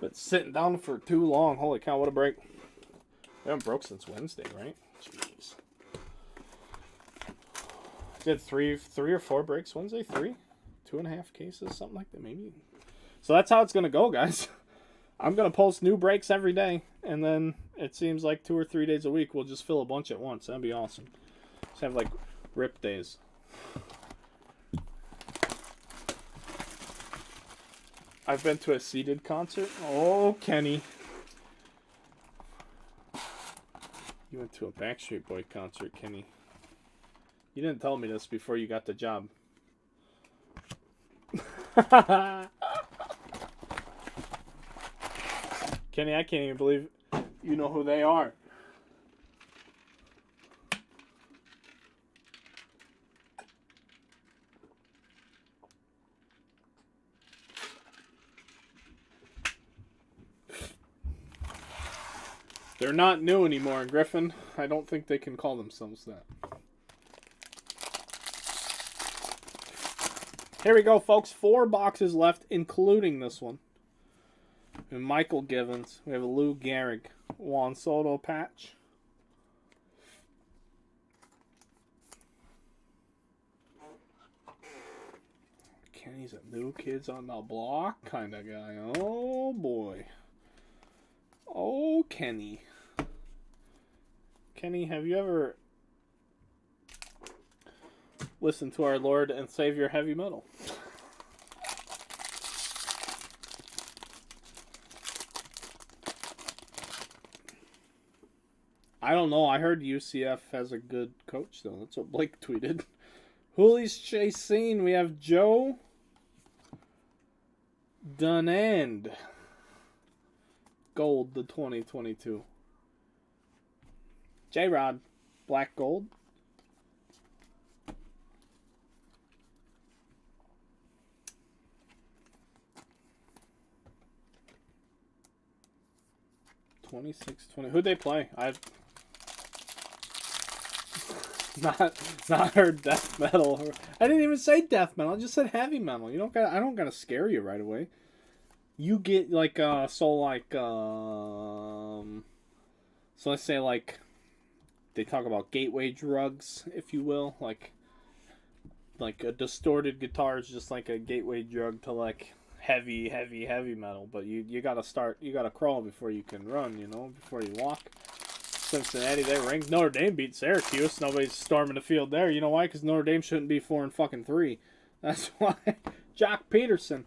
But sitting down for too long. Holy cow, what a break. We haven't broke since Wednesday, right? Jeez. Did three or four breaks Wednesday? 3? 2.5 cases? Something like that, maybe. So that's how it's going to go, guys. I'm going to post new breaks every day. And then it seems like 2 or 3 days a week we'll just fill a bunch at once. That'd be awesome. Just have like rip days. I've been to a seated concert. Oh, Kenny. You went to a Backstreet Boy concert, Kenny. You didn't tell me this before you got the job. Kenny, I can't even believe you know who they are. They're not new anymore, Griffin. I don't think they can call themselves that. Here we go, folks. 4 boxes left, including this one. And Michael Givens. We have a Lou Gehrig. Juan Soto patch. Kenny's a new kids on the block kind of guy. Oh, boy. Oh, Kenny. Kenny, have you ever listen to our Lord and Savior heavy metal. I don't know. I heard UCF has a good coach, though. That's what Blake tweeted. Hoolies chasing. We have Joe Dunand. Gold, the 2022. J-Rod. Black gold. $26.20. Who'd they play? I've not heard death metal. I didn't even say death metal. I just said heavy metal. I don't gotta scare you right away. You get like so let's say like they talk about gateway drugs, if you will, like a distorted guitar is just like a gateway drug to like heavy metal. But you gotta crawl before you can run, before you walk. Cincinnati, they ranked. Notre Dame beat Syracuse. Nobody's storming the field there. You know why? Because Notre Dame shouldn't be 4-3. That's why. Jock Peterson.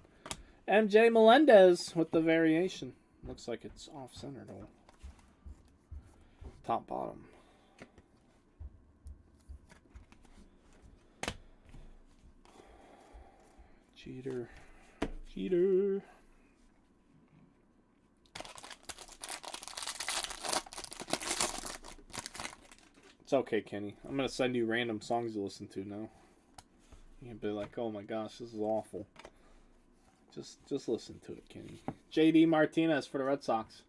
MJ Melendez with the variation. Looks like it's off center though. Top bottom. Cheater. It's okay, Kenny. I'm gonna send you random songs to listen to now. You'll be like, oh my gosh, this is awful. Just listen to it, Kenny. JD Martinez for the Red Sox.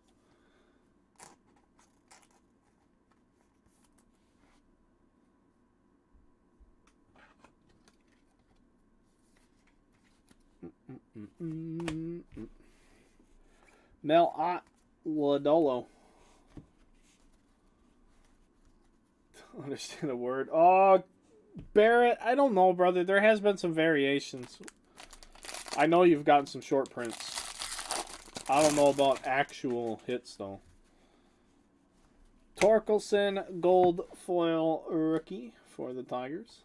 Mel Ladolo. Understand a word. Oh, Barrett, I don't know, brother. There has been some variations. I know you've gotten some short prints. I don't know about actual hits, though. Torkelson, gold foil rookie for the Tigers.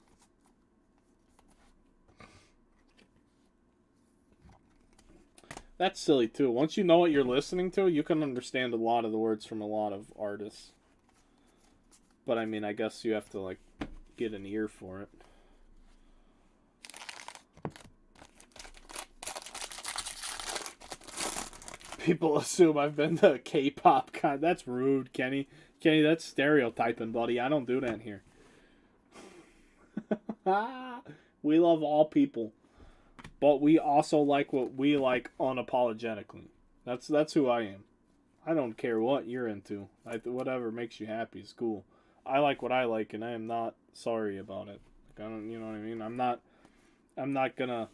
That's silly, too. Once you know what you're listening to, you can understand a lot of the words from a lot of artists. But, I mean, I guess you have to, like, get an ear for it. People assume I've been to a K-pop con. That's rude, Kenny. Kenny, that's stereotyping, buddy. I don't do that here. We love all people. But we also like what we like unapologetically. That's who I am. I don't care what you're into. Whatever makes you happy is cool. I like what I like, and I am not sorry about it. Like, I don't, you know what I mean? I'm not gonna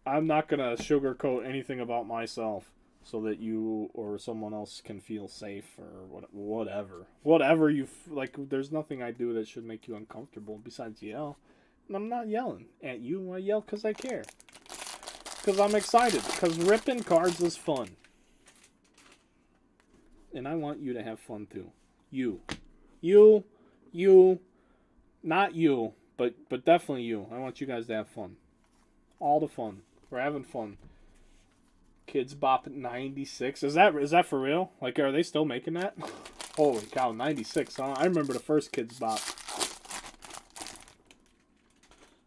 sugarcoat anything about myself so that you or someone else can feel safe or whatever. Whatever you like. There's nothing I do that should make you uncomfortable besides yell. And I'm not yelling at you. I yell because I care. Because I'm excited. Because ripping cards is fun. And I want you to have fun too. You, not you, but definitely you. I want you guys to have fun. All the fun. We're having fun. Kids Bop 96. Is that for real? Like, are they still making that? Holy cow, 96, huh? I remember the first Kids Bop.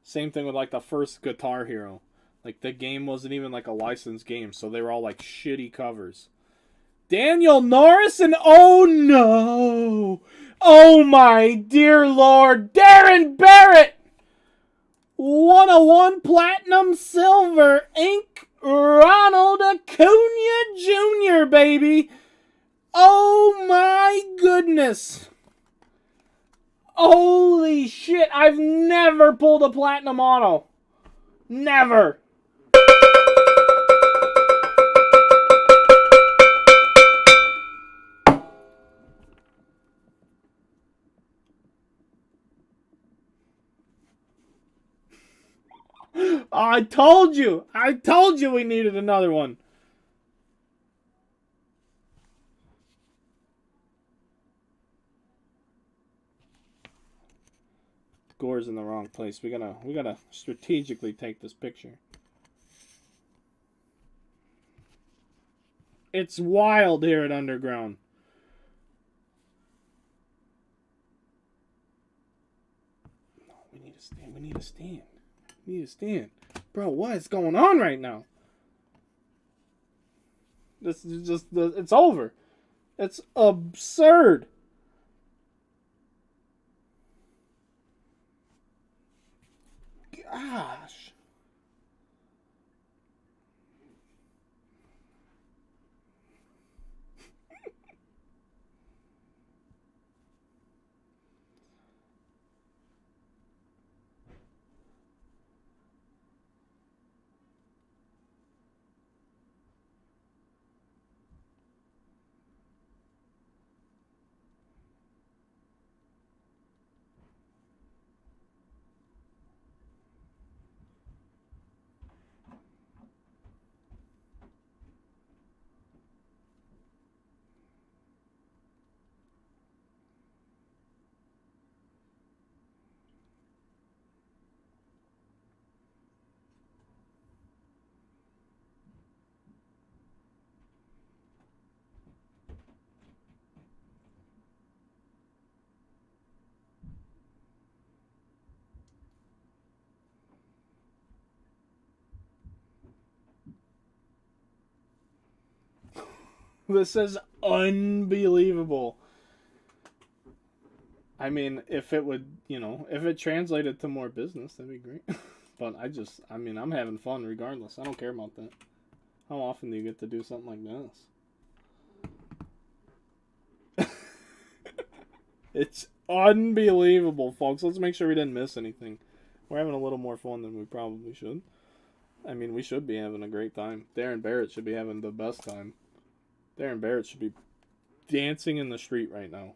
Same thing with, like, the first Guitar Hero. Like, the game wasn't even, like, a licensed game, so they were all, like, shitty covers. Daniel Norris and oh no! Oh my dear Lord! Darren Barrett! 101 Platinum Silver Ink Ronald Acuna Jr., baby! Oh my goodness! Holy shit, I've never pulled a Platinum Auto. Never! I told you we needed another one. Gore's in the wrong place. We gotta strategically take this picture. It's wild here at Underground. No, we need a stand. We need a stand. We need a stand. Bro, what is going on right now? This is just, it's over. It's absurd. Gosh. This is unbelievable. I mean, if it would, if it translated to more business, that'd be great. But I'm having fun regardless. I don't care about that. How often do you get to do something like this? It's unbelievable, folks. Let's make sure we didn't miss anything. We're having a little more fun than we probably should. I mean, we should be having a great time. Darren Barrett should be having the best time. Darren Barrett should be dancing in the street right now.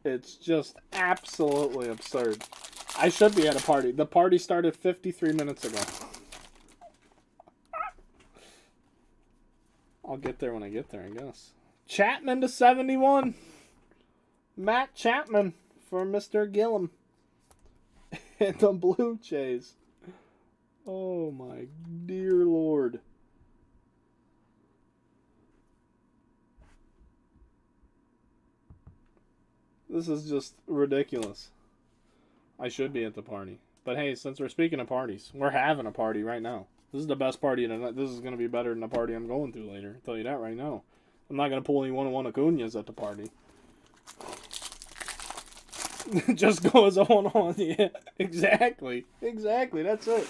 It's just absolutely absurd. I should be at a party. The party started 53 minutes ago. I'll get there when I get there, I guess. Chapman to 71. Matt Chapman for Mr. Gillum. And the Blue Jays. Oh my dear Lord. This is just ridiculous. I should be at the party. But hey, since we're speaking of parties, we're having a party right now. This is the best party tonight. This is going to be better than the party I'm going to later. I'll tell you that right now. I'm not going to pull any one-on-one Acuñas at the party. Just go as a one-on-one. Yeah, exactly. Exactly, that's it.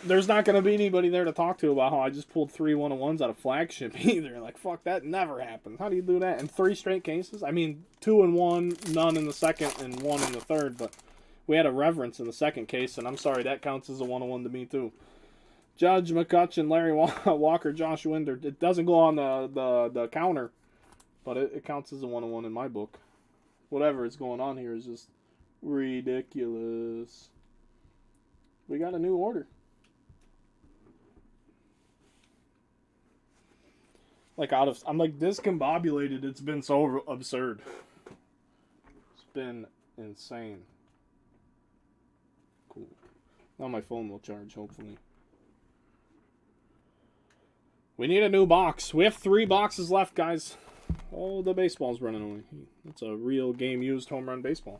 There's not going to be anybody there to talk to about how I just pulled 3 one-on-ones out of flagship either. Like, fuck, that never happens. How do you do that? In 3 straight cases? I mean, 2 in one, none in the second, and 1 in the third, but we had a reverence in the second case, and I'm sorry, that counts as a one-on-one to me, too. Judge McCutcheon, Larry Walker, Josh Winder. It doesn't go on the counter, but it counts as a one-on-one in my book. Whatever is going on here is just ridiculous. We got a new order. I'm like discombobulated. It's been so absurd. It's been insane. Cool. Now my phone will charge, hopefully. We need a new box. We have 3 boxes left, guys. Oh, the baseball's running away. That's a real game-used home run baseball.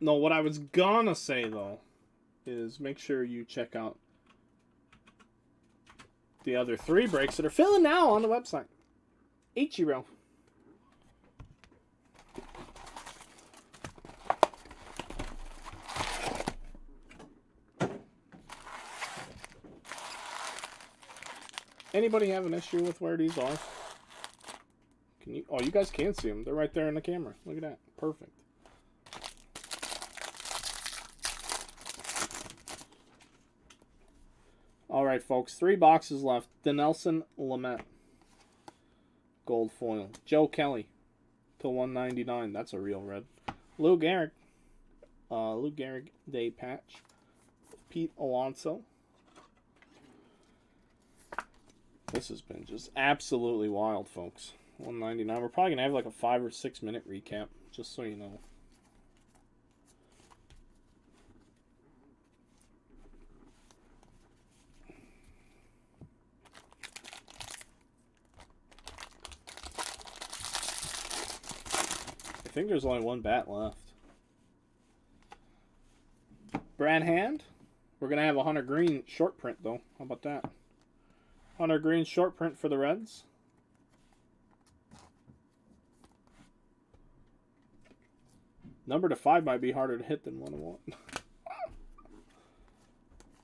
No, what I was gonna say, though, is make sure you check out the other 3 breaks that are filling now on the website. Ichiro. Anybody have an issue with where these are? Can you? Oh, you guys can see them. They're right there in the camera. Look at that. Perfect. All right, folks. 3 boxes left. Denelson Lamet. Gold foil. Joe Kelly. To 199. That's a real red. Lou Gehrig. Lou Gehrig Day patch. Pete Alonso. This has been just absolutely wild, folks. 199. We're probably going to have like a 5 or 6 minute recap, just so you know. I think there's only 1 bat left. Brad Hand. We're going to have a Hunter Green short print, though. How about that? Hunter Green short print for the Reds. Number to 5 might be harder to hit than 101.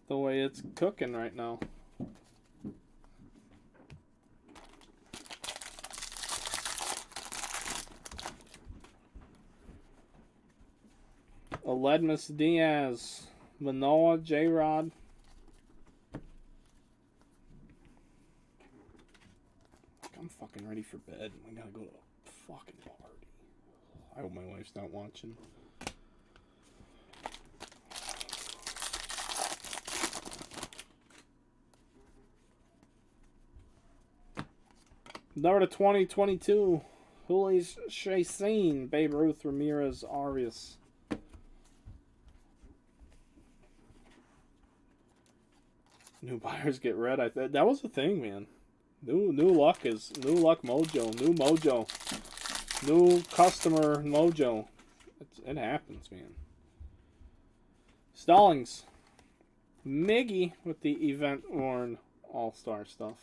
The way it's cooking right now. Aledmus Diaz. Manoah, J-Rod. I'm fucking ready for bed. I gotta go to a fucking party. I hope my wife's not watching. Number to 2022. Julio Chacin, Babe Ruth, Ramirez, Arias. New buyers get red. That was the thing, man. New luck mojo. New mojo. New customer mojo. It happens, man. Stallings. Miggy with the event worn all-star stuff.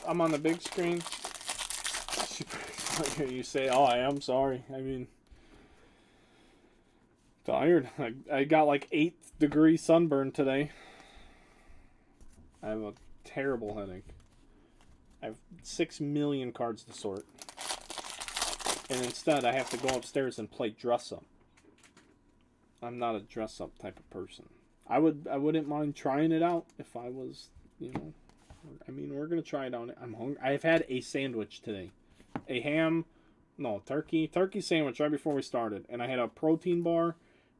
I'm on the big screen. You say, "Oh, I am sorry." I mean, tired. I got like 8th degree sunburn today. I have a terrible headache. I have 6 million cards to sort, and instead I have to go upstairs and play dress up. I'm not a dress up type of person. I wouldn't mind trying it out if I was, you know. I mean, we're gonna try it out. I'm hungry. I've had a sandwich today, a turkey sandwich right before we started, and I had a protein bar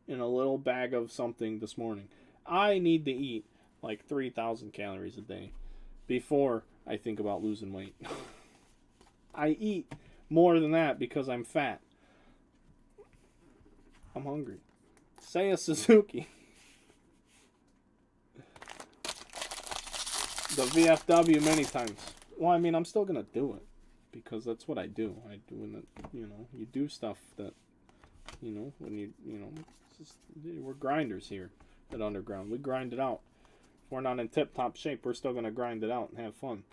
and a little bag of something this morning. I need to eat like 3,000 calories a day before I think about losing weight. I eat more than that because I'm fat. I'm hungry. Seiya Suzuki. The VFW many times. Well, I mean, I'm still gonna do it because that's what I do. You do stuff that, when we're grinders here at Underground. We grind it out. If we're not in tip-top shape, we're still gonna grind it out and have fun.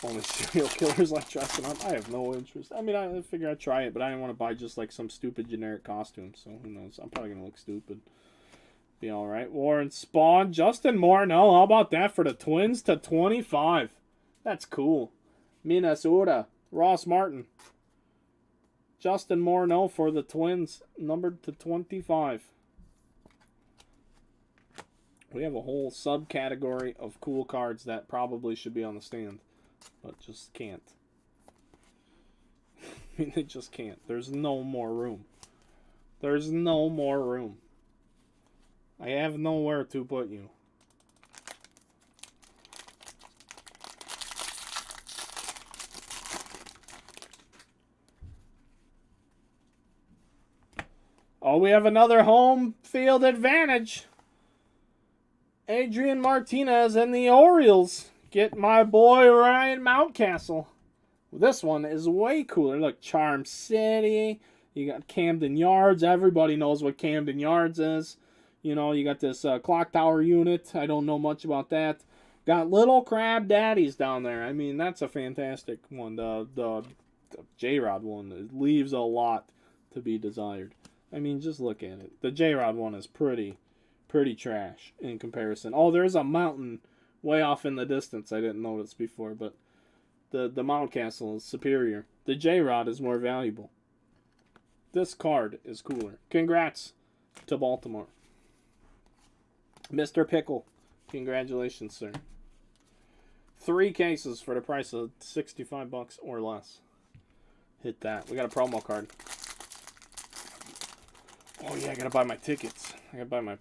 Only serial killers like dressing up. I have no interest. I mean, I figure I'd try it, but I didn't want to buy just like some stupid generic costume. So who knows? I'm probably gonna look stupid. Be all right. Warren Spawn, Justin Morneau. How about that for the Twins to 25? That's cool. Minnesota, Ross Martin. Justin Morneau for the Twins, numbered to 25. We have a whole subcategory of cool cards that probably should be on the stand, but just can't. I mean, they just can't. There's no more room. There's no more room. I have nowhere to put you. Oh, we have another home field advantage. Adrian Martinez and the Orioles get my boy Ryan Mountcastle. This one is way cooler. Look, Charm City, You got Camden Yards. Everybody knows what Camden Yards is. You know, you got this clock tower unit. I don't know much about that. Got Little Crab Daddies down there. I mean, that's a fantastic one. The J-Rod one, it leaves a lot to be desired. I mean, just look at it. The J-Rod one is pretty trash in comparison. Oh, there's a mountain way off in the distance I didn't notice before, but the Mount Castle is superior. The J-Rod is more valuable. This card is cooler. Congrats to Baltimore. Mr. Pickle, congratulations, sir. 3 cases for the price of $65 or less. Hit that. We got a promo card. Oh yeah, I gotta buy my tickets. I gotta buy my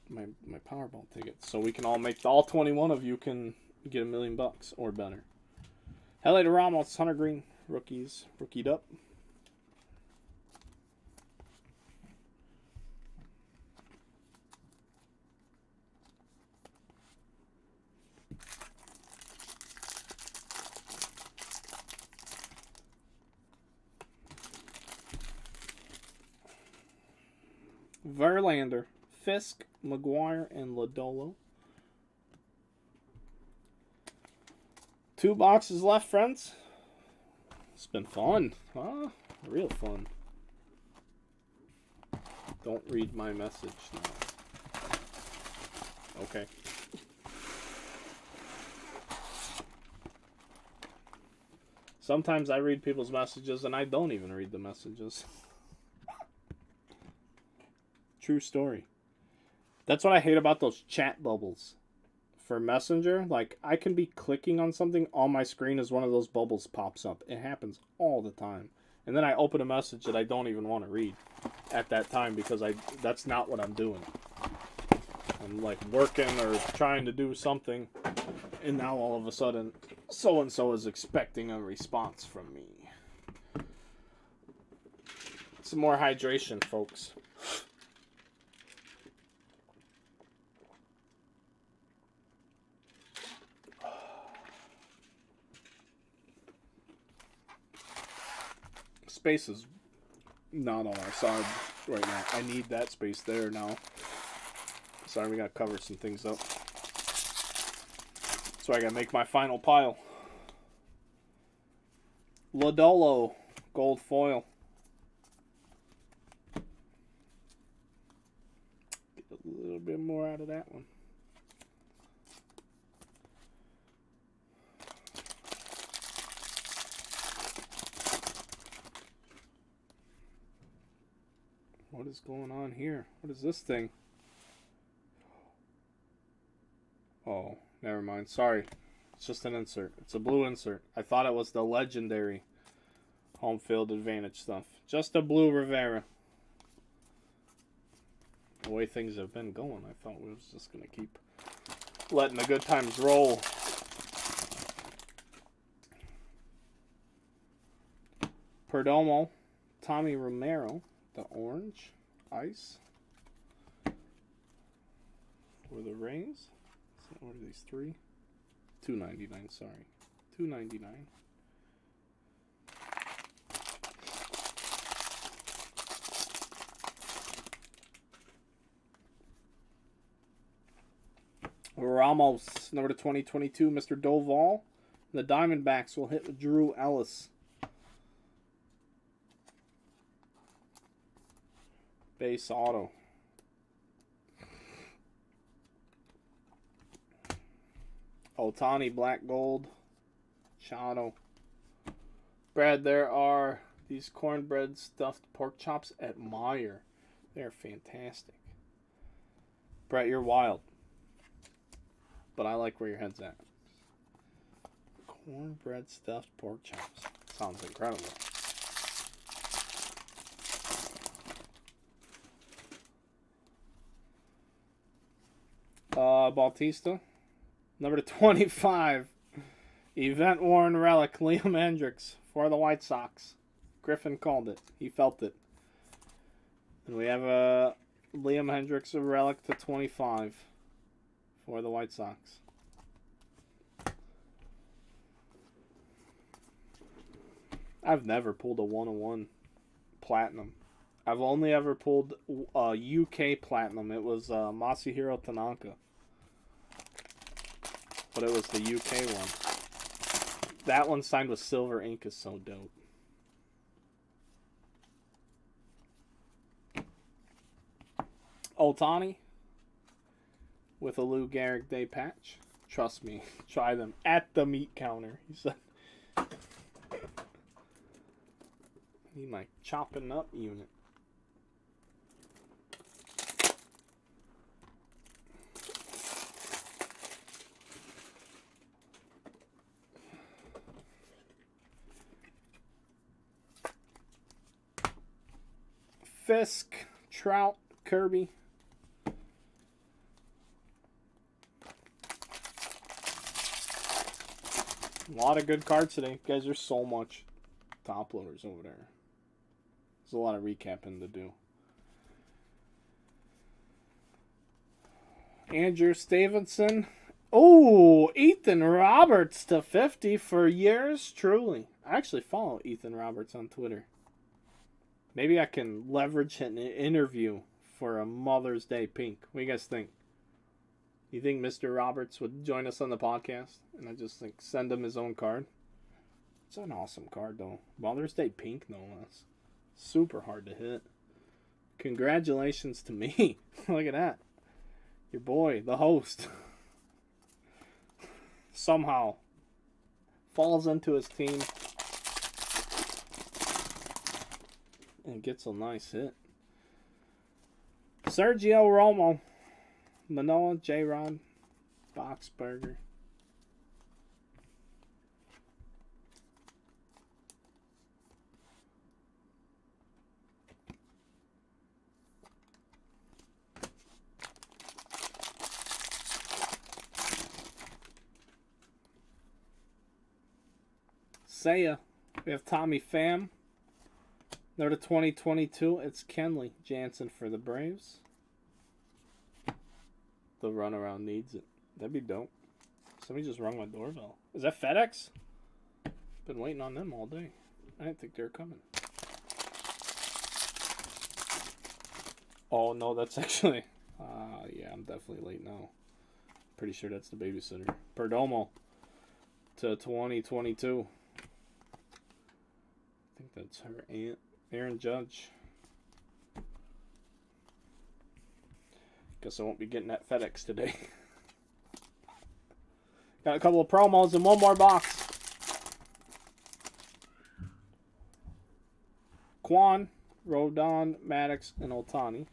Powerball tickets so we can all make all 21 of you can get $1 million or better. Hello to Ramos, Hunter Green, rookies, rookied up. Verlander, Fisk, McGuire, and Lodolo. 2 boxes left, friends. It's been fun. Real fun. Don't read my message now. Okay. Sometimes I read people's messages and I don't even read the messages. True story. That's what I hate about those chat bubbles for Messenger. Like, I can be clicking on something on my screen as one of those bubbles pops up. It happens all the time. And then I open a message that I don't even want to read at that time because that's not what I'm doing. I'm like working or trying to do something, and now all of a sudden so-and-so is expecting a response from me. Some more hydration, folks. Space is not on our side right now. I need that space there now. Sorry, we gotta cover some things up. So I gotta make my final pile. Lodolo, gold foil. Get a little bit more out of that one. What is going on here? What is this thing? Oh, never mind. Sorry. It's just an insert. It's a blue insert. I thought it was the legendary home field advantage stuff. Just a blue Rivera. The way things have been going, I thought we was just going to keep letting the good times roll. Perdomo, Tommy Romero. The orange ice for the Rays. What are these 3? $2.99. Sorry, $2.99. Ramos, number to 2022, Mr. Doval. The Diamondbacks will hit Drew Ellis. Base auto. Otani, black gold. Chano. Brad, there are these cornbread stuffed pork chops at Meyer. They're fantastic. Brett, you're wild. But I like where your head's at. Cornbread stuffed pork chops. Sounds incredible. Bautista. Number 25. Event worn relic. Liam Hendricks for the White Sox. Griffin called it. He felt it. And we have a Liam Hendricks relic to 25 for the White Sox. I've never pulled a 101 platinum I've only ever pulled UK Platinum. It was Masahiro Tanaka. But it was the UK one. That one signed with silver ink is so dope. Otani with a Lou Gehrig Day patch. Trust me, try them at the meat counter. He said, need my chopping up unit. Fisk, Trout, Kirby. A lot of good cards today. Guys, there's so much top loaders over there. There's a lot of recapping to do. Andrew Stevenson. Oh, Ethan Roberts to 50 for years, truly. I actually follow Ethan Roberts on Twitter. Maybe I can leverage an interview for a Mother's Day pink. What do you guys think? You think Mr. Roberts would join us on the podcast? And I just think send him his own card. It's an awesome card, though. Mother's Day pink, no less. Super hard to hit. Congratulations to me. Look at that. Your boy, the host. Somehow falls into his team and gets a nice hit. Sergio Romo. Manoa, J-Rod, Boxberger. Seiya. We have Tommy Pham. They're to 2022. It's Kenley Jansen for the Braves. The runaround needs it. That'd be dope. Somebody just rung my doorbell. Is that FedEx? Been waiting on them all day. I didn't think they were coming. Oh, no, that's actually... yeah, I'm definitely late now. Pretty sure that's the babysitter. Perdomo to 2022. I think that's her aunt. Aaron Judge. Guess I won't be getting that FedEx today. Got a couple of promos and one more box. Quan, Rodon, Maddox, and Otani.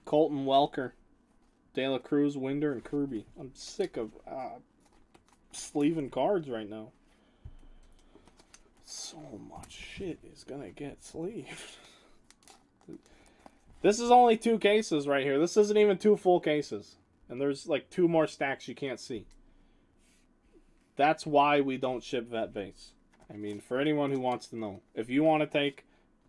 Colton Welker. De La Cruz, Winder, and Kirby. I'm sick of sleeving cards right now. So much shit is gonna get sleeved. This is only 2 cases right here. This isn't even 2 full cases. And there's like 2 more stacks you can't see. That's why we don't ship vet base. I mean, for anyone who wants to know. If you want to take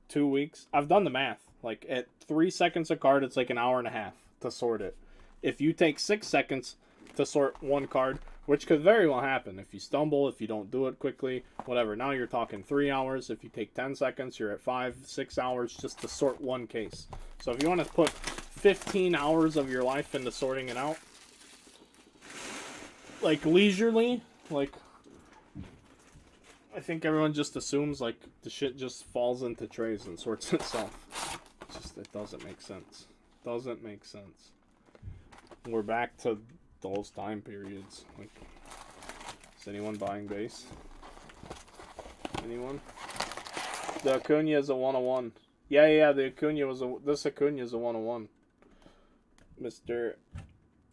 2 weeks, I've done the math. Like at 3 seconds a card, it's like an hour and a half to sort it. If you take 6 seconds to sort one card, which could very well happen if you stumble, if you don't do it quickly, whatever. Now you're talking 3 hours. If you take 10 seconds, you're at 5, 6 hours just to sort one case. So if you want to put 15 hours of your life into sorting it out, like leisurely, like I think everyone just assumes like the shit just falls into trays and sorts itself. It's just, it doesn't make sense. Doesn't make sense. We're back to those time periods. Like, is anyone buying base? Anyone? The Acuna is a 101. Yeah, the Acuna was a... This Acuna is a 101. Mr.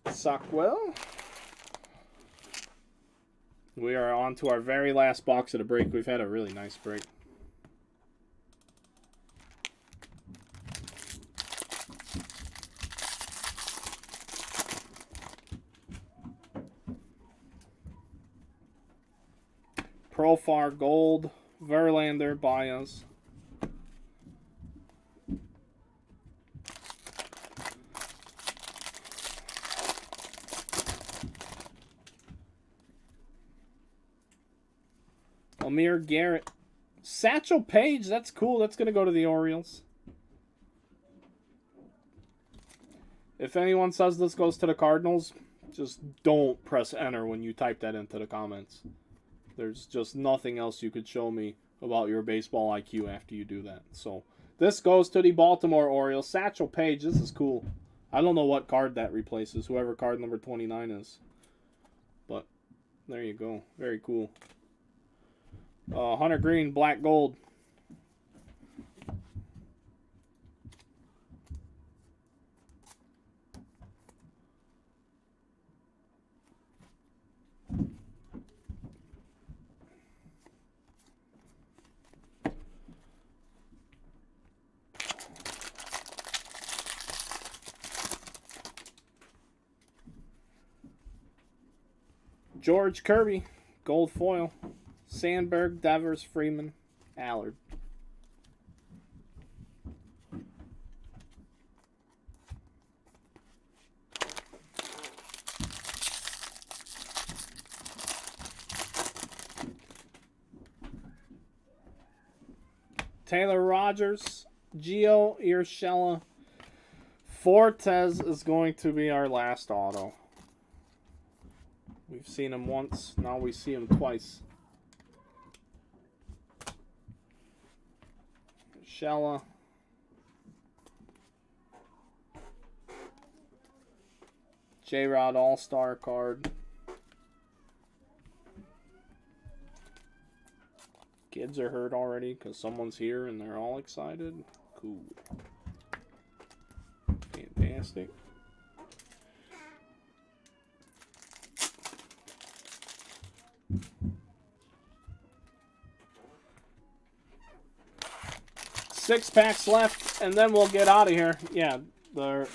Sockwell. We are on to our very last box of the break. We've had a really nice break. Profar Gold, Verlander, Baez. Amir Garrett. Satchel Paige, that's cool. That's going to go to the Orioles. If anyone says this goes to the Cardinals, just don't press enter when you type that into the comments. There's just nothing else you could show me about your baseball IQ after you do that. So this goes to the Baltimore Orioles. Satchel Paige, this is cool. I don't know what card that replaces, whoever card number 29 is. But there you go. Very cool. Hunter Green, black gold. George Kirby, gold foil. Sandberg, Devers, Freeman, Allard. Taylor Rogers, Gio Urshela. Fortes is going to be our last auto. We've seen him once, now we see him twice. Urshela. J-Rod All-Star card. Kids are hurt already because someone's here and they're all excited. Cool. Fantastic. Six packs left, and then we'll get out of here. Yeah, their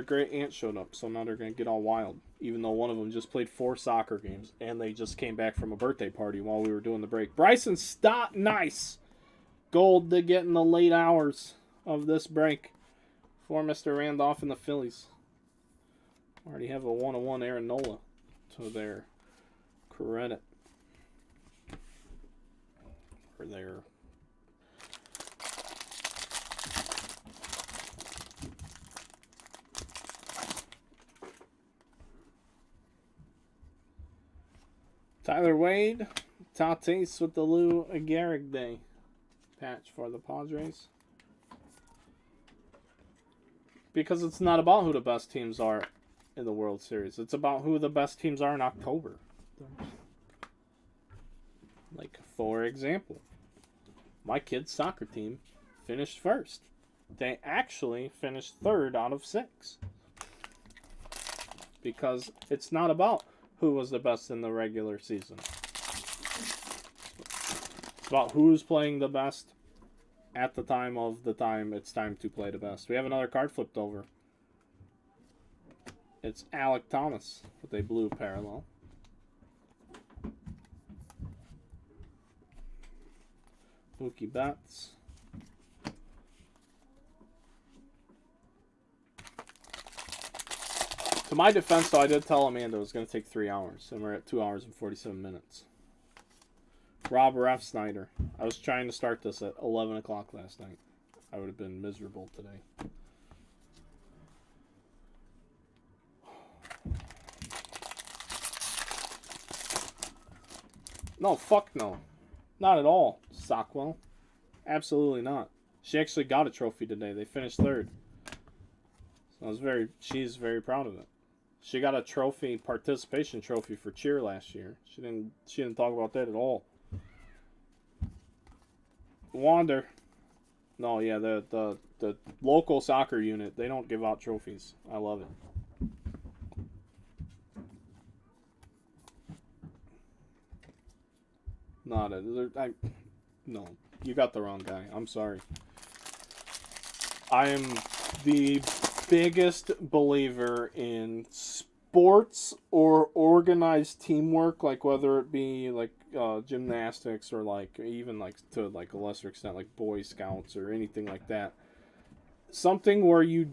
great aunt showed up, so now they're going to get all wild. Even though one of them just played 4 soccer games, and they just came back from a birthday party while we were doing the break. Bryson Stott, nice. Gold to get in the late hours of this break for Mr. Randolph and the Phillies. Already have a 1-1 Aaron Nola to their credit. For their... Tyler Wade, Tatis with the Lou Gehrig Day patch for the Padres. Because it's not about who the best teams are in the World Series. It's about who the best teams are in October. Like, for example, my kid's soccer team finished first. They actually finished 3rd out of 6. Because it's not about who was the best in the regular season. It's about who's playing the best at the time it's time to play the best. We have another card flipped over. It's Alec Thomas with a blue parallel. Mookie Betts. To my defense, though, I did tell Amanda it was going to take 3 hours, and we're at 2 hours and 47 minutes. Rob Refsnyder. I was trying to start this at 11 o'clock last night. I would have been miserable today. No, fuck no. Not at all, Sockwell. Absolutely not. She actually got a trophy today. They finished 3rd. So she's very proud of it. She got a participation trophy for cheer last year. She didn't talk about that at all. Wander. No, yeah, the local soccer unit, they don't give out trophies. I love it. No, you got the wrong guy. I'm sorry. I am the biggest believer in sports or organized teamwork, like whether it be like gymnastics or like even like to like a lesser extent like Boy Scouts or anything like that. Something where you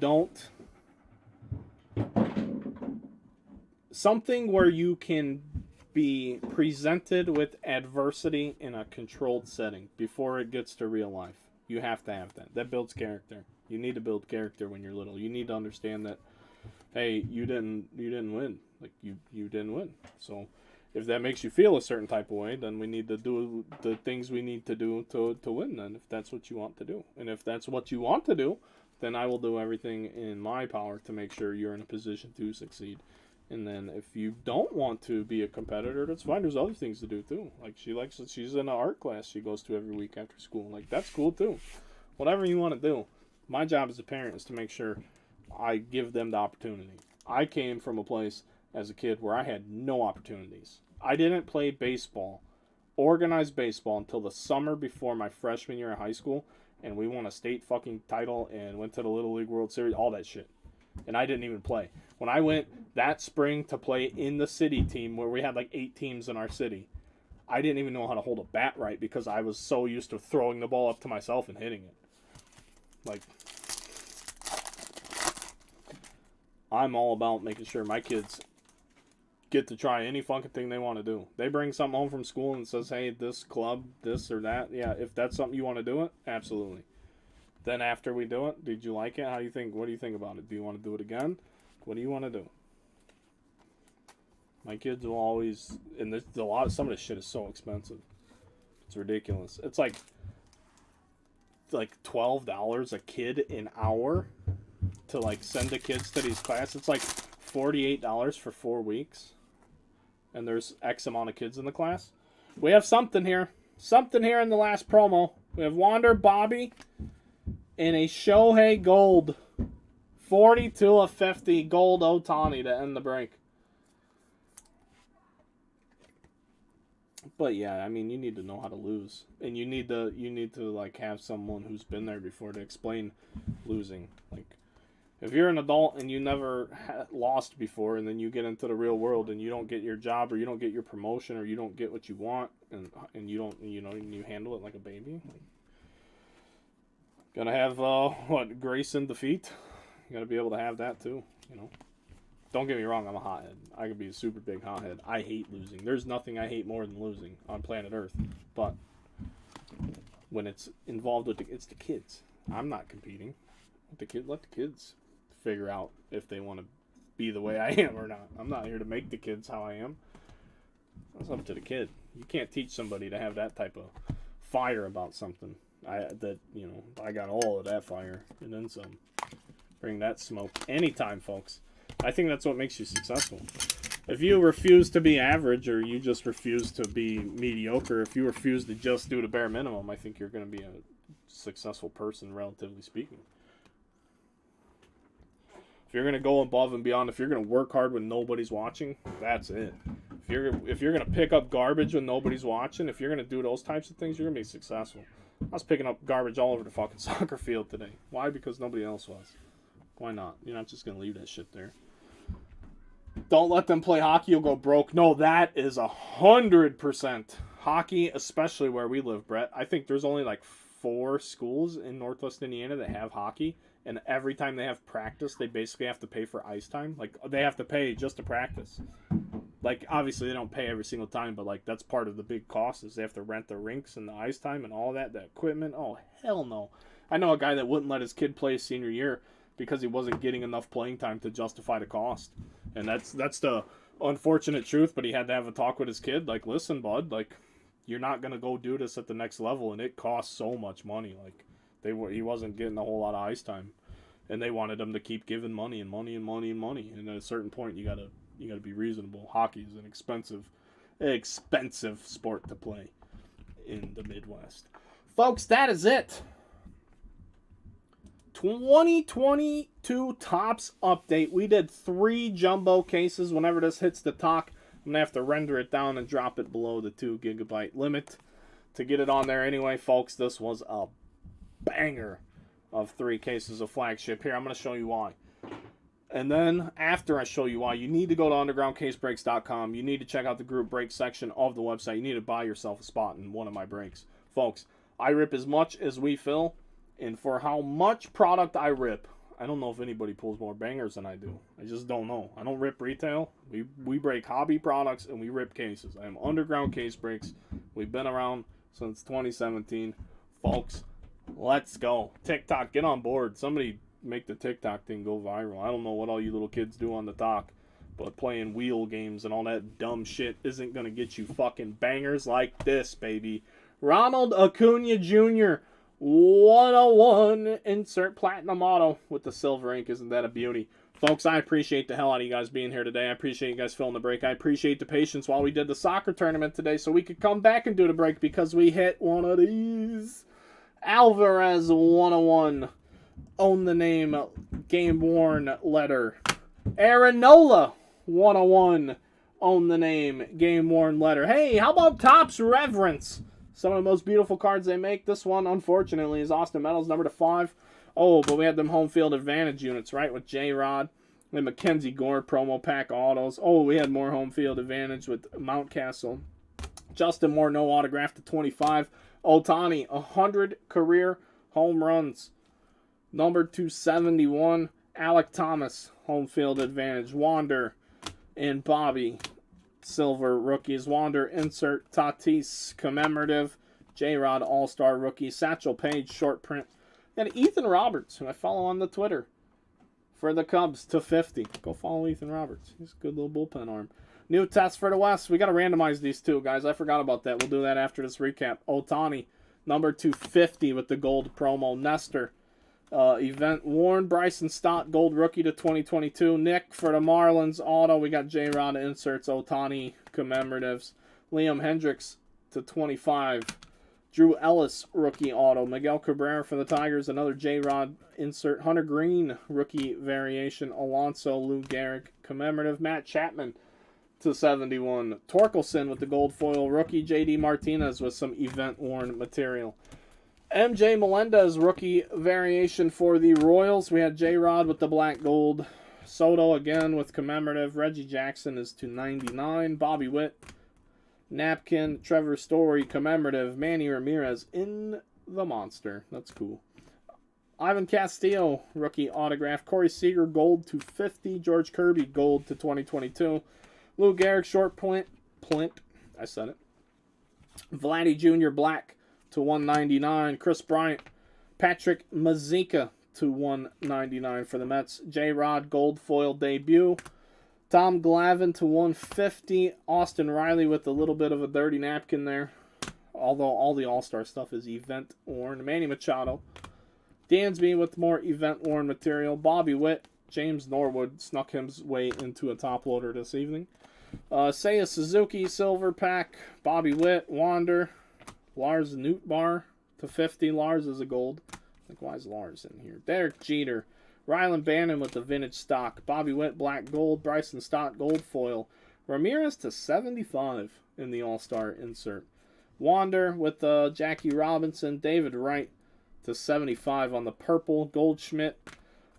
can be presented with adversity in a controlled setting before it gets to real life. You have to have that. That builds character. You need to build character when you're little. You need to understand that, hey, you didn't win. Like you didn't win. So if that makes you feel a certain type of way, then we need to do the things we need to do to win, then, if that's what you want to do. And if that's what you want to do, then I will do everything in my power to make sure you're in a position to succeed. And then if you don't want to be a competitor, that's fine. There's other things to do too. Like she's in an art class she goes to every week after school. Like that's cool too. Whatever you want to do. My job as a parent is to make sure I give them the opportunity. I came from a place as a kid where I had no opportunities. I didn't play baseball, organized baseball, until the summer before my freshman year of high school, and we won a state fucking title and went to the Little League World Series, all that shit. And I didn't even play. When I went that spring to play in the city team, where we had like 8 teams in our city, I didn't even know how to hold a bat right because I was so used to throwing the ball up to myself and hitting it. Like, I'm all about making sure my kids get to try any fucking thing they want to do. They bring something home from school and says, hey, this club, this or that. Yeah, if that's something you want to do it, absolutely. Then after we do it, did you like it? How do you think? What do you think about it? Do you want to do it again? What do you want to do? My kids will always, and there's a lot. Some of this shit is so expensive. It's ridiculous. It's like $12 a kid an hour to like send the kids to these classes. It's like $48 for 4 weeks, and there's X amount of kids in the class. We have something here. Something here in the last promo. We have Wander Bobby and a Shohei Gold. 42 of 50 gold Otani to end the break. But yeah, I mean, you need to know how to lose, and you need to like have someone who's been there before to explain losing. Like, if you're an adult and you never lost before, and then you get into the real world and you don't get your job, or you don't get your promotion, or you don't get what you want, and you don't, you handle it like a baby. Like, gotta have grace and defeat. You gotta be able to have that too. Don't get me wrong, I'm a hothead. I could be a super big hothead. I hate losing. There's nothing I hate more than losing on planet Earth. But when it's involved with it's the kids. I'm not competing. Let the kids figure out if they want to be the way I am or not. I'm not here to make the kids how I am. That's up to the kid. You can't teach somebody to have that type of fire about something. I got all of that fire and then some. Bring that smoke anytime, folks. I think that's what makes you successful. If you refuse to be average, or you just refuse to be mediocre, if you refuse to just do the bare minimum, I think you're going to be a successful person, relatively speaking. If you're going to go above and beyond, if you're going to work hard when nobody's watching, that's it. If you're going to pick up garbage when nobody's watching, if you're going to do those types of things, you're going to be successful. I was picking up garbage all over the fucking soccer field today. Why? Because nobody else was. Why not? You're not just going to leave that shit there. Don't let them play hockey, you'll go broke. No, that is 100%. Hockey, especially where we live, Brett. I think there's only like 4 schools in Northwest Indiana that have hockey. And every time they have practice, they basically have to pay for ice time. Like, they have to pay just to practice. Like, obviously, they don't pay every single time, but, like, that's part of the big cost is they have to rent the rinks and the ice time and all that, the equipment. Oh, hell no. I know a guy that wouldn't let his kid play his senior year because he wasn't getting enough playing time to justify the cost. And that's the unfortunate truth, but he had to have a talk with his kid. Like, listen, bud, like, you're not going to go do this at the next level, and it costs so much money. Like, he wasn't getting a whole lot of ice time, and they wanted him to keep giving money and money and money and money. And at a certain point, you gotta be reasonable. Hockey is an expensive sport to play in the Midwest. Folks, that is it. 2022 Topps update. We did 3 jumbo cases. Whenever this hits the talk, I'm going to have to render it down and drop it below the 2 gigabyte limit to get it on there. Anyway, folks, this was a banger of 3 cases of flagship. Here, I'm going to show you why. And then, after I show you why, you need to go to undergroundcasebreaks.com. You need to check out the group break section of the website. You need to buy yourself a spot in one of my breaks. Folks, I rip as much as we fill. And for how much product I rip, I don't know if anybody pulls more bangers than I do. I just don't know. I don't rip retail. We break hobby products and we rip cases. I am Underground Case Breaks. We've been around since 2017. Folks, let's go. TikTok, get on board. Somebody make the TikTok thing go viral. I don't know what all you little kids do on the talk, but playing wheel games and all that dumb shit isn't going to get you fucking bangers like this, baby. Ronald Acuna Jr., 101, insert platinum auto with the silver ink. Isn't that a beauty? Folks, I appreciate the hell out of you guys being here today. I appreciate you guys filling the break. I appreciate the patience while we did the soccer tournament today so we could come back and do the break because we hit one of these. Alvarez, 101. Own the name, game-worn letter. Aaronola, 101. Own the name, game-worn letter. Hey, how about Topps Reverence? Some of the most beautiful cards they make. This one, unfortunately, is Austin Meadows, number /5. Oh, but we had them home field advantage units, right, with J-Rod and Mackenzie Gore promo pack autos. Oh, we had more home field advantage with Mountcastle. Justin Moore, no autograph /25. Ohtani, 100 career home runs. Number 271. Alec Thomas, home field advantage. Wander and Bobby, silver rookies. Wander, insert. Tatis, commemorative. J-Rod, all-star rookie. Satchel Paige, short print. And Ethan Roberts, who I follow on the Twitter, for the Cubs /50. Go follow Ethan Roberts. He's a good little bullpen arm. New test for the West. We got to randomize these two, guys. I forgot about that. We'll do that after this recap. Ohtani, number 250 with the gold promo. Nestor, event worn. Bryson Stott, gold rookie /2022. Nick for the Marlins auto. We got J-Rod inserts. Ohtani commemoratives. Liam Hendricks /25. Drew Ellis, rookie auto. Miguel Cabrera for the Tigers, another J-Rod insert. Hunter Green, rookie variation. Alonso, Lou Gehrig, commemorative. Matt Chapman /71. Torkelson with the gold foil rookie. J.D. Martinez with some event-worn material. MJ Melendez, rookie variation for the Royals. We had J-Rod with the black gold. Soto again with commemorative. Reggie Jackson is /99. Bobby Witt, napkin. Trevor Story, commemorative. Manny Ramirez in the monster. That's cool. Ivan Castillo, rookie autograph. Corey Seager, gold /50. George Kirby, gold /2022. Lou Gehrig, short plint. I said it. Vladdy Jr., black /199. Chris Bryant. Patrick Mazeika /199 for the Mets. J-Rod, gold foil debut. Tom Glavine /150. Austin Riley with a little bit of a dirty napkin there. Although all the All-Star stuff is event-worn. Manny Machado. Dansby with more event-worn material. Bobby Witt. James Norwood snuck his way into a top loader this evening. Seiya Suzuki, silver pack. Bobby Witt, Wander. Lars Nootbaar /50. Lars is a gold. Like, why is Lars in here? Derek Jeter. Rylan Bannon with the vintage stock. Bobby Witt, black gold. Bryson Stott, gold foil. Ramirez /75 in the All-Star insert. Wander with Jackie Robinson. David Wright /75 on the purple. Goldschmidt.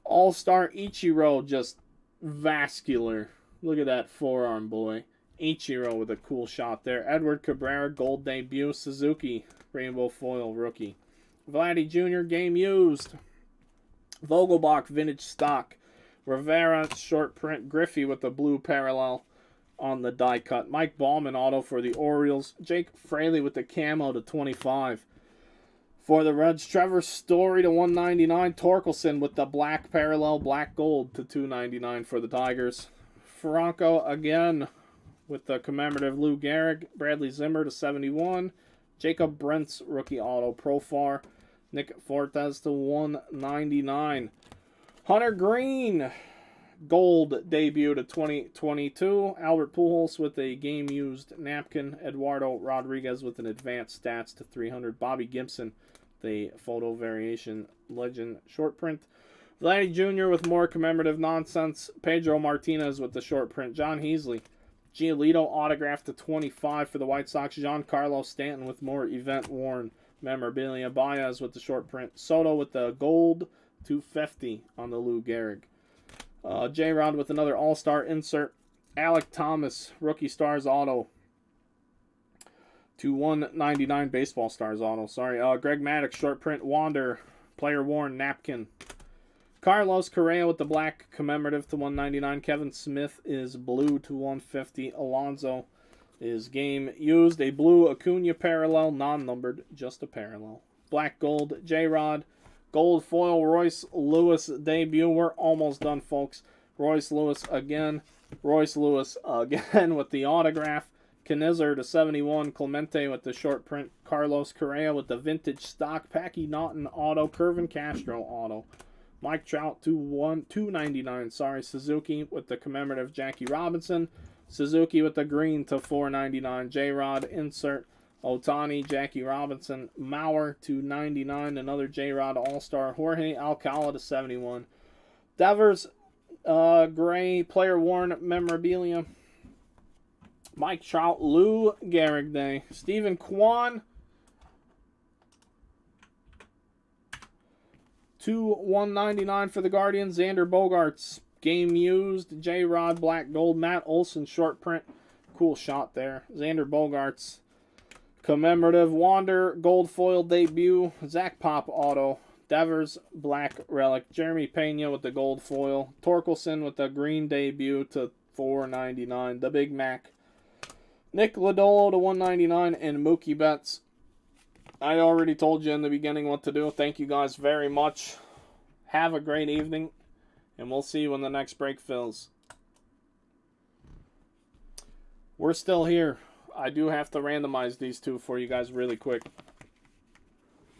All-Star Ichiro, just vascular. Look at that forearm, boy. Ichiro with a cool shot there. Edward Cabrera, gold debut. Suzuki, rainbow foil rookie. Vladdy Jr., game used. Vogelbach, vintage stock. Rivera, short print. Griffey with the blue parallel on the die cut. Mike Ballman, auto for the Orioles. Jake Fraley with the camo /25. For the Reds, Trevor Story /199. Torkelson with the black parallel, black gold /299 for the Tigers. Franco again with the commemorative. Lou Gehrig. Bradley Zimmer /71. Jacob Brent's rookie auto Profar. Nick Fortes /199. Hunter Green, gold debut /2022. Albert Pujols with a game-used napkin. Eduardo Rodriguez with an advanced stats /300. Bobby Gibson, the photo variation legend short print. Vladdy Jr. with more commemorative nonsense. Pedro Martinez with the short print. John Heasley, Giolito autograph /25 for the White Sox. Giancarlo Stanton with more event-worn memorabilia. Baez with the short print. Soto with the gold /50 on the Lou Gehrig. J-Rod with another All-Star insert. Alec Thomas, rookie stars auto /199. Baseball stars auto. Sorry. Greg Maddux, short print. Wander, player worn napkin. Carlos Correa with the black commemorative to 199. Kevin Smith is blue to 150. Alonso is game used. A blue Acuna parallel, non-numbered, just a parallel. Black gold J-Rod. Gold foil Royce Lewis debut. We're almost done, folks. Royce Lewis again. Royce Lewis again with the autograph. Knizer to 71. Clemente with the short print. Carlos Correa with the vintage stock. Packy Naughton auto. Curvin Castro auto. Mike Trout to 299. Sorry, Suzuki with the commemorative. Jackie Robinson. Suzuki with the green to 499. J-Rod insert. Otani, Jackie Robinson. Mauer to 99. Another J-Rod All-Star. Jorge Alcala to 71. Devers gray player worn memorabilia. Mike Trout, Lou Gehrig Day. Stephen Kwan to 199 for the Guardians. Xander Bogaerts game used. J-Rod black gold. Matt Olson short print. Cool shot there. Xander Bogaerts commemorative. Wander gold foil debut. Zach Pop auto. Devers black relic. Jeremy Pena with the gold foil. Torkelson with the green debut to 499. The Big Mac. Nick Lodolo to 199 and Mookie Betts. I already told you in the beginning what to do. Thank you guys very much. Have a great evening, and we'll see you when the next break fills. We're still here. I do have to randomize these two for you guys really quick.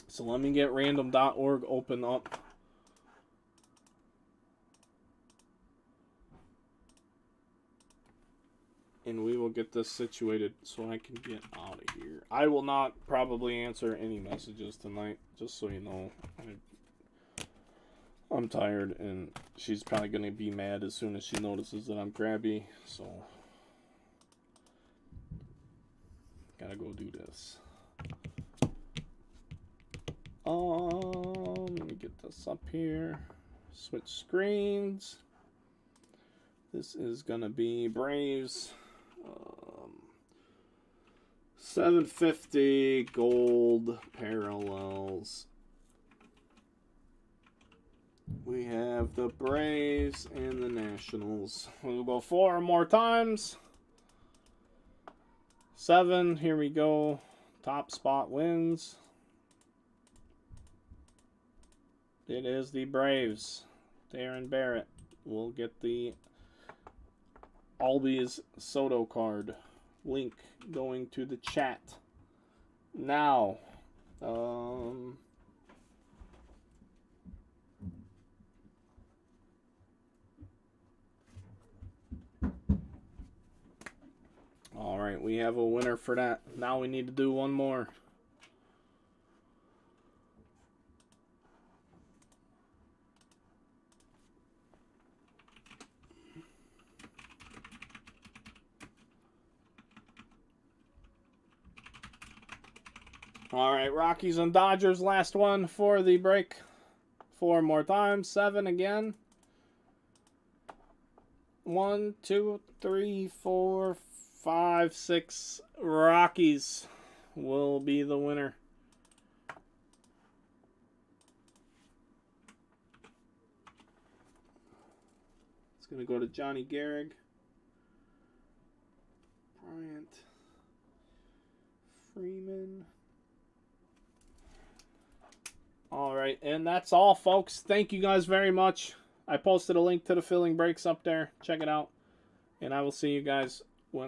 So let me get random.org open up. And we will get this situated so I can get out of here. I will not probably answer any messages tonight, just so you know. I'm tired, and she's probably going to be mad as soon as she notices that I'm crabby. So, gotta go do this. Let me get this up here. Switch screens. This is going to be Braves. 750 gold parallels. We have the Braves and the Nationals. We'll go 4 more times. 7, here we go. Top spot wins. It is the Braves. Darren Barrett will get the Albies Soto card. Link going to the chat now. All right, we have a winner for that. Now we need to do one more. All right, Rockies and Dodgers, last one for the break. 4 more times. 7 again. 1, 2, 3, 4, 5, 6. Rockies will be the winner. It's going to go to Johnny Gehrig. Bryant. Freeman. All right, and that's all, folks. Thank you guys very much. I posted a link to the filling breaks up there. Check it out. And I will see you guys